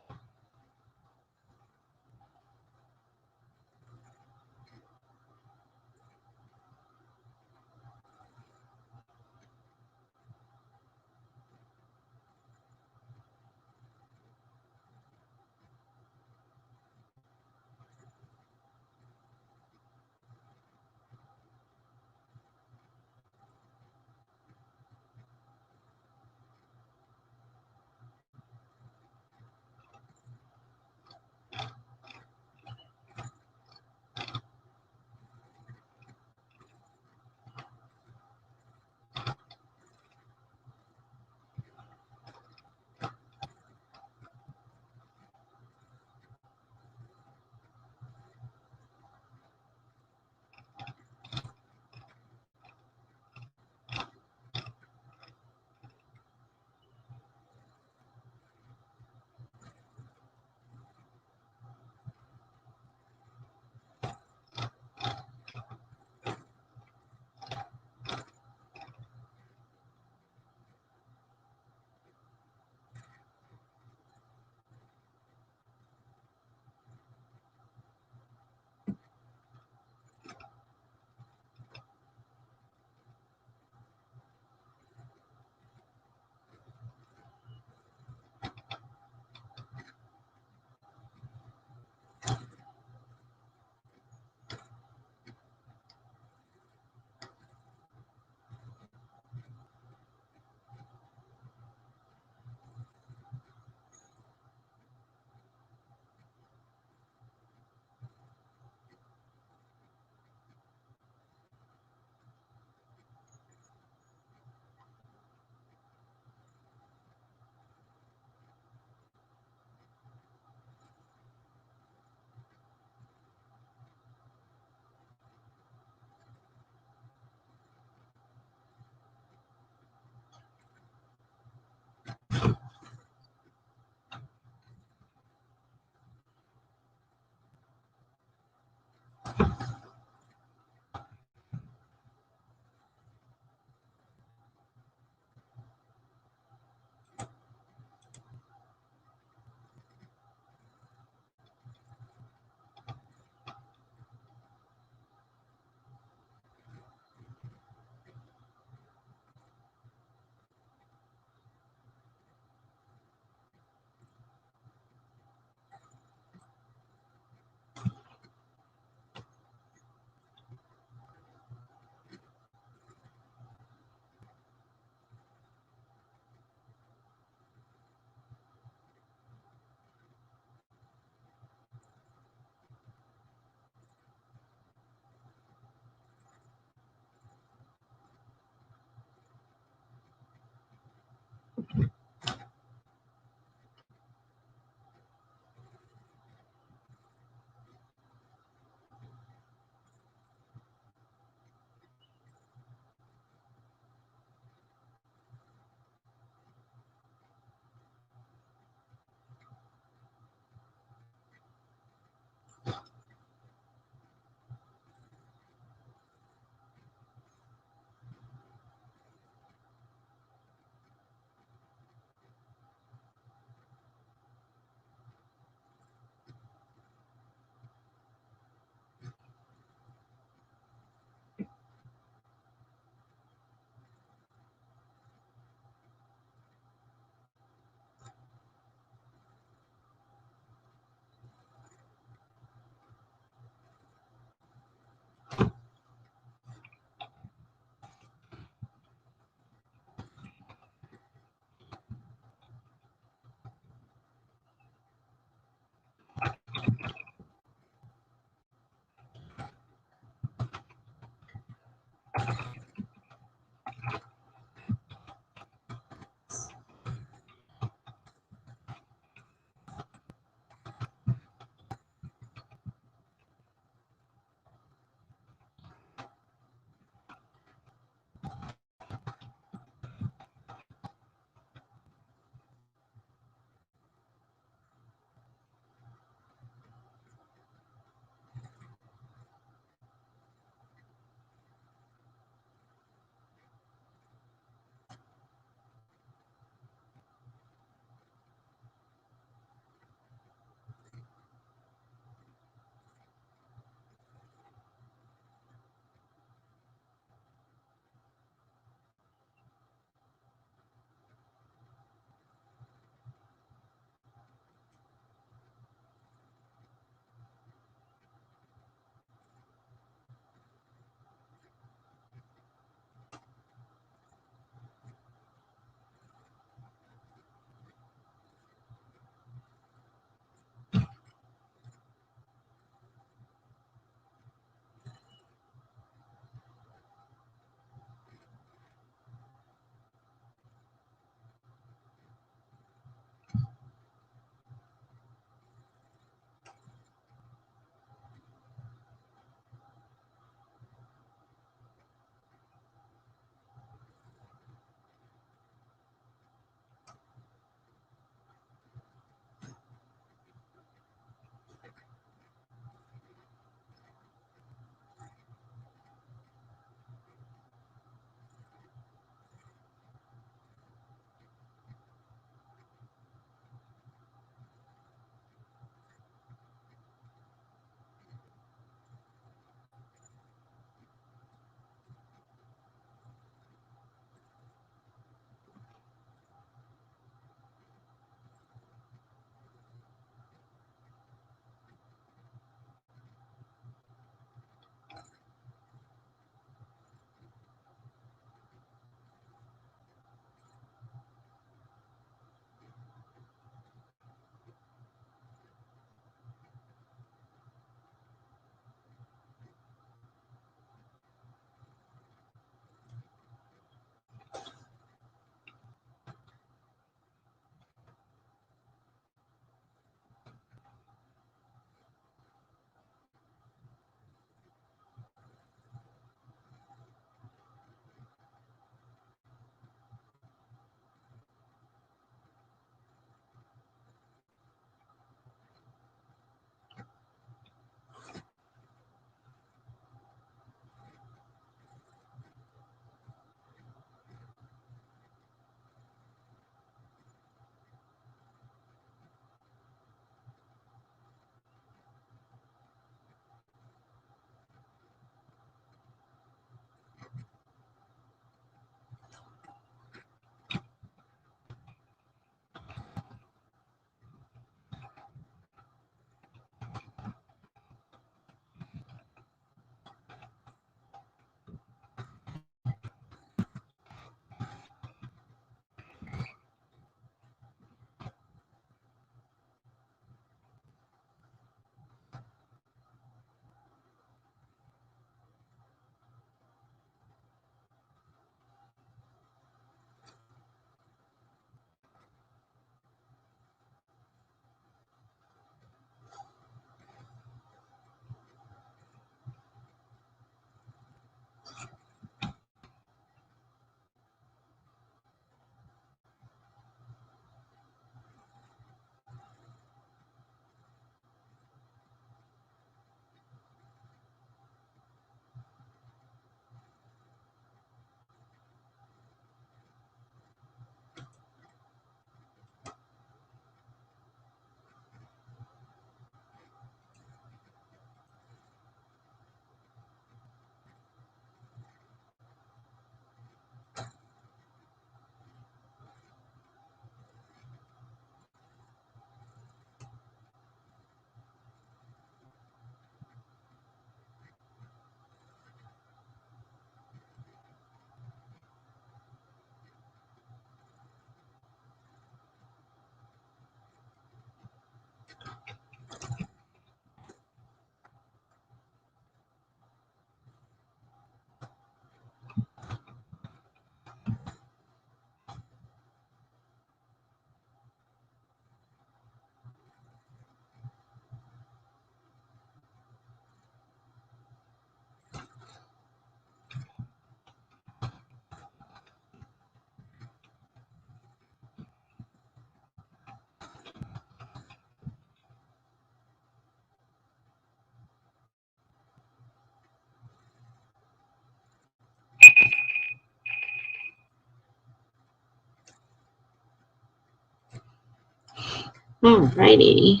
S1: Alrighty.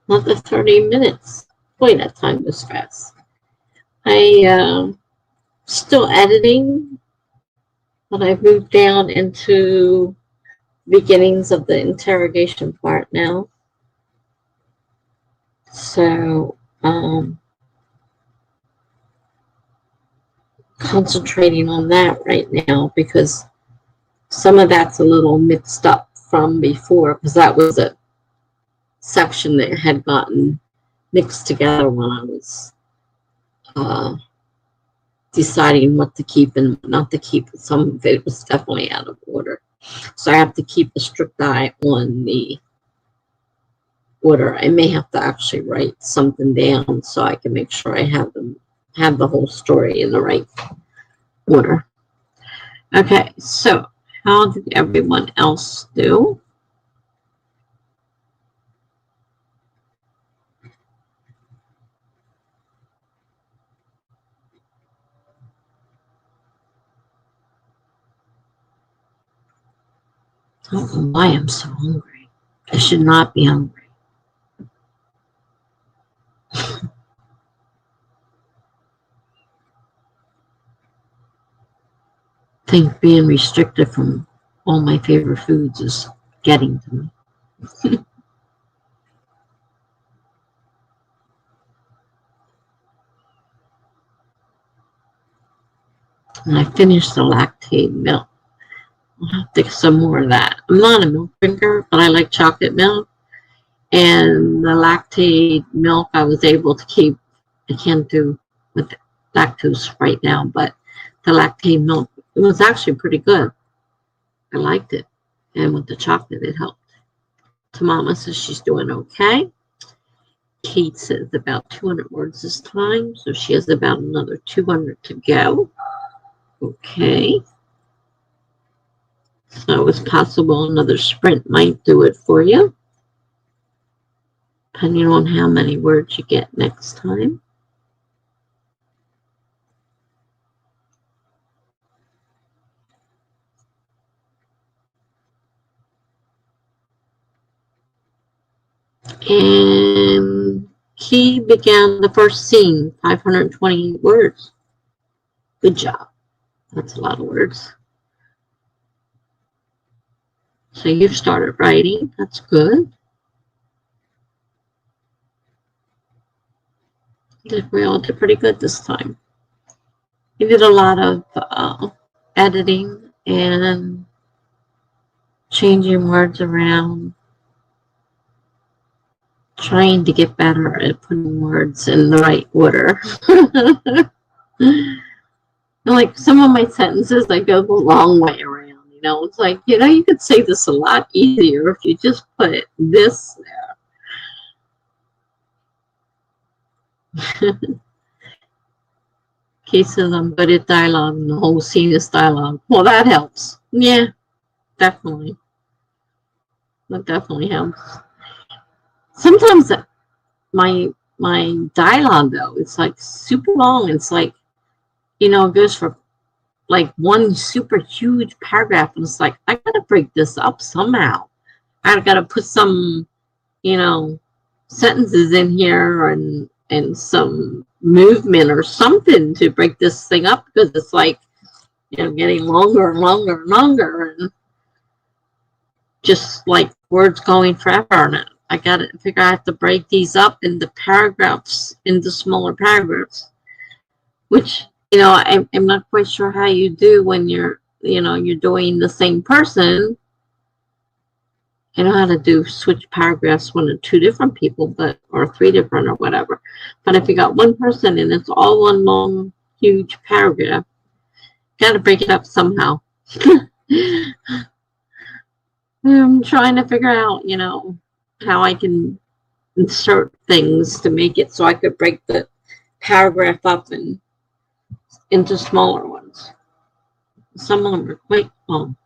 S1: Another 30 minutes. Boy, that time was fast. Still editing, but I've moved down into beginnings of the interrogation part now. So, concentrating on that right now because some of that's a little mixed up from before because that was a section that had gotten mixed together when I was deciding what to keep and what not to keep. Some of it was definitely out of order. So I have to keep a strict eye on the order. I may have to actually write something down so I can make sure I have the whole story in the right order. Okay, so how did everyone else do? I don't know why I'm so hungry. I should not be hungry. I think being restricted from all my favorite foods is getting to me. And I finished the lactate milk. I'll have to get some more of that. I'm not a milk drinker, but I like chocolate milk. And the lactate milk I was able to keep. I can't do with lactose right now, but the lactate milk, it was actually pretty good. I liked it. And with the chocolate, it helped. Tamama says she's doing okay. Kate says about 200 words this time, so she has about another 200 to go. Okay. So it's possible another sprint might do it for you, depending on how many words you get next time. And he began the first scene, 520 words. Good job. That's a lot of words. So you started writing. That's good. We all did pretty good this time. You did a lot of editing and changing words around, trying to get better at putting words in the right order. Like some of my sentences, I go the long way around. You know, it's like, you could say this a lot easier if you just put this there. Cases I'm good at dialogue and the whole scene is dialogue. Well, that helps. Yeah, definitely. That definitely helps. Sometimes my dialogue though, it's like super long. It's like, it goes for like one super huge paragraph, and it's like I gotta break this up somehow. I gotta put some, sentences in here and some movement or something to break this thing up because it's like, getting longer and longer and longer, and just like words going forever. And I gotta figure I have to break these up into paragraphs, into smaller paragraphs, which I'm not quite sure how you do when you're doing the same person. I know how to switch paragraphs when it's two different people, or three different or whatever. But if you got one person and it's all one long, huge paragraph, got to break it up somehow. I'm trying to figure out, how I can insert things to make it so I could break the paragraph up into smaller ones. Some of them are quite long.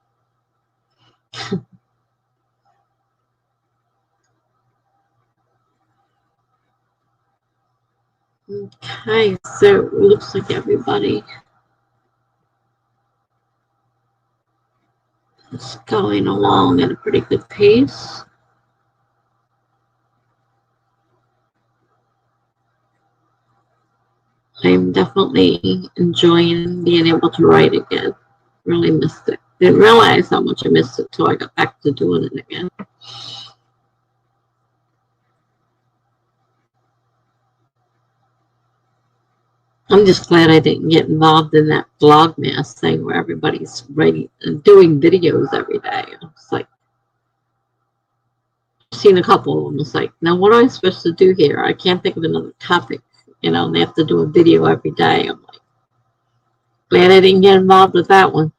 S1: Okay, so it looks like everybody is going along at a pretty good pace. I'm definitely enjoying being able to write again. Really missed it. Didn't realize how much I missed it till I got back to doing it again. I'm just glad I didn't get involved in that blog mass thing where everybody's writing and doing videos every day. It's like, I've seen a couple of them. It's like, now what am I supposed to do here? I can't think of another topic, and they have to do a video every day. I'm like, glad I didn't get involved with that one.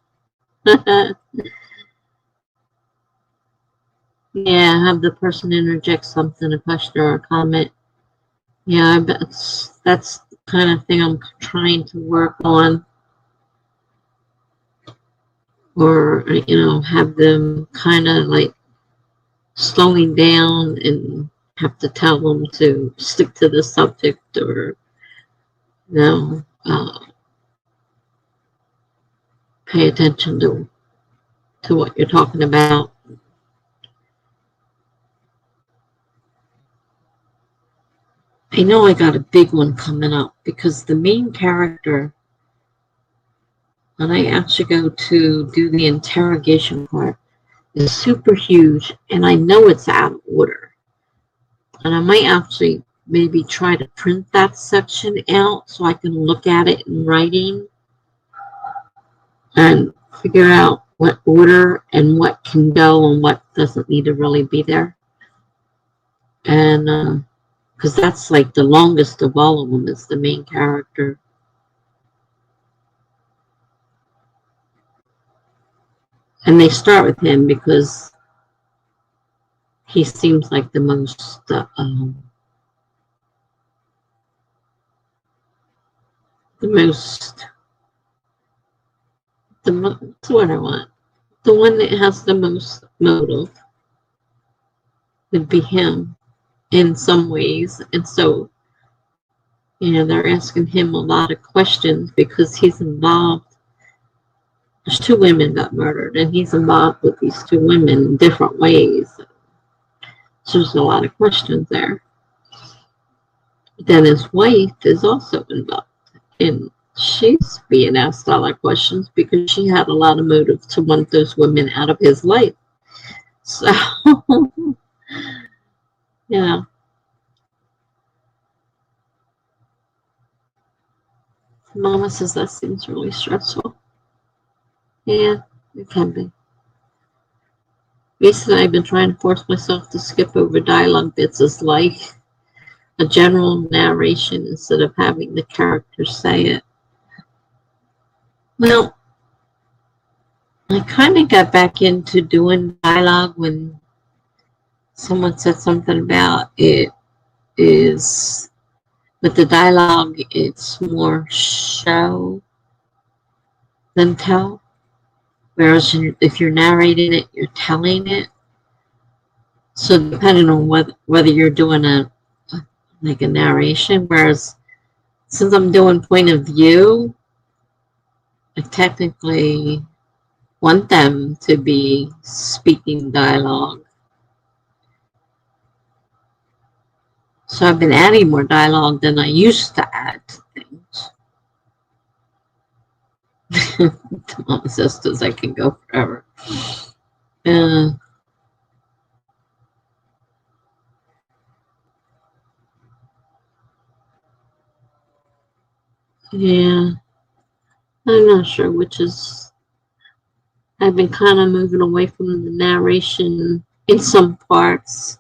S1: Yeah, have the person interject something, a question or a comment. Yeah, that's the kind of thing I'm trying to work on. Or, have them kind of like slowing down and have to tell them to stick to the subject, or, pay attention to what you're talking about. I know I got a big one coming up because the main character, when I actually go to do the interrogation part, is super huge, and I know it's out of order. And I might actually maybe try to print that section out so I can look at it in writing and figure out what order and what can go and what doesn't need to really be there. And because that's like the longest of all of them is the main character. And they start with him because he seems like the most what's what I want. The one that has the most motive would be him in some ways. And so, they're asking him a lot of questions because he's involved. There's 2 women got murdered, and he's involved with these 2 women in different ways. So there's a lot of questions there. But then his wife is also involved, and she's being asked a lot of questions because she had a lot of motive to want those women out of his life. So, Mama says that seems really stressful. Yeah, it can be. Recently, I've been trying to force myself to skip over dialogue bits as like a general narration instead of having the characters say it. Well, I kind of got back into doing dialogue when someone said something about it is, with the dialogue, it's more show than tell. Whereas if you're narrating it, you're telling it. So depending on whether you're doing a narration, whereas since I'm doing point of view, I technically want them to be speaking dialogue. So I've been adding more dialogue than I used to add to things. Mom says I can go forever. Yeah, I'm not sure which is. I've been kind of moving away from the narration in some parts.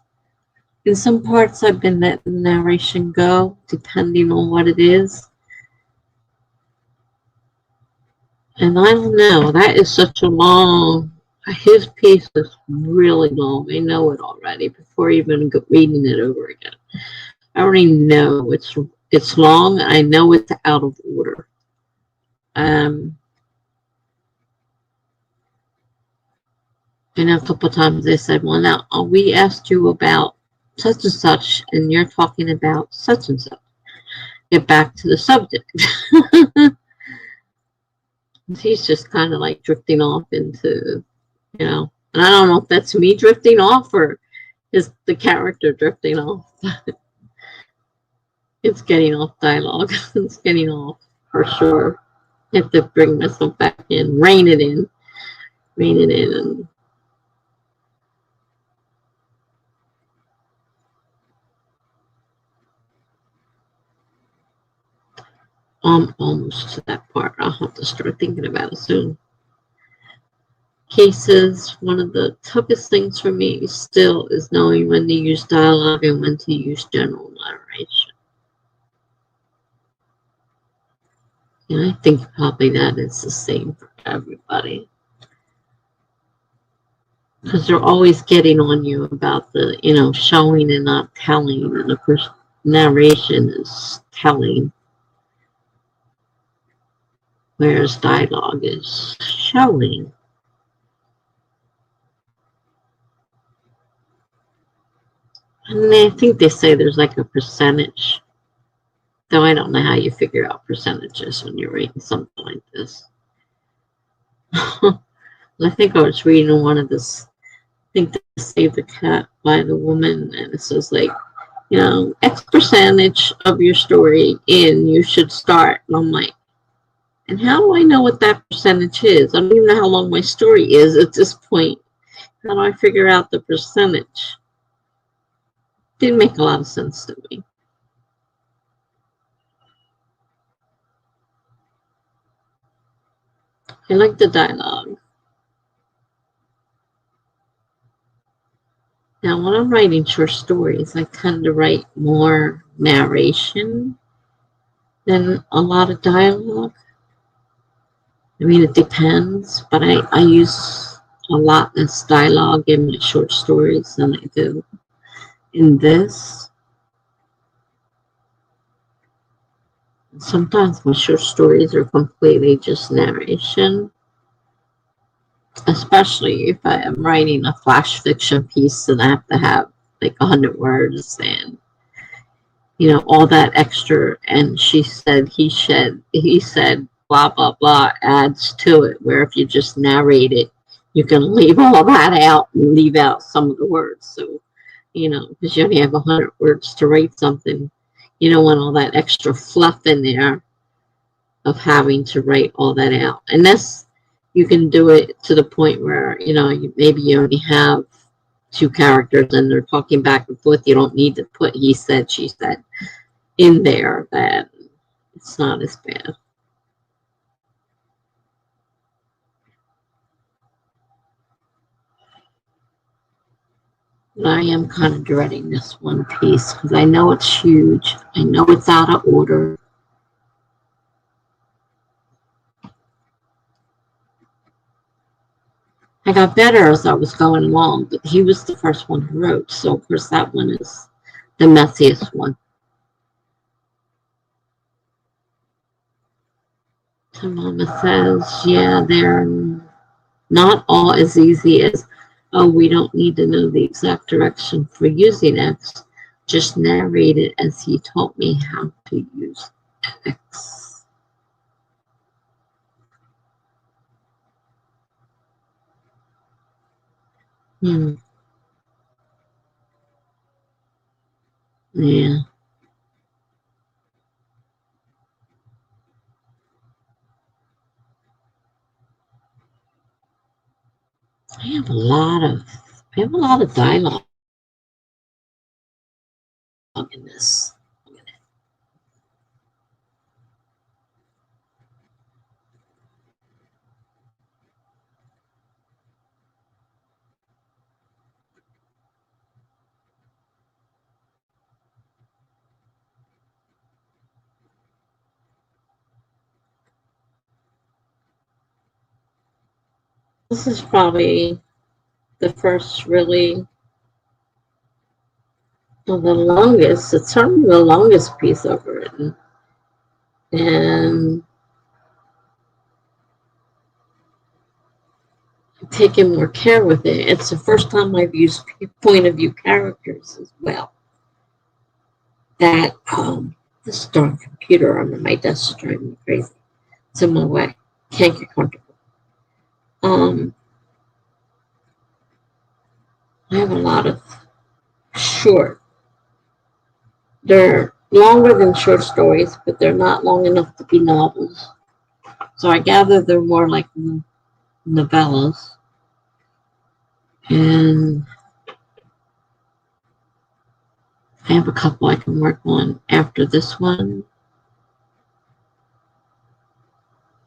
S1: In some parts, I've been letting the narration go, depending on what it is. And I don't know, that is such a long, his piece is really long. I know it already before even reading it over again. I already know it's long. I know it's out of order. And a couple of times they said, well, now we asked you about such and such, and you're talking about such and such. Get back to the subject. He's just kind of like drifting off into, and I don't know if that's me drifting off or is the character drifting off. It's getting off dialogue. It's getting off for sure. I have to bring myself back in, rein it in, and I'm almost to that part. I'll have to start thinking about it soon. Cases, one of the toughest things for me still is knowing when to use dialogue and when to use general narration. And I think probably that is the same for everybody. Because they're always getting on you about the, showing and not telling. And of course, narration is telling, whereas dialogue is showing. And I think they say there's like a percentage, though I don't know how you figure out percentages when you're reading something like this. I think I was reading one of this, I think, To Save the Cat by the woman, and it says like, X percentage of your story in, you should start. And I'm like, and how do I know what that percentage is? I don't even know how long my story is at this point. How do I figure out the percentage? Didn't make a lot of sense to me. I like the dialogue. Now, when I'm writing short stories, I tend to write more narration than a lot of dialogue. I mean, it depends, but I use a lot less dialogue in my short stories than I do in this. Sometimes my short stories are completely just narration, especially if I am writing a flash fiction piece and I have to have like 100 words and all that extra, and she said, he said, blah, blah, blah, adds to it, where if you just narrate it, you can leave all that out and leave out some of the words. So, because you only have 100 words to write something, you don't want all that extra fluff in there of having to write all that out. Unless you can do it to the point where, maybe you only have two characters and they're talking back and forth. You don't need to put he said, she said in there. That it's not as bad. But I am kind of dreading this one piece because I know it's huge. I know it's out of order. I got better as I was going along, but he was the first one who wrote. So, of course, that one is the messiest one. So Mama says, yeah, they're not all as easy as, oh, we don't need to know the exact direction for using X. Just narrate it as he taught me how to use X. Yeah. I have a lot of dialogue in this. This is probably the first really, well, the longest, it's certainly the longest piece I've written. And I've taken more care with it. It's the first time I've used point of view characters as well. That, this darn computer under my desk is driving me crazy. It's in my way. Can't get comfortable. I have a lot of short. They're longer than short stories, but they're not long enough to be novels. So I gather they're more like novellas. And I have a couple I can work on after this one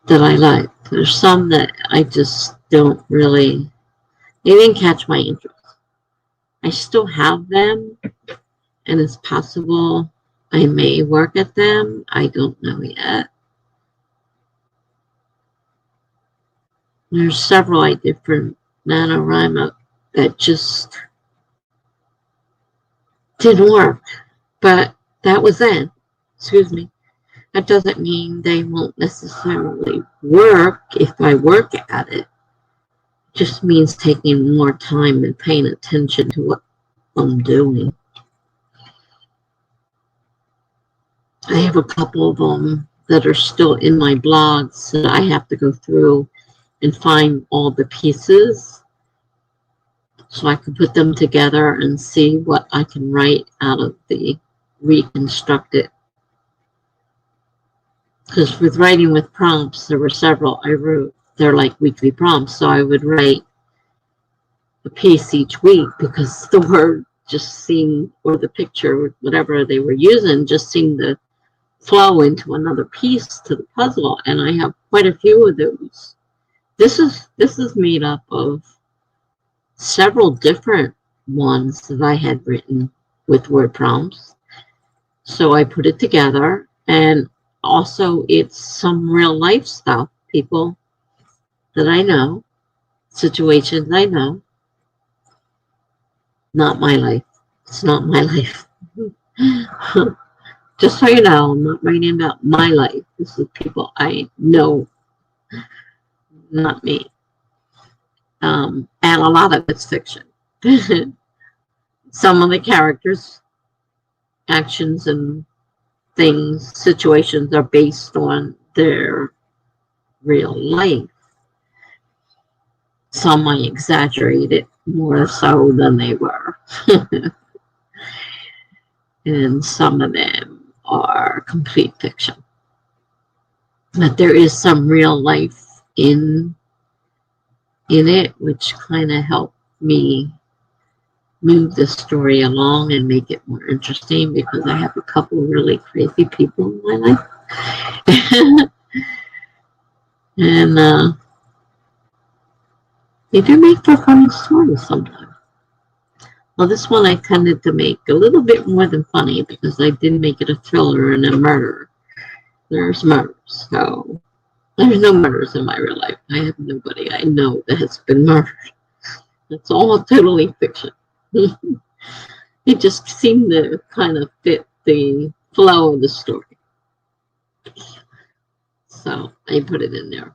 S1: that I like. There's some that I just don't really, they didn't catch my interest. I still have them, and it's possible I may work at them. I don't know yet. There's several different NaNoWriMo that just didn't work, but that was then. Excuse me. That doesn't mean they won't necessarily work if I work at it. It just means taking more time and paying attention to what I'm doing. I have a couple of them that are still in my blogs that I have to go through and find all the pieces so I can put them together and see what I can write out of the reconstructed. Because with writing with prompts, there were several I wrote. They're like weekly prompts, so I would write a piece each week because the word just seemed, or the picture, whatever they were using, just seemed to flow into another piece to the puzzle. And I have quite a few of those. This is made up of several different ones that I had written with word prompts. So I put it together, and also it's some real life stuff, people that I know, situations I know. Not my life. It's not my life. Just so you know, I'm not writing about my life. This is people I know, not me. And a lot of it's fiction. Some of the characters, actions, and things, situations are based on their real life. Some I exaggerated more so than they were. And some of them are complete fiction. But there is some real life in it, which kind of helped me move the story along and make it more interesting, because I have a couple really crazy people in my life. And they do make for funny stories sometimes. Well, this one I tended to make a little bit more than funny because I did make it a thriller and a murder. There's murders, so there's no murders in my real life. I have nobody I know that has been murdered. It's all totally fiction. It just seemed to kind of fit the flow of the story. So I put it in there.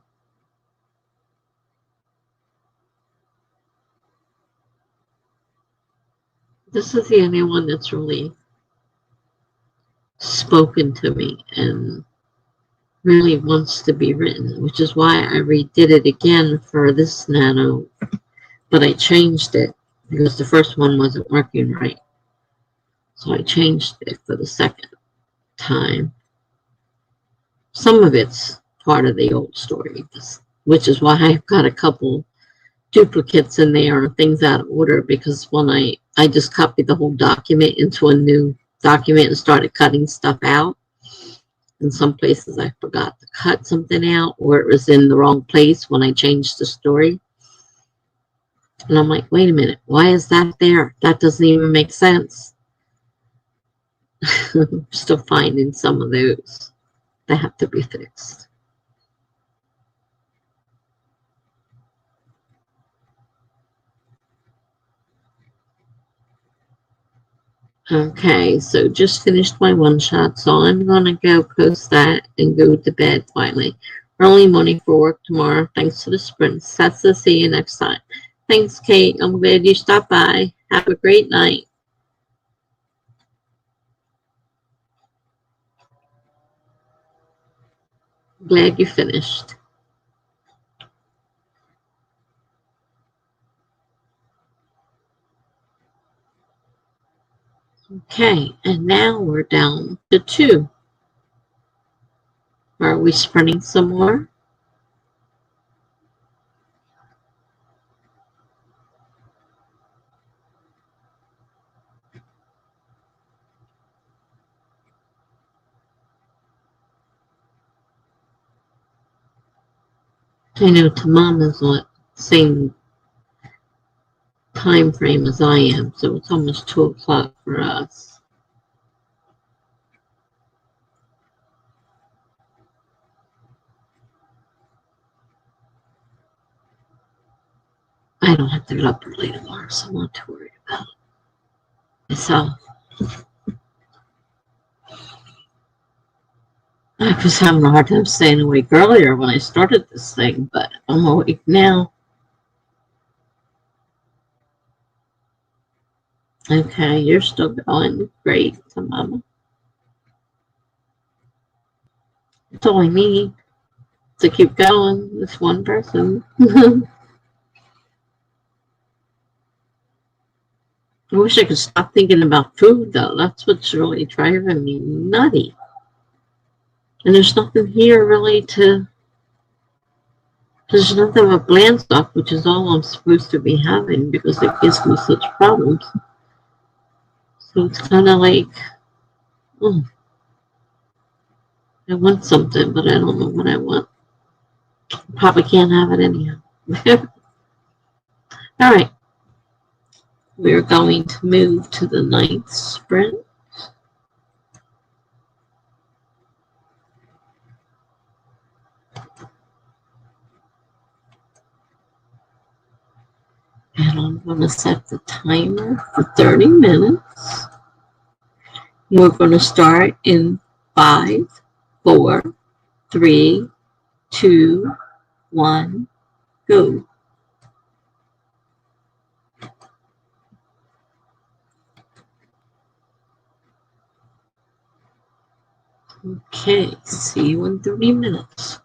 S1: This is the only one that's really spoken to me and really wants to be written, which is why I redid it again for this nano, but I changed it because the first one wasn't working right. So I changed it for the second time. Some of it's part of the old story, which is why I've got a couple duplicates in there and things out of order, because when I just copied the whole document into a new document and started cutting stuff out. In some places I forgot to cut something out, or it was in the wrong place when I changed the story. And I'm like, wait a minute, why is that there? That doesn't even make sense. I'm still finding some of those that have to be fixed. Okay, so just finished my one shot, so I'm gonna go post that and go to bed finally. Early morning for work tomorrow. Thanks to the sprint. Tessa, see you next time. Thanks, Kate. I'm glad you stopped by. Have a great night. Glad you finished. Okay, and now we're down to 2. Are we sprinting some more? I know Tamama's on the same time frame as I am, so it's almost 2 o'clock for us. I don't have to get up early tomorrow, so I'm not too worried about myself. I was having a hard time staying awake earlier when I started this thing, but I'm awake now. Okay, you're still going. Great, Mama. That's all I need to keep going. This one person. I wish I could stop thinking about food, though. That's what's really driving me nutty. And there's nothing here really to. There's nothing but bland stuff, which is all I'm supposed to be having because it gives me such problems. So it's kind of like, oh, I want something, but I don't know what I want. Probably can't have it anyhow. All right. We're going to move to the 9th sprint. And I'm going to set the timer for 30 minutes. We're going to start in 5, 4, 3, 2, 1, go. Okay, see you in 30 minutes.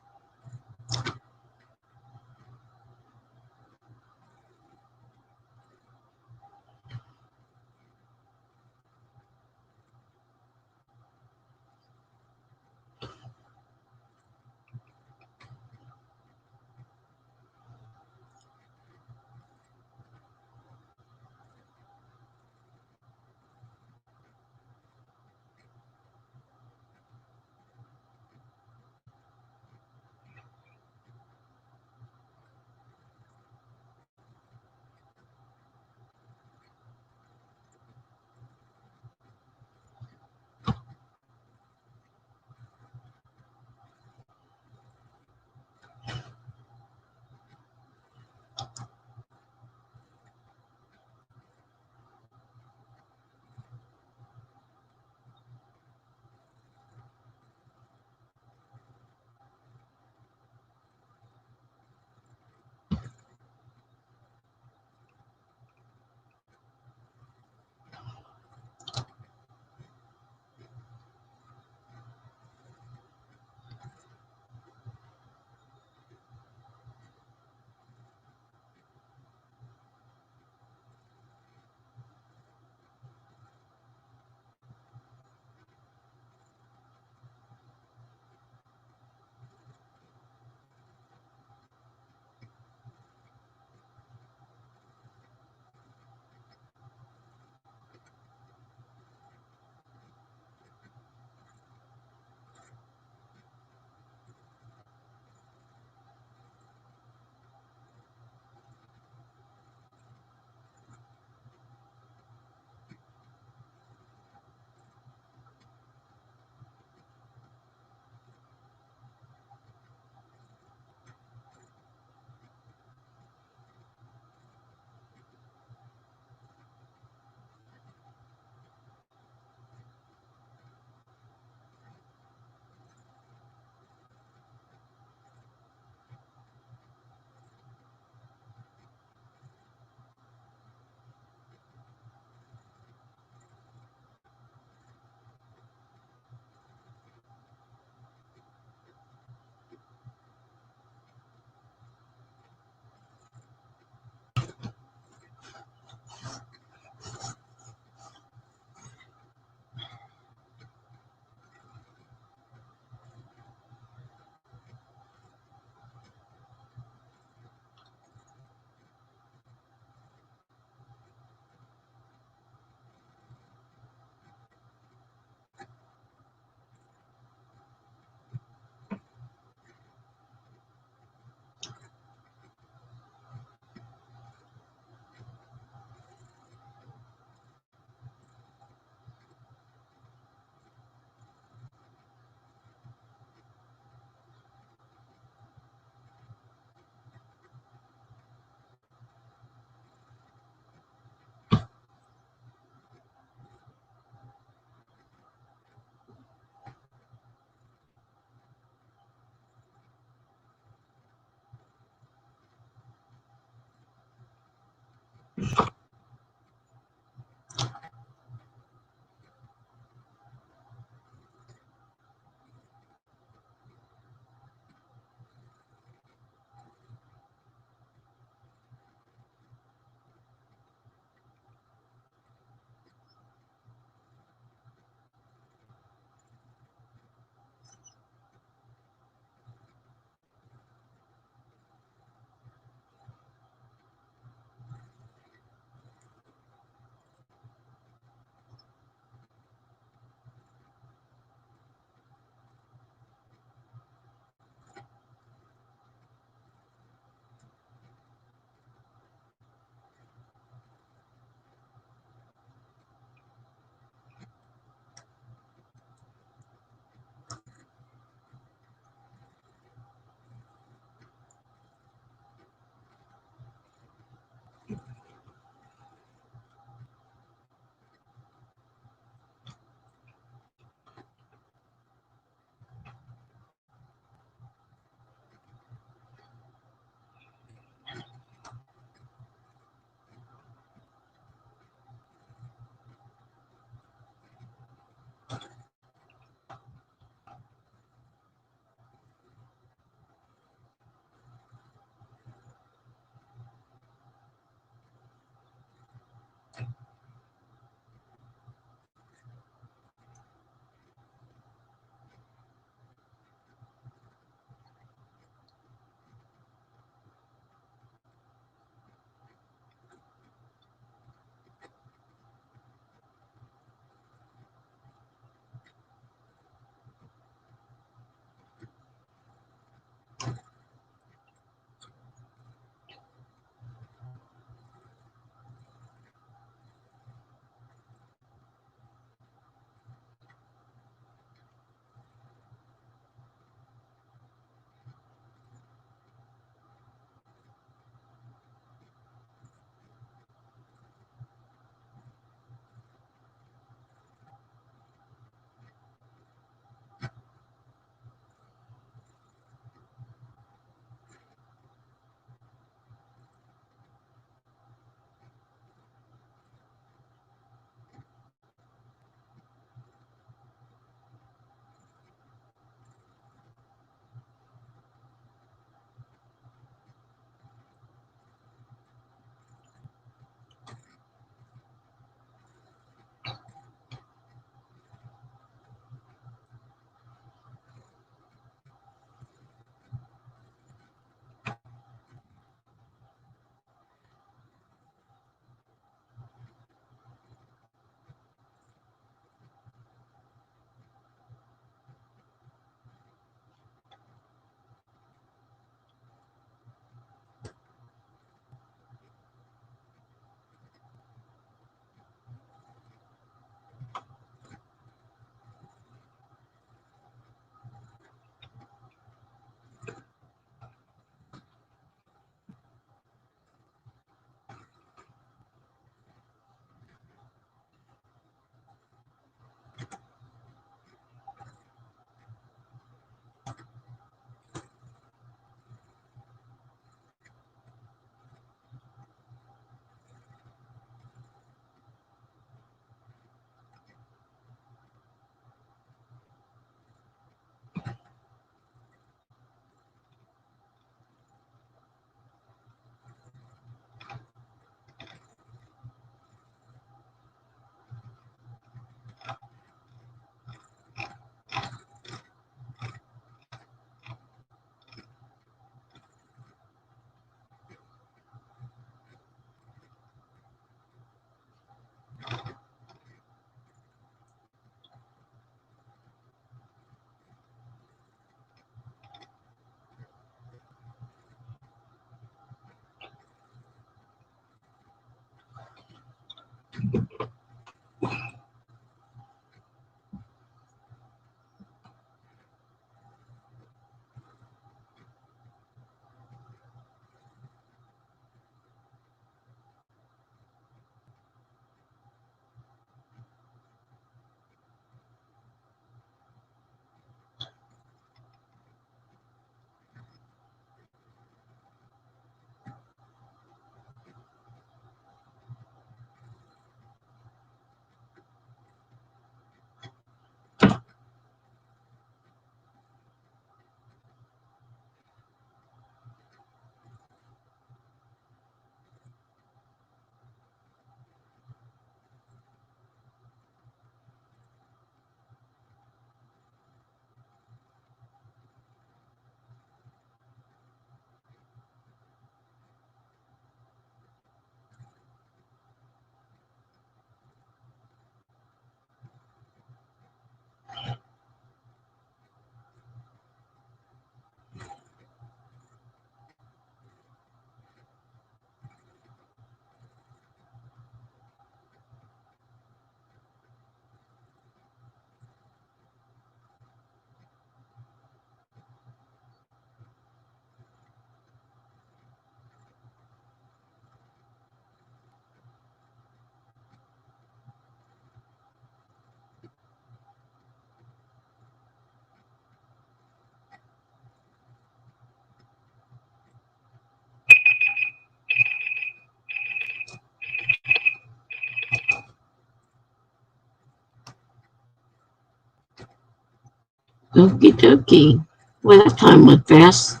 S1: Okie dokie. Well, that time went fast.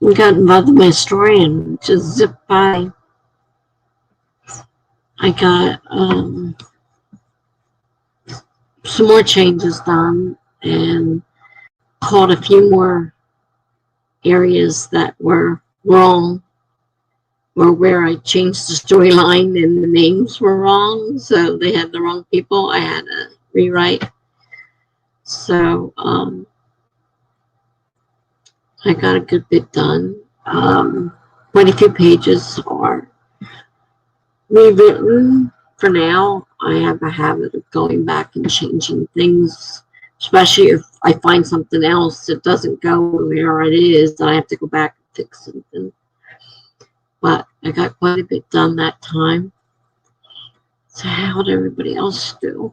S1: We got involved in my story and just zipped by. I got some more changes done and caught a few more areas that were wrong or where I changed the storyline and the names were wrong. So they had the wrong people. I had to rewrite. So I got a good bit done. Quite a few pages are rewritten for now. I have a habit of going back and changing things, especially if I find something else that doesn't go where it is, and I have to go back and fix something. But I got quite a bit done that time. So how did everybody else do?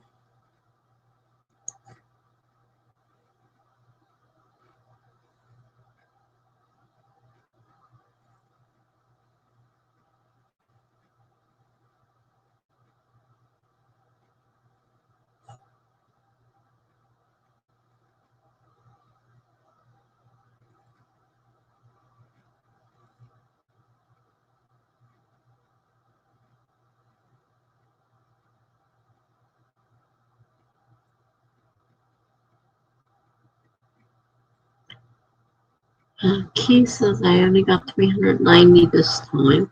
S1: Key says I only got 390 this time.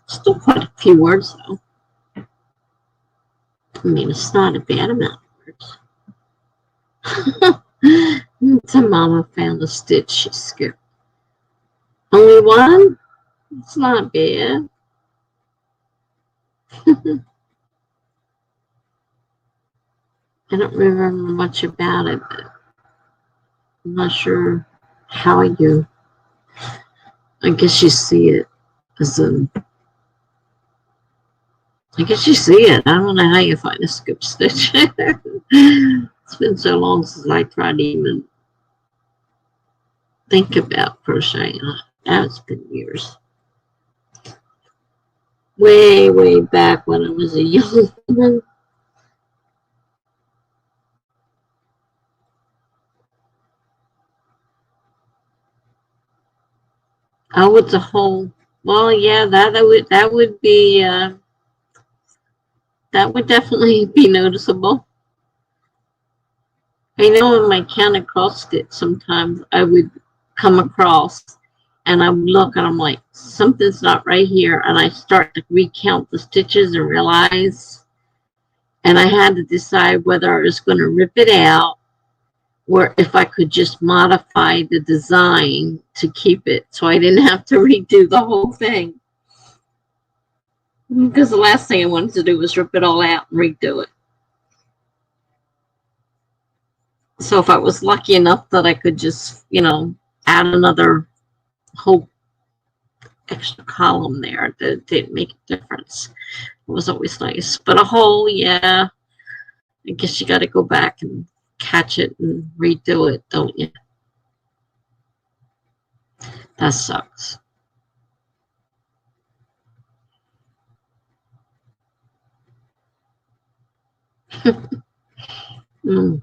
S1: Still quite a few words though. I mean, it's not a bad amount of words. So Mama found a stitch she skipped. Only one? It's not bad. I don't remember much about it, but I'm not sure how you. I guess you see it as a. I guess you see it. I don't know how you find a skip stitch. It's been so long since I tried to even think about crocheting. That's been years. Way, way back when I was a young woman. Oh, it's a whole. Well, yeah, that would be that would definitely be noticeable. I know in my count across stitch, sometimes I would come across and I would look and I'm like, something's not right here. And I start to recount the stitches and realize, and I had to decide whether I was going to rip it out or if I could just modify the design to keep it so I didn't have to redo the whole thing. Because the last thing I wanted to do was rip it all out and redo it. So if I was lucky enough that I could just, add another whole extra column there, that didn't make a difference. It was always nice. But a whole, yeah, I guess you got to go back and catch it and redo it, don't you? That sucks. Mm.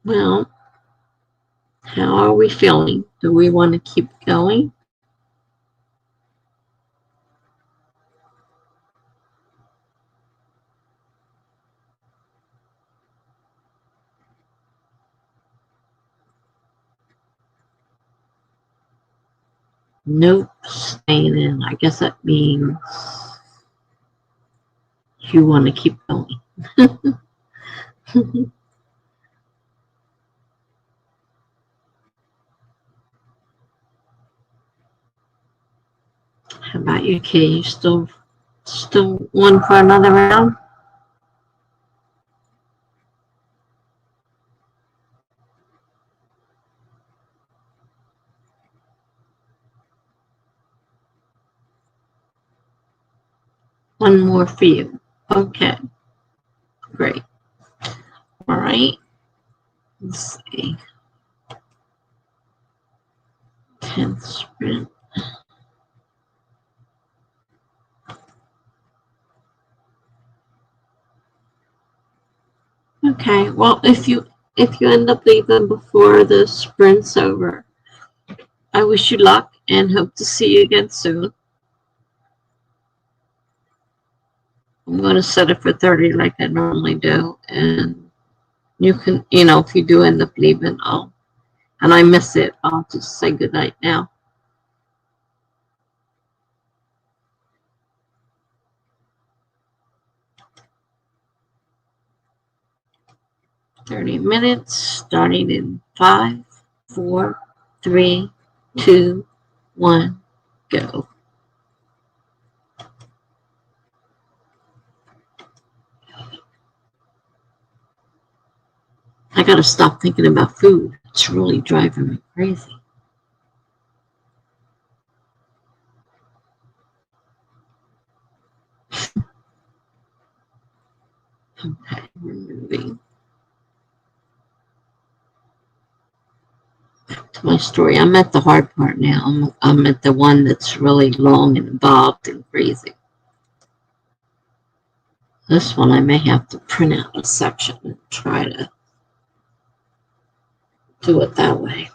S1: Well, how are we feeling? Do we want to keep going? Nope, staying in. I guess that means you want to keep going. How about you, Kay? You still one for another round? One more for you. Okay, great. All right. Let's see. 10th sprint. Okay, well, if you end up leaving before the sprint's over, I wish you luck and hope to see you again soon. I'm going to set it for 30 like I normally do, and you can, if you do end up leaving, and I miss it, I'll just say goodnight now. $30 starting in 5, 4, 3, 2, 1, go. I gotta stop thinking about food. It's really driving me crazy. Okay, we're moving to my story. I'm at the hard part now. I'm at the one that's really long and involved and crazy. This one I may have to print out a section and try to do it that way.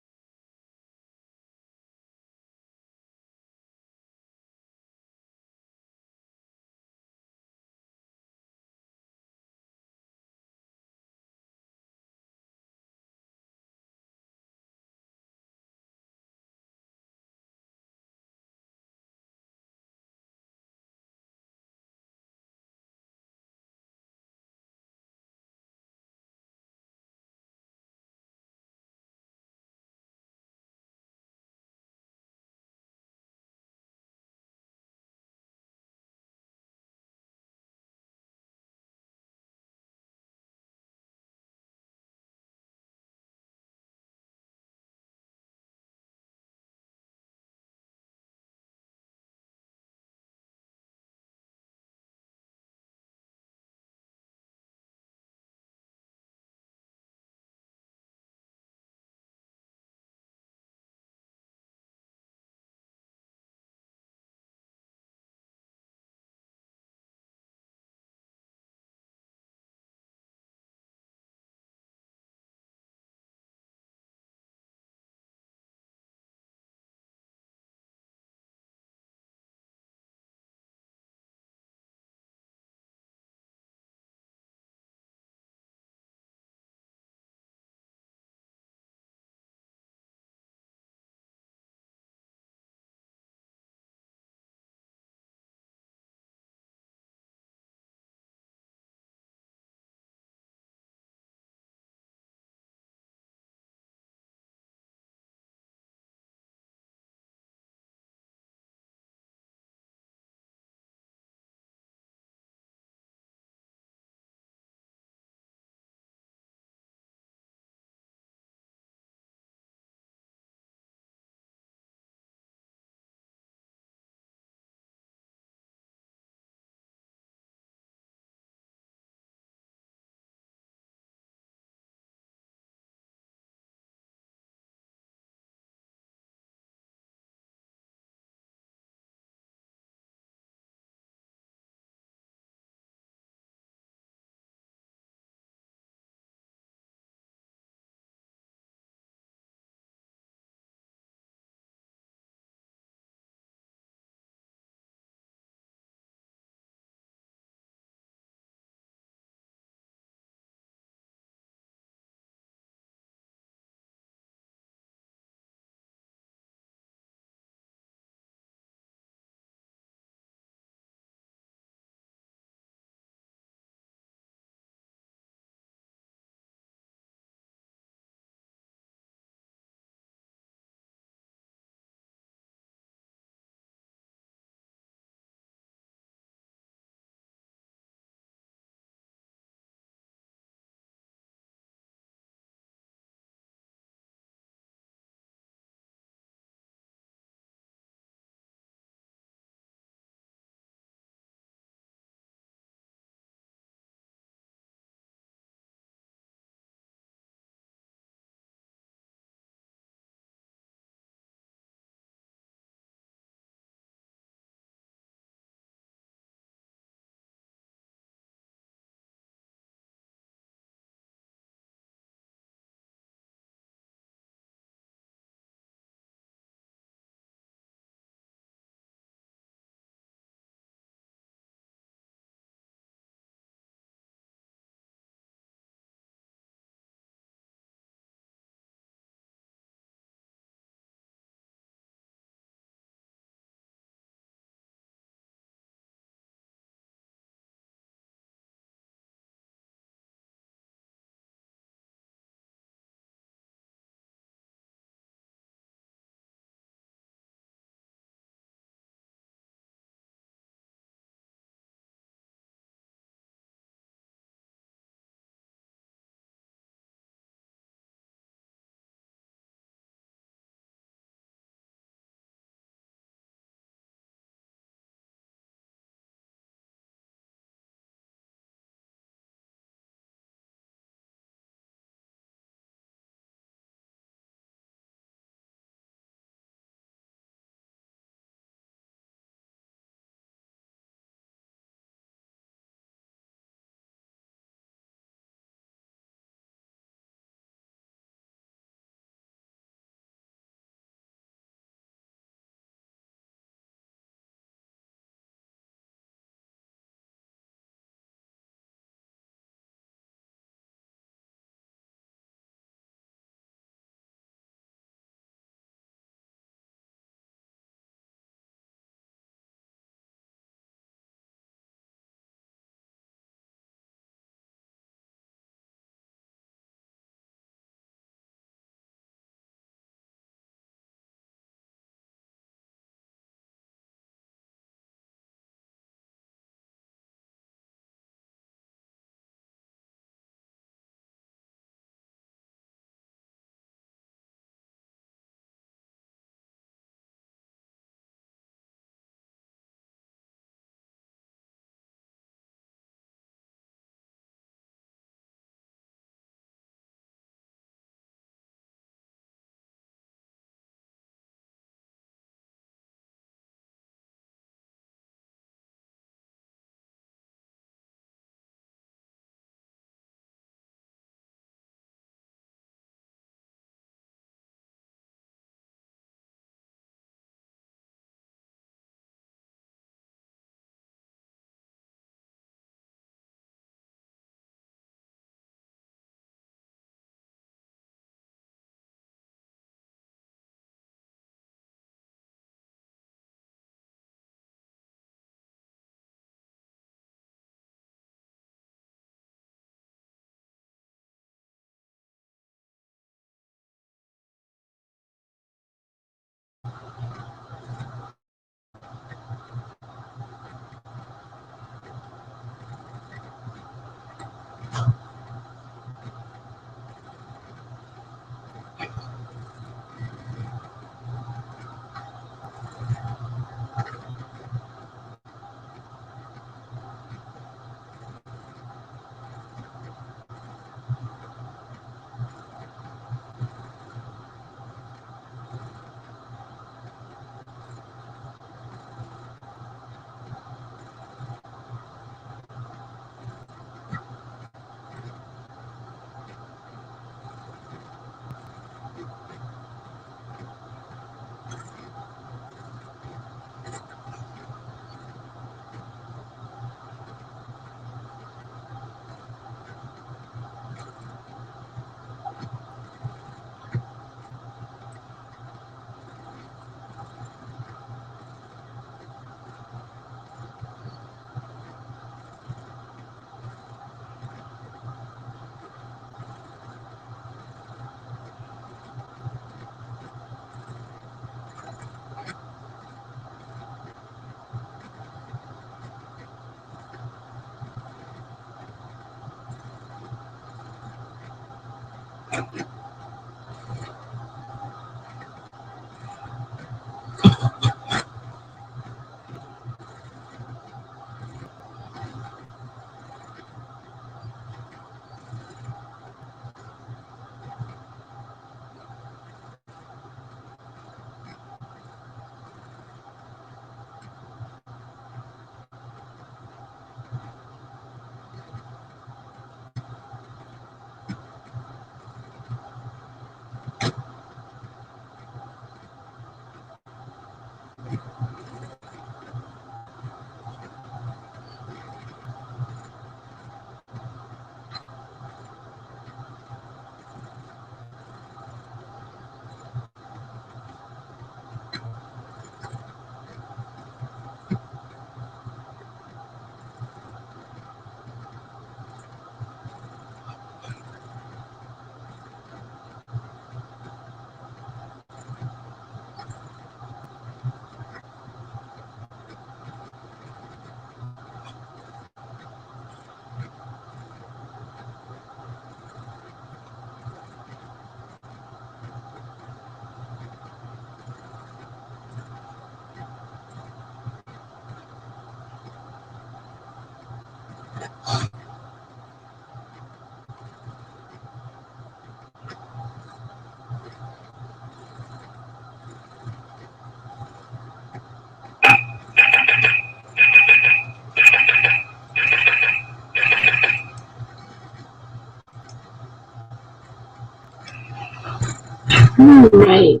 S1: Right.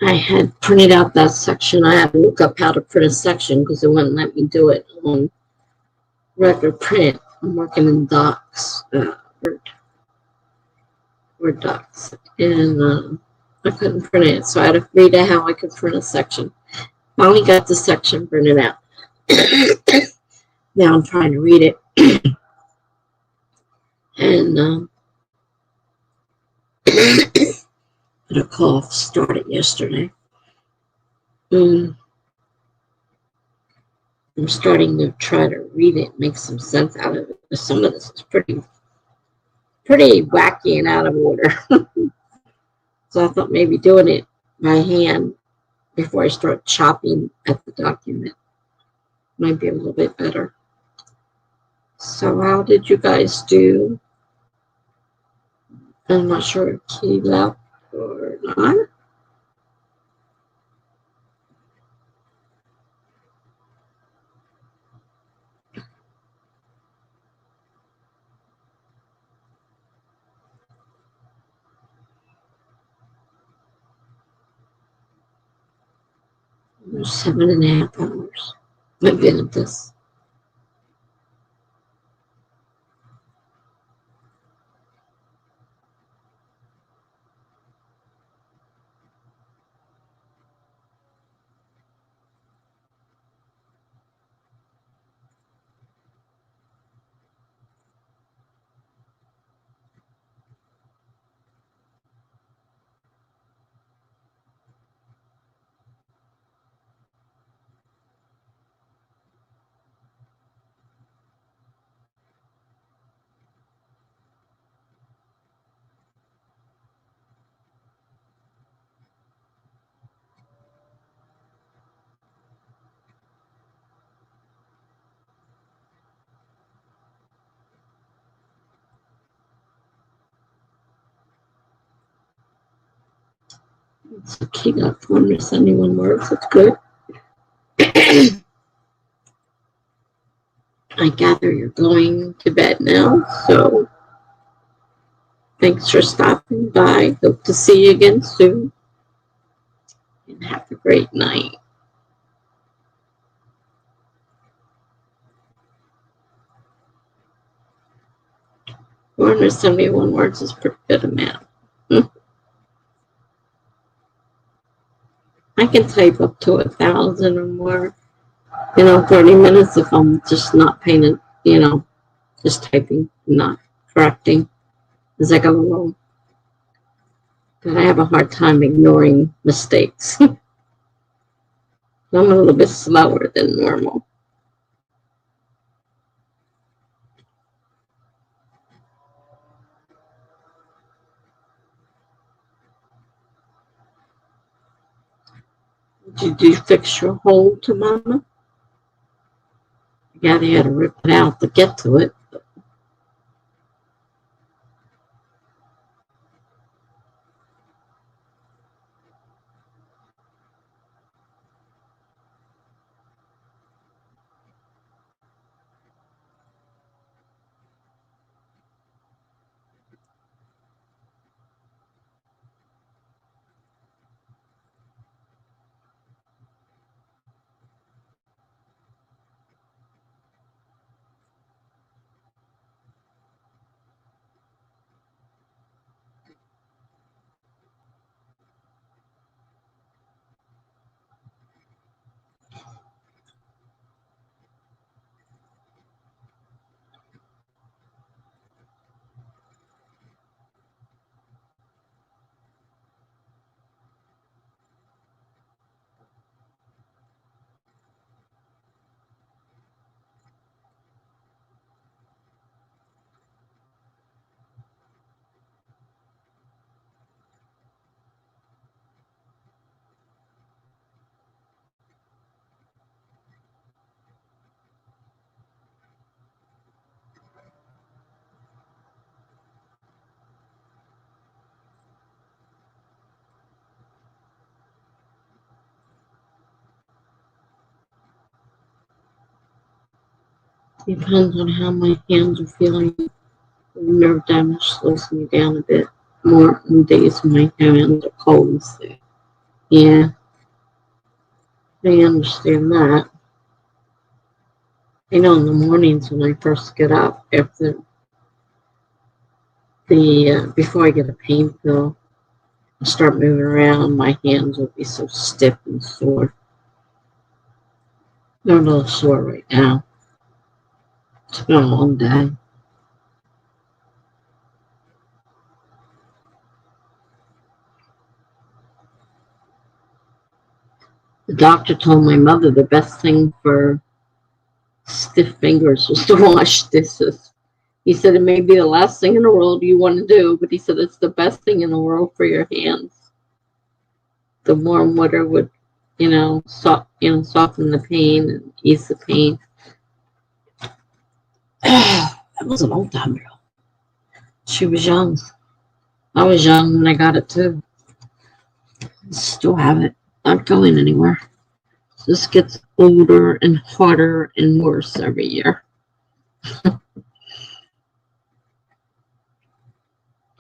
S1: I had printed out that section. I had to look up how to print a section because it wouldn't let me do it on regular print. I'm working in docs, Word docs, and I couldn't print it, so I had to read out how I could print a section. Finally got the section printed out. Now I'm trying to read it, and the cough started yesterday. I'm starting to try to read it, make some sense out of it. Some of this is pretty wacky and out of order. So I thought maybe doing it by hand before I start chopping at the document might be a little bit better. So how did you guys do? I'm not sure if he left or not. It 7.5 hours. My goodness. So he got 471 words. That's good. I gather you're going to bed now, so thanks for stopping by. Hope to see you again soon. And have a great night. 471 words is pretty good amount. I can type up to 1,000 or more, 30 minutes if I'm just not paying it, just typing, not correcting as I go along. But I have a hard time ignoring mistakes. I'm a little bit slower than normal. Did you fix your hole to Mama? Yeah, they had to rip it out to get to it. Depends on how my hands are feeling. Nerve damage slows me down a bit more on days when my hands are cold. So, yeah, I understand that. I know in the mornings when I first get up, after before I get a pain pill, I start moving around, my hands will be so stiff and sore. They're a little sore right now. It's been a long day. The doctor told my mother the best thing for stiff fingers was to wash dishes. He said it may be the last thing in the world you want to do, but he said it's the best thing in the world for your hands. The warm water would, soften the pain and ease the pain. That was a long time ago. She was young. I was young when I got it too. Still have it. Not going anywhere. This gets older and harder and worse every year.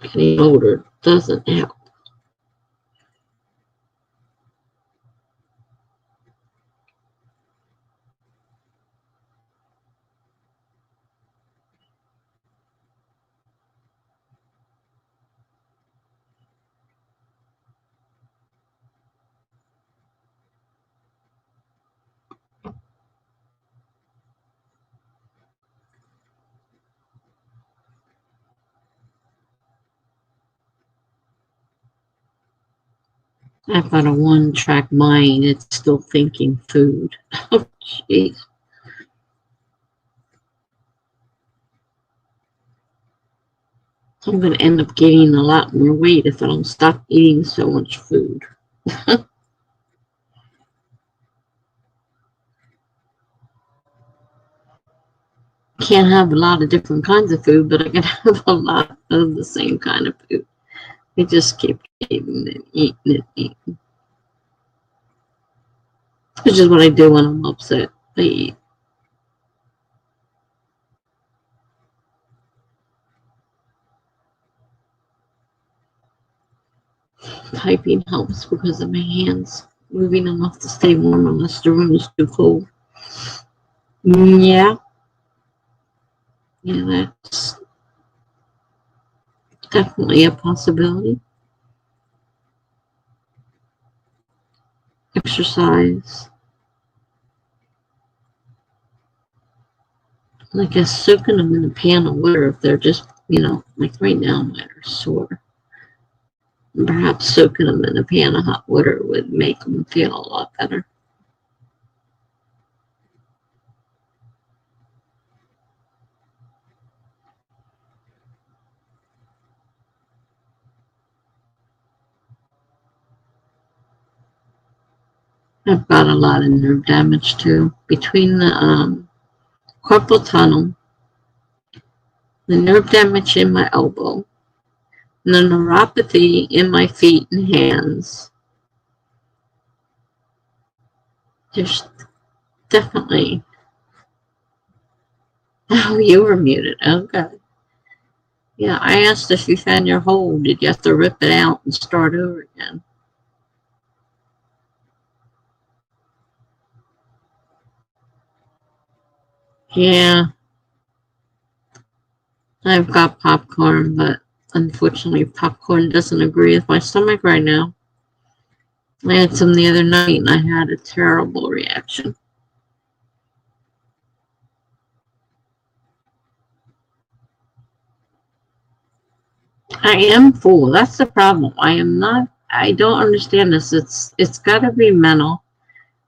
S1: Getting older doesn't help. I've got a one-track mind. It's still thinking food. Oh, jeez. I'm going to end up gaining a lot more weight if I don't stop eating so much food. Can't have a lot of different kinds of food, but I can have a lot of the same kind of food. I just keep eating and eating and eating. Which is what I do when I'm upset. I eat. Typing helps because of my hands moving enough to stay warm unless the room is too cold. Yeah. Yeah, that's definitely a possibility. Exercise. I guess soaking them in a pan of water if they're just, like right now mine are sore. And perhaps soaking them in a pan of hot water would make them feel a lot better. I've got a lot of nerve damage too. Between the carpal tunnel, the nerve damage in my elbow, and the neuropathy in my feet and hands, there's definitely... Oh, you were muted. Okay. Yeah, I asked if you found your hole. Did you have to rip it out and start over again? Yeah. I've got popcorn, but unfortunately popcorn doesn't agree with my stomach right now. I had some the other night and I had a terrible reaction. I am full. That's the problem. I don't understand this. It's gotta be mental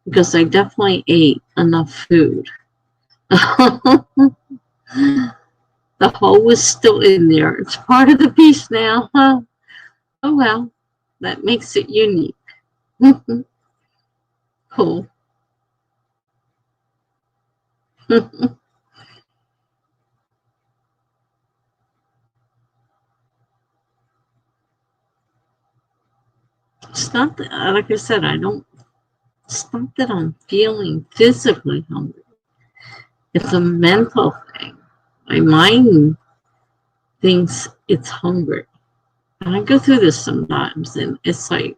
S1: because I definitely ate enough food. The hole was still in there. It's part of the piece now, huh? Oh well, that makes it unique. Cool. It's not that, like I said, it's not that I'm feeling physically hungry. It's a mental thing. My mind thinks it's hungry. And I go through this sometimes, and it's like,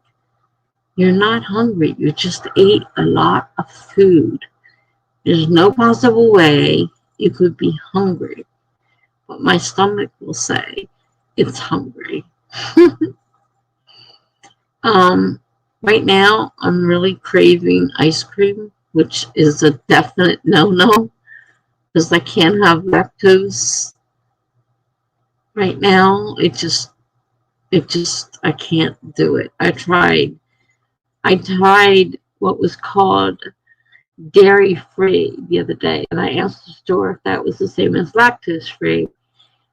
S1: you're not hungry. You just ate a lot of food. There's no possible way you could be hungry. But my stomach will say it's hungry. Right now, I'm really craving ice cream, which is a definite no-no because I can't have lactose right now. I can't do it. I tried what was called dairy free the other day, and I asked the store if that was the same as lactose free,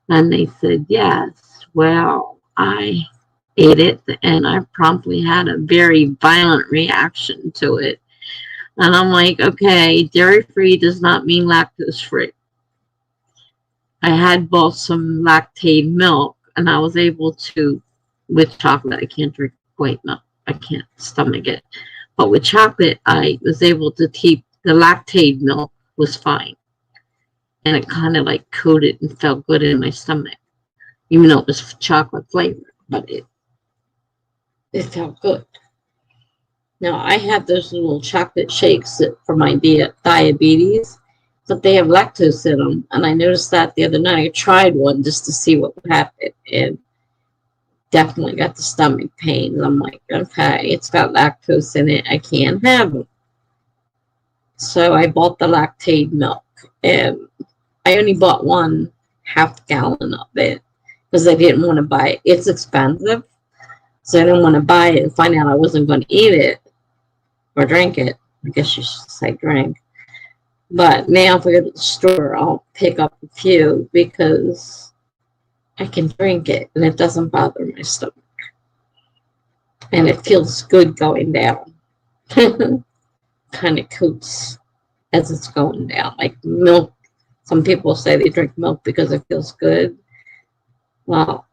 S1: and they said yes. Well, I ate it and I promptly had a very violent reaction to it. And I'm like, okay, dairy free does not mean lactose free. I had bought some lactate milk and I was able to, with chocolate, I can't drink white milk. I can't stomach it. But with chocolate, I was able to keep the lactate milk was fine. And it kind of like coated and felt good in my stomach. Even though it was chocolate flavored, but it felt good. Now, I have those little chocolate shakes for my diabetes, but they have lactose in them. And I noticed that the other night. I tried one just to see what would happen. And definitely got the stomach pain. And I'm like, okay, it's got lactose in it. I can't have it. So I bought the lactate milk. And I only bought 1/2 gallon of it because I didn't want to buy it. It's expensive. So I didn't want to buy it and find out I wasn't going to eat it or drink it. I guess you should say drink. But now if I go to the store, I'll pick up a few because I can drink it and it doesn't bother my stomach. And it feels good going down. Kind of coats as it's going down. Like milk. Some people say they drink milk because it feels good. Well,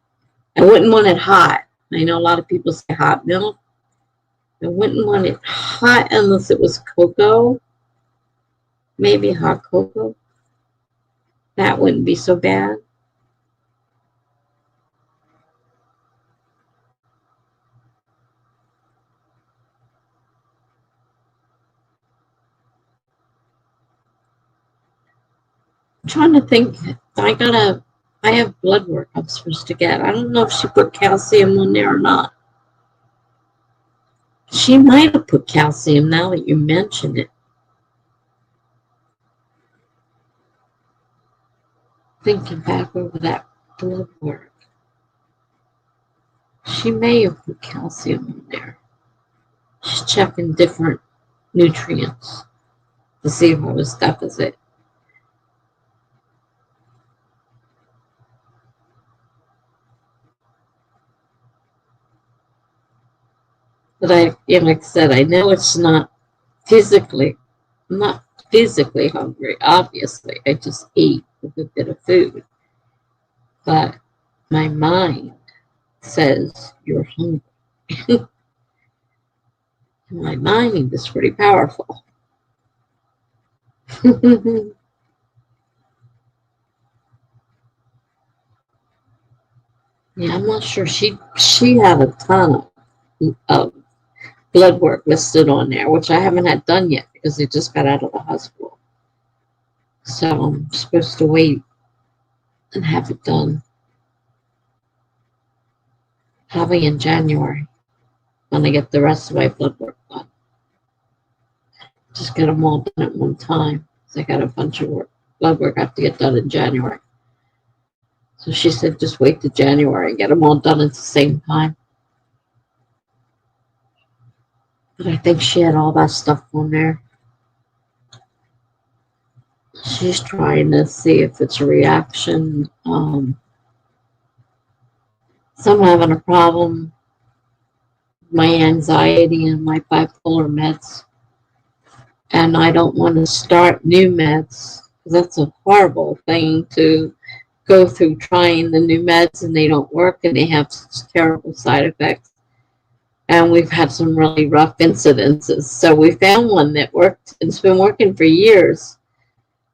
S1: I wouldn't want it hot. I know a lot of people say hot milk. I wouldn't want it hot unless it was cocoa. Maybe hot cocoa. That wouldn't be so bad. I'm trying to think. I have blood work I'm supposed to get. I don't know if she put calcium on there or not. She might have put calcium now that you mention it. Thinking back over that blood work. She may have put calcium in there. She's checking different nutrients to see if I was deficit. But like I said, I know it's not physically, I'm not physically hungry, obviously. I just ate a good bit of food. But my mind says you're hungry. My mind is pretty powerful. Yeah, I'm not sure. She had a ton of blood work listed on there, which I haven't had done yet because they just got out of the hospital. So I'm supposed to wait and have it done probably in January when I get the rest of my blood work done. Just get them all done at one time. So I got a bunch of blood work I have to get done in January. So she said just wait till January and get them all done at the same time. But I think she had all that stuff on there. She's trying to see if it's a reaction. So I'm having a problem with my anxiety and my bipolar meds. And I don't want to start new meds. That's a horrible thing to go through trying the new meds and they don't work and they have such terrible side effects. And we've had some really rough incidences. So we found one that worked. It's been working for years.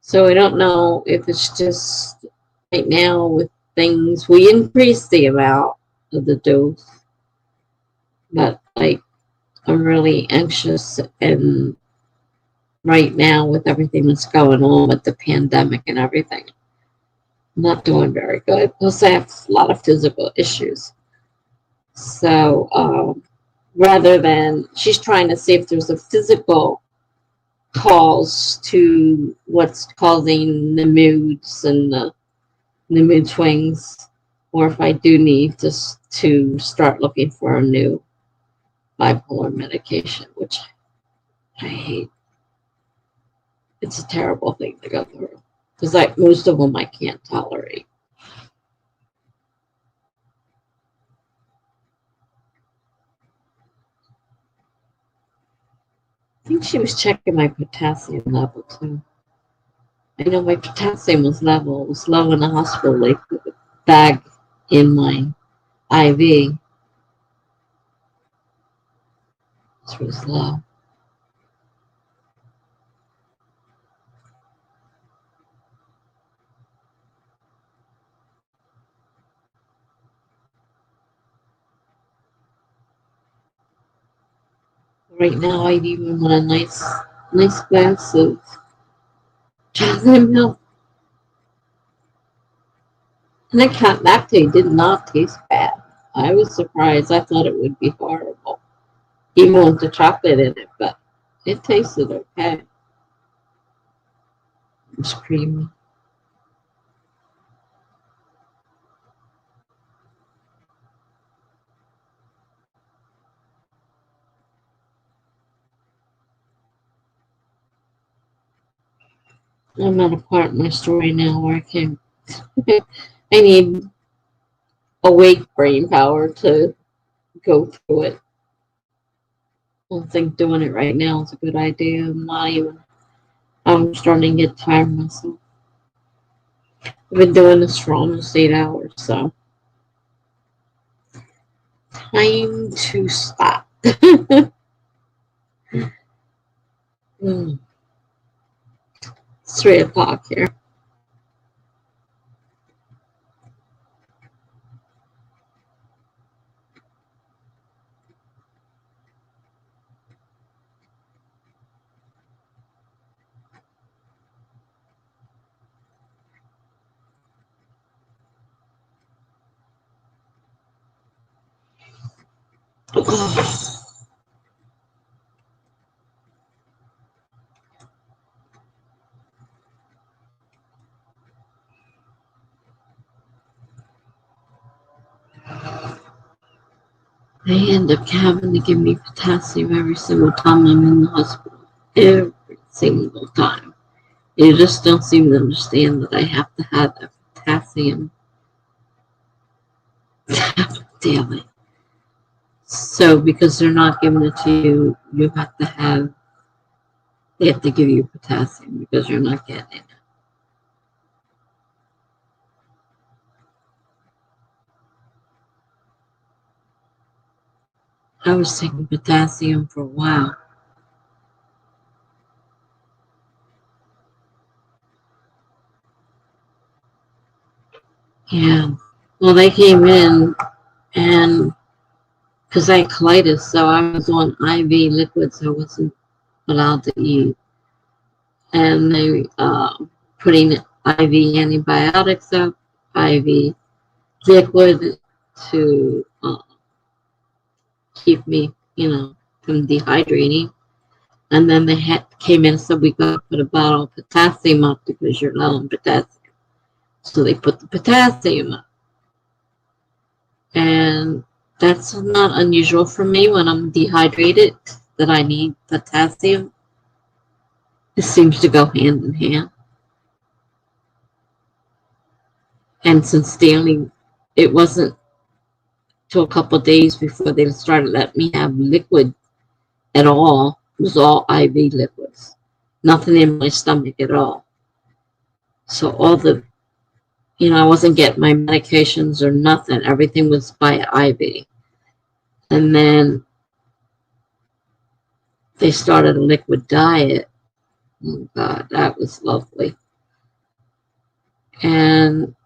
S1: So we don't know if it's just right now with things. We increased the amount of the dose. But like I'm really anxious and right now with everything that's going on with the pandemic and everything. I'm not doing very good. Plus I have a lot of physical issues. So rather than she's trying to see if there's a physical cause to what's causing the moods and the mood swings, or if I do need to start looking for a new bipolar medication, which I hate. It's a terrible thing to go through because like most of them I can't tolerate. I think she was checking my potassium level too. I know my potassium was low in the hospital. They put a bag in my IV. It was low. Right now, I even want a nice glass of chocolate milk. And that tea did not taste bad. I was surprised. I thought it would be horrible, even with the chocolate in it, but it tasted okay. It was creamy. I'm at a part in my story now where I can I need awake brain power to go through it. I don't think doing it right now is a good idea. I'm starting to get tired of myself. I've been doing this for almost 8 hours, so time to stop. Mm, it's 3 o'clock here. They end up having to give me potassium every single time I'm in the hospital. Every single time. They just don't seem to understand that I have to have that potassium daily. So because they're not giving it to you, you have to have They have to give you potassium because you're not getting it. I was taking potassium for a while. Yeah. Well, they came in and because I had colitis, so I was on IV liquids. I wasn't allowed to eat. And they putting IV antibiotics up, IV liquid to keep me, from dehydrating. And then they came in and said, we got to put a bottle of potassium up because you're low in potassium. So they put the potassium up. And that's not unusual for me when I'm dehydrated, that I need potassium. It seems to go hand in hand. And since it wasn't till a couple of days before they started letting me have liquid at all. It was all IV liquids. Nothing in my stomach at all. So I wasn't getting my medications or nothing. Everything was by IV. And then they started a liquid diet. Oh God, that was lovely. And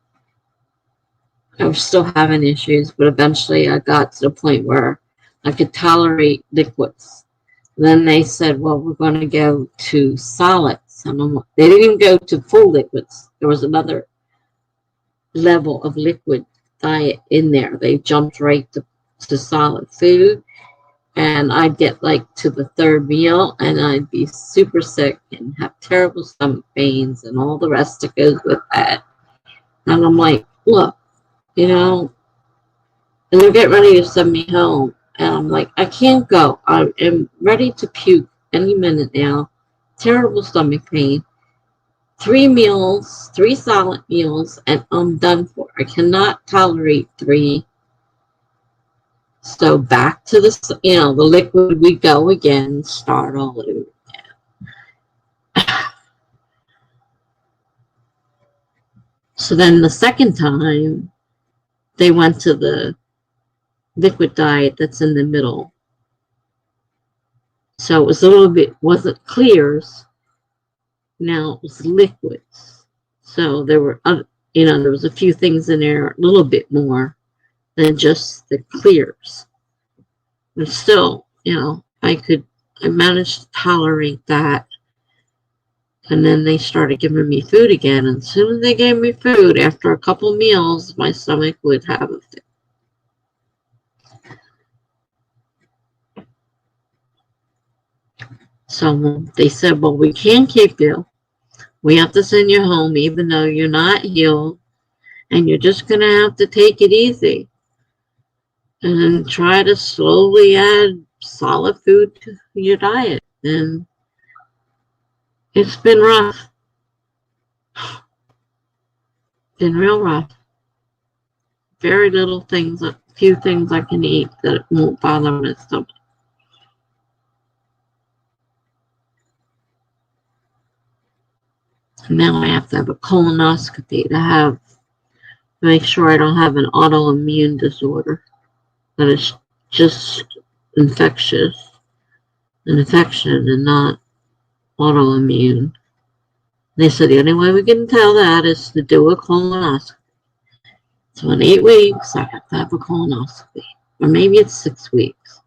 S1: I was still having issues, but eventually I got to the point where I could tolerate liquids. Then they said, well, we're going to go to solids. And they didn't even go to full liquids. There was another level of liquid diet in there. They jumped right to solid food. And I'd get like to the third meal and I'd be super sick and have terrible stomach pains and all the rest that goes with that. And I'm like, look, and they're getting ready to send me home. And I'm like, I can't go. I am ready to puke any minute now. Terrible stomach pain. 3 solid meals, and I'm done for. I cannot tolerate 3. So back to the liquid we go again, start all over again. So then the second time, they went to the liquid diet that's in the middle. So it was a little bit, wasn't clears. Now it was liquids. So there were, there was a few things in there, a little bit more than just the clears. But still, I managed to tolerate that. And then they started giving me food again. And as soon as they gave me food, after a couple meals, my stomach would have a fit. So they said, well, we can't keep you. We have to send you home even though you're not healed. And you're just going to have to take it easy. And try to slowly add solid food to your diet. And it's been rough. Been real rough. Very little things, a few things I can eat that won't bother my stomach. Now I have to have a colonoscopy to make sure I don't have an autoimmune disorder. That is just an infection and not autoimmune. They said the only way we can tell that is to do a colonoscopy. So in 8 weeks, I have to have a colonoscopy. Or maybe it's 6 weeks.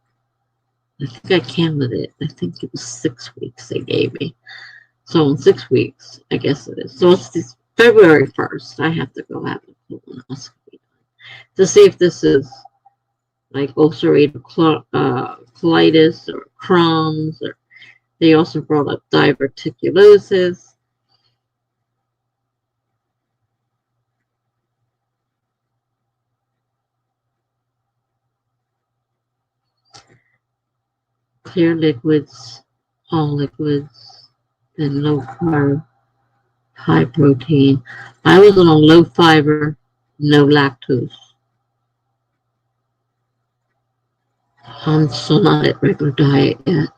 S1: I think I counted it. I think it was 6 weeks they gave me. So in 6 weeks, I guess it is. So it's this February 1st, I have to go have a colonoscopy to see if this is like ulcerative colitis or Crohn's. Or they also brought up diverticulosis. Clear liquids, all liquids, and low carb, high protein. I was on a low fiber, no lactose. I'm still not at regular diet yet.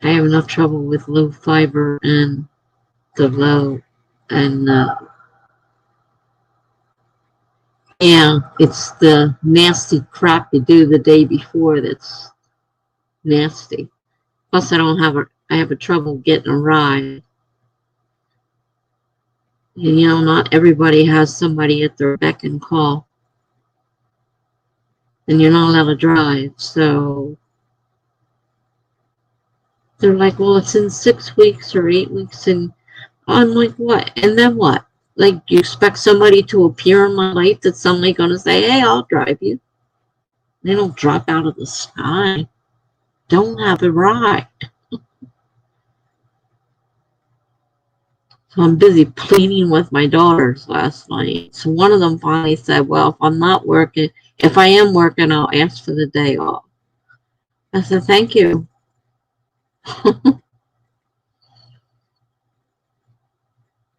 S1: I have no trouble with low fiber and the low and yeah, it's the nasty crap you do the day before that's nasty. Plus, I have a trouble getting a ride. And you know, not everybody has somebody at their beck and call. And you're not allowed to drive. So they're like, well, it's in 6 weeks or 8 weeks. And I'm like, what? And then what? Like, you expect somebody to appear in my life that's suddenly going to say, hey, I'll drive you. They don't drop out of the sky. Don't have a ride. So I'm busy pleading with my daughters last night. So one of them finally said, well, if I am working, I'll ask for the day off. I said, thank you.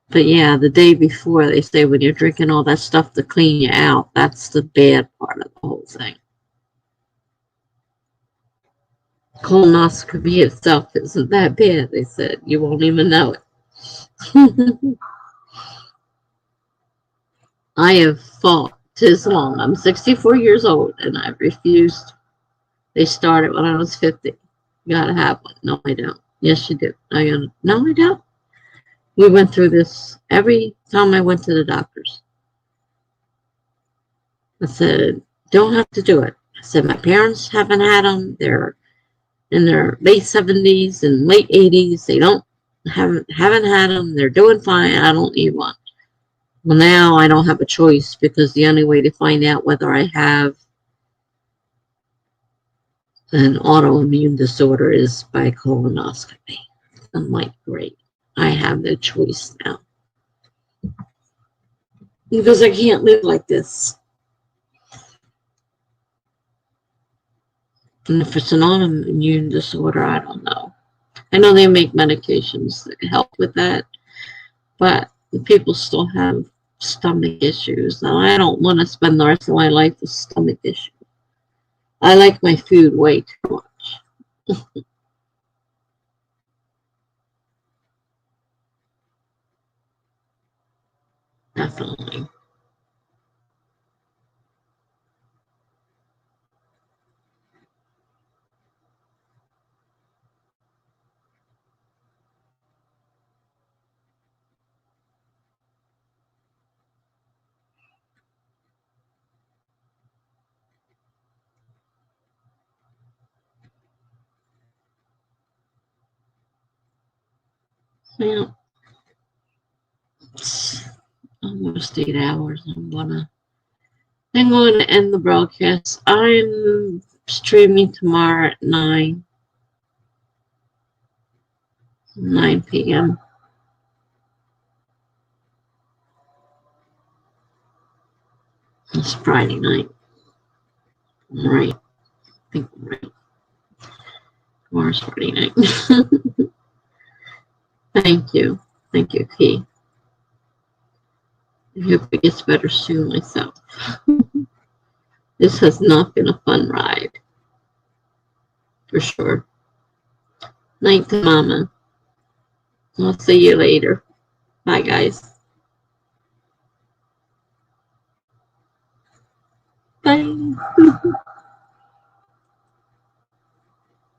S1: But yeah, the day before, they say when you're drinking all that stuff to clean you out, that's the bad part of the whole thing. Colonoscopy itself isn't that bad, they said. You won't even know it. I have fought this long. I'm 64 years old, and I've refused. They started when I was 50. You gotta have one. No, I don't. Yes, you do. No, I don't. We went through this every time I went to the doctors. I said, don't have to do it. I said, my parents haven't had them. They're in their late 70s and late 80s. They haven't had them. They're doing fine. I don't need one. Well, now I don't have a choice because the only way to find out whether I have an autoimmune disorder is by colonoscopy. I'm like, great. I have the choice now. Because I can't live like this. And if it's an autoimmune disorder, I don't know. I know they make medications that help with that, but people still have stomach issues, and I don't want to spend the rest of my life with stomach issues. I like my food way too much. Definitely. Yeah. It's almost 8 hours. I'm going to end the broadcast. I'm streaming tomorrow at 9 p.m. It's Friday night. I'm right. I think I'm right. Tomorrow's Friday night. Thank you. Thank you, Key. I hope it gets better soon myself. This has not been a fun ride. For sure. Night to Mama. I'll see you later. Bye, guys. Bye.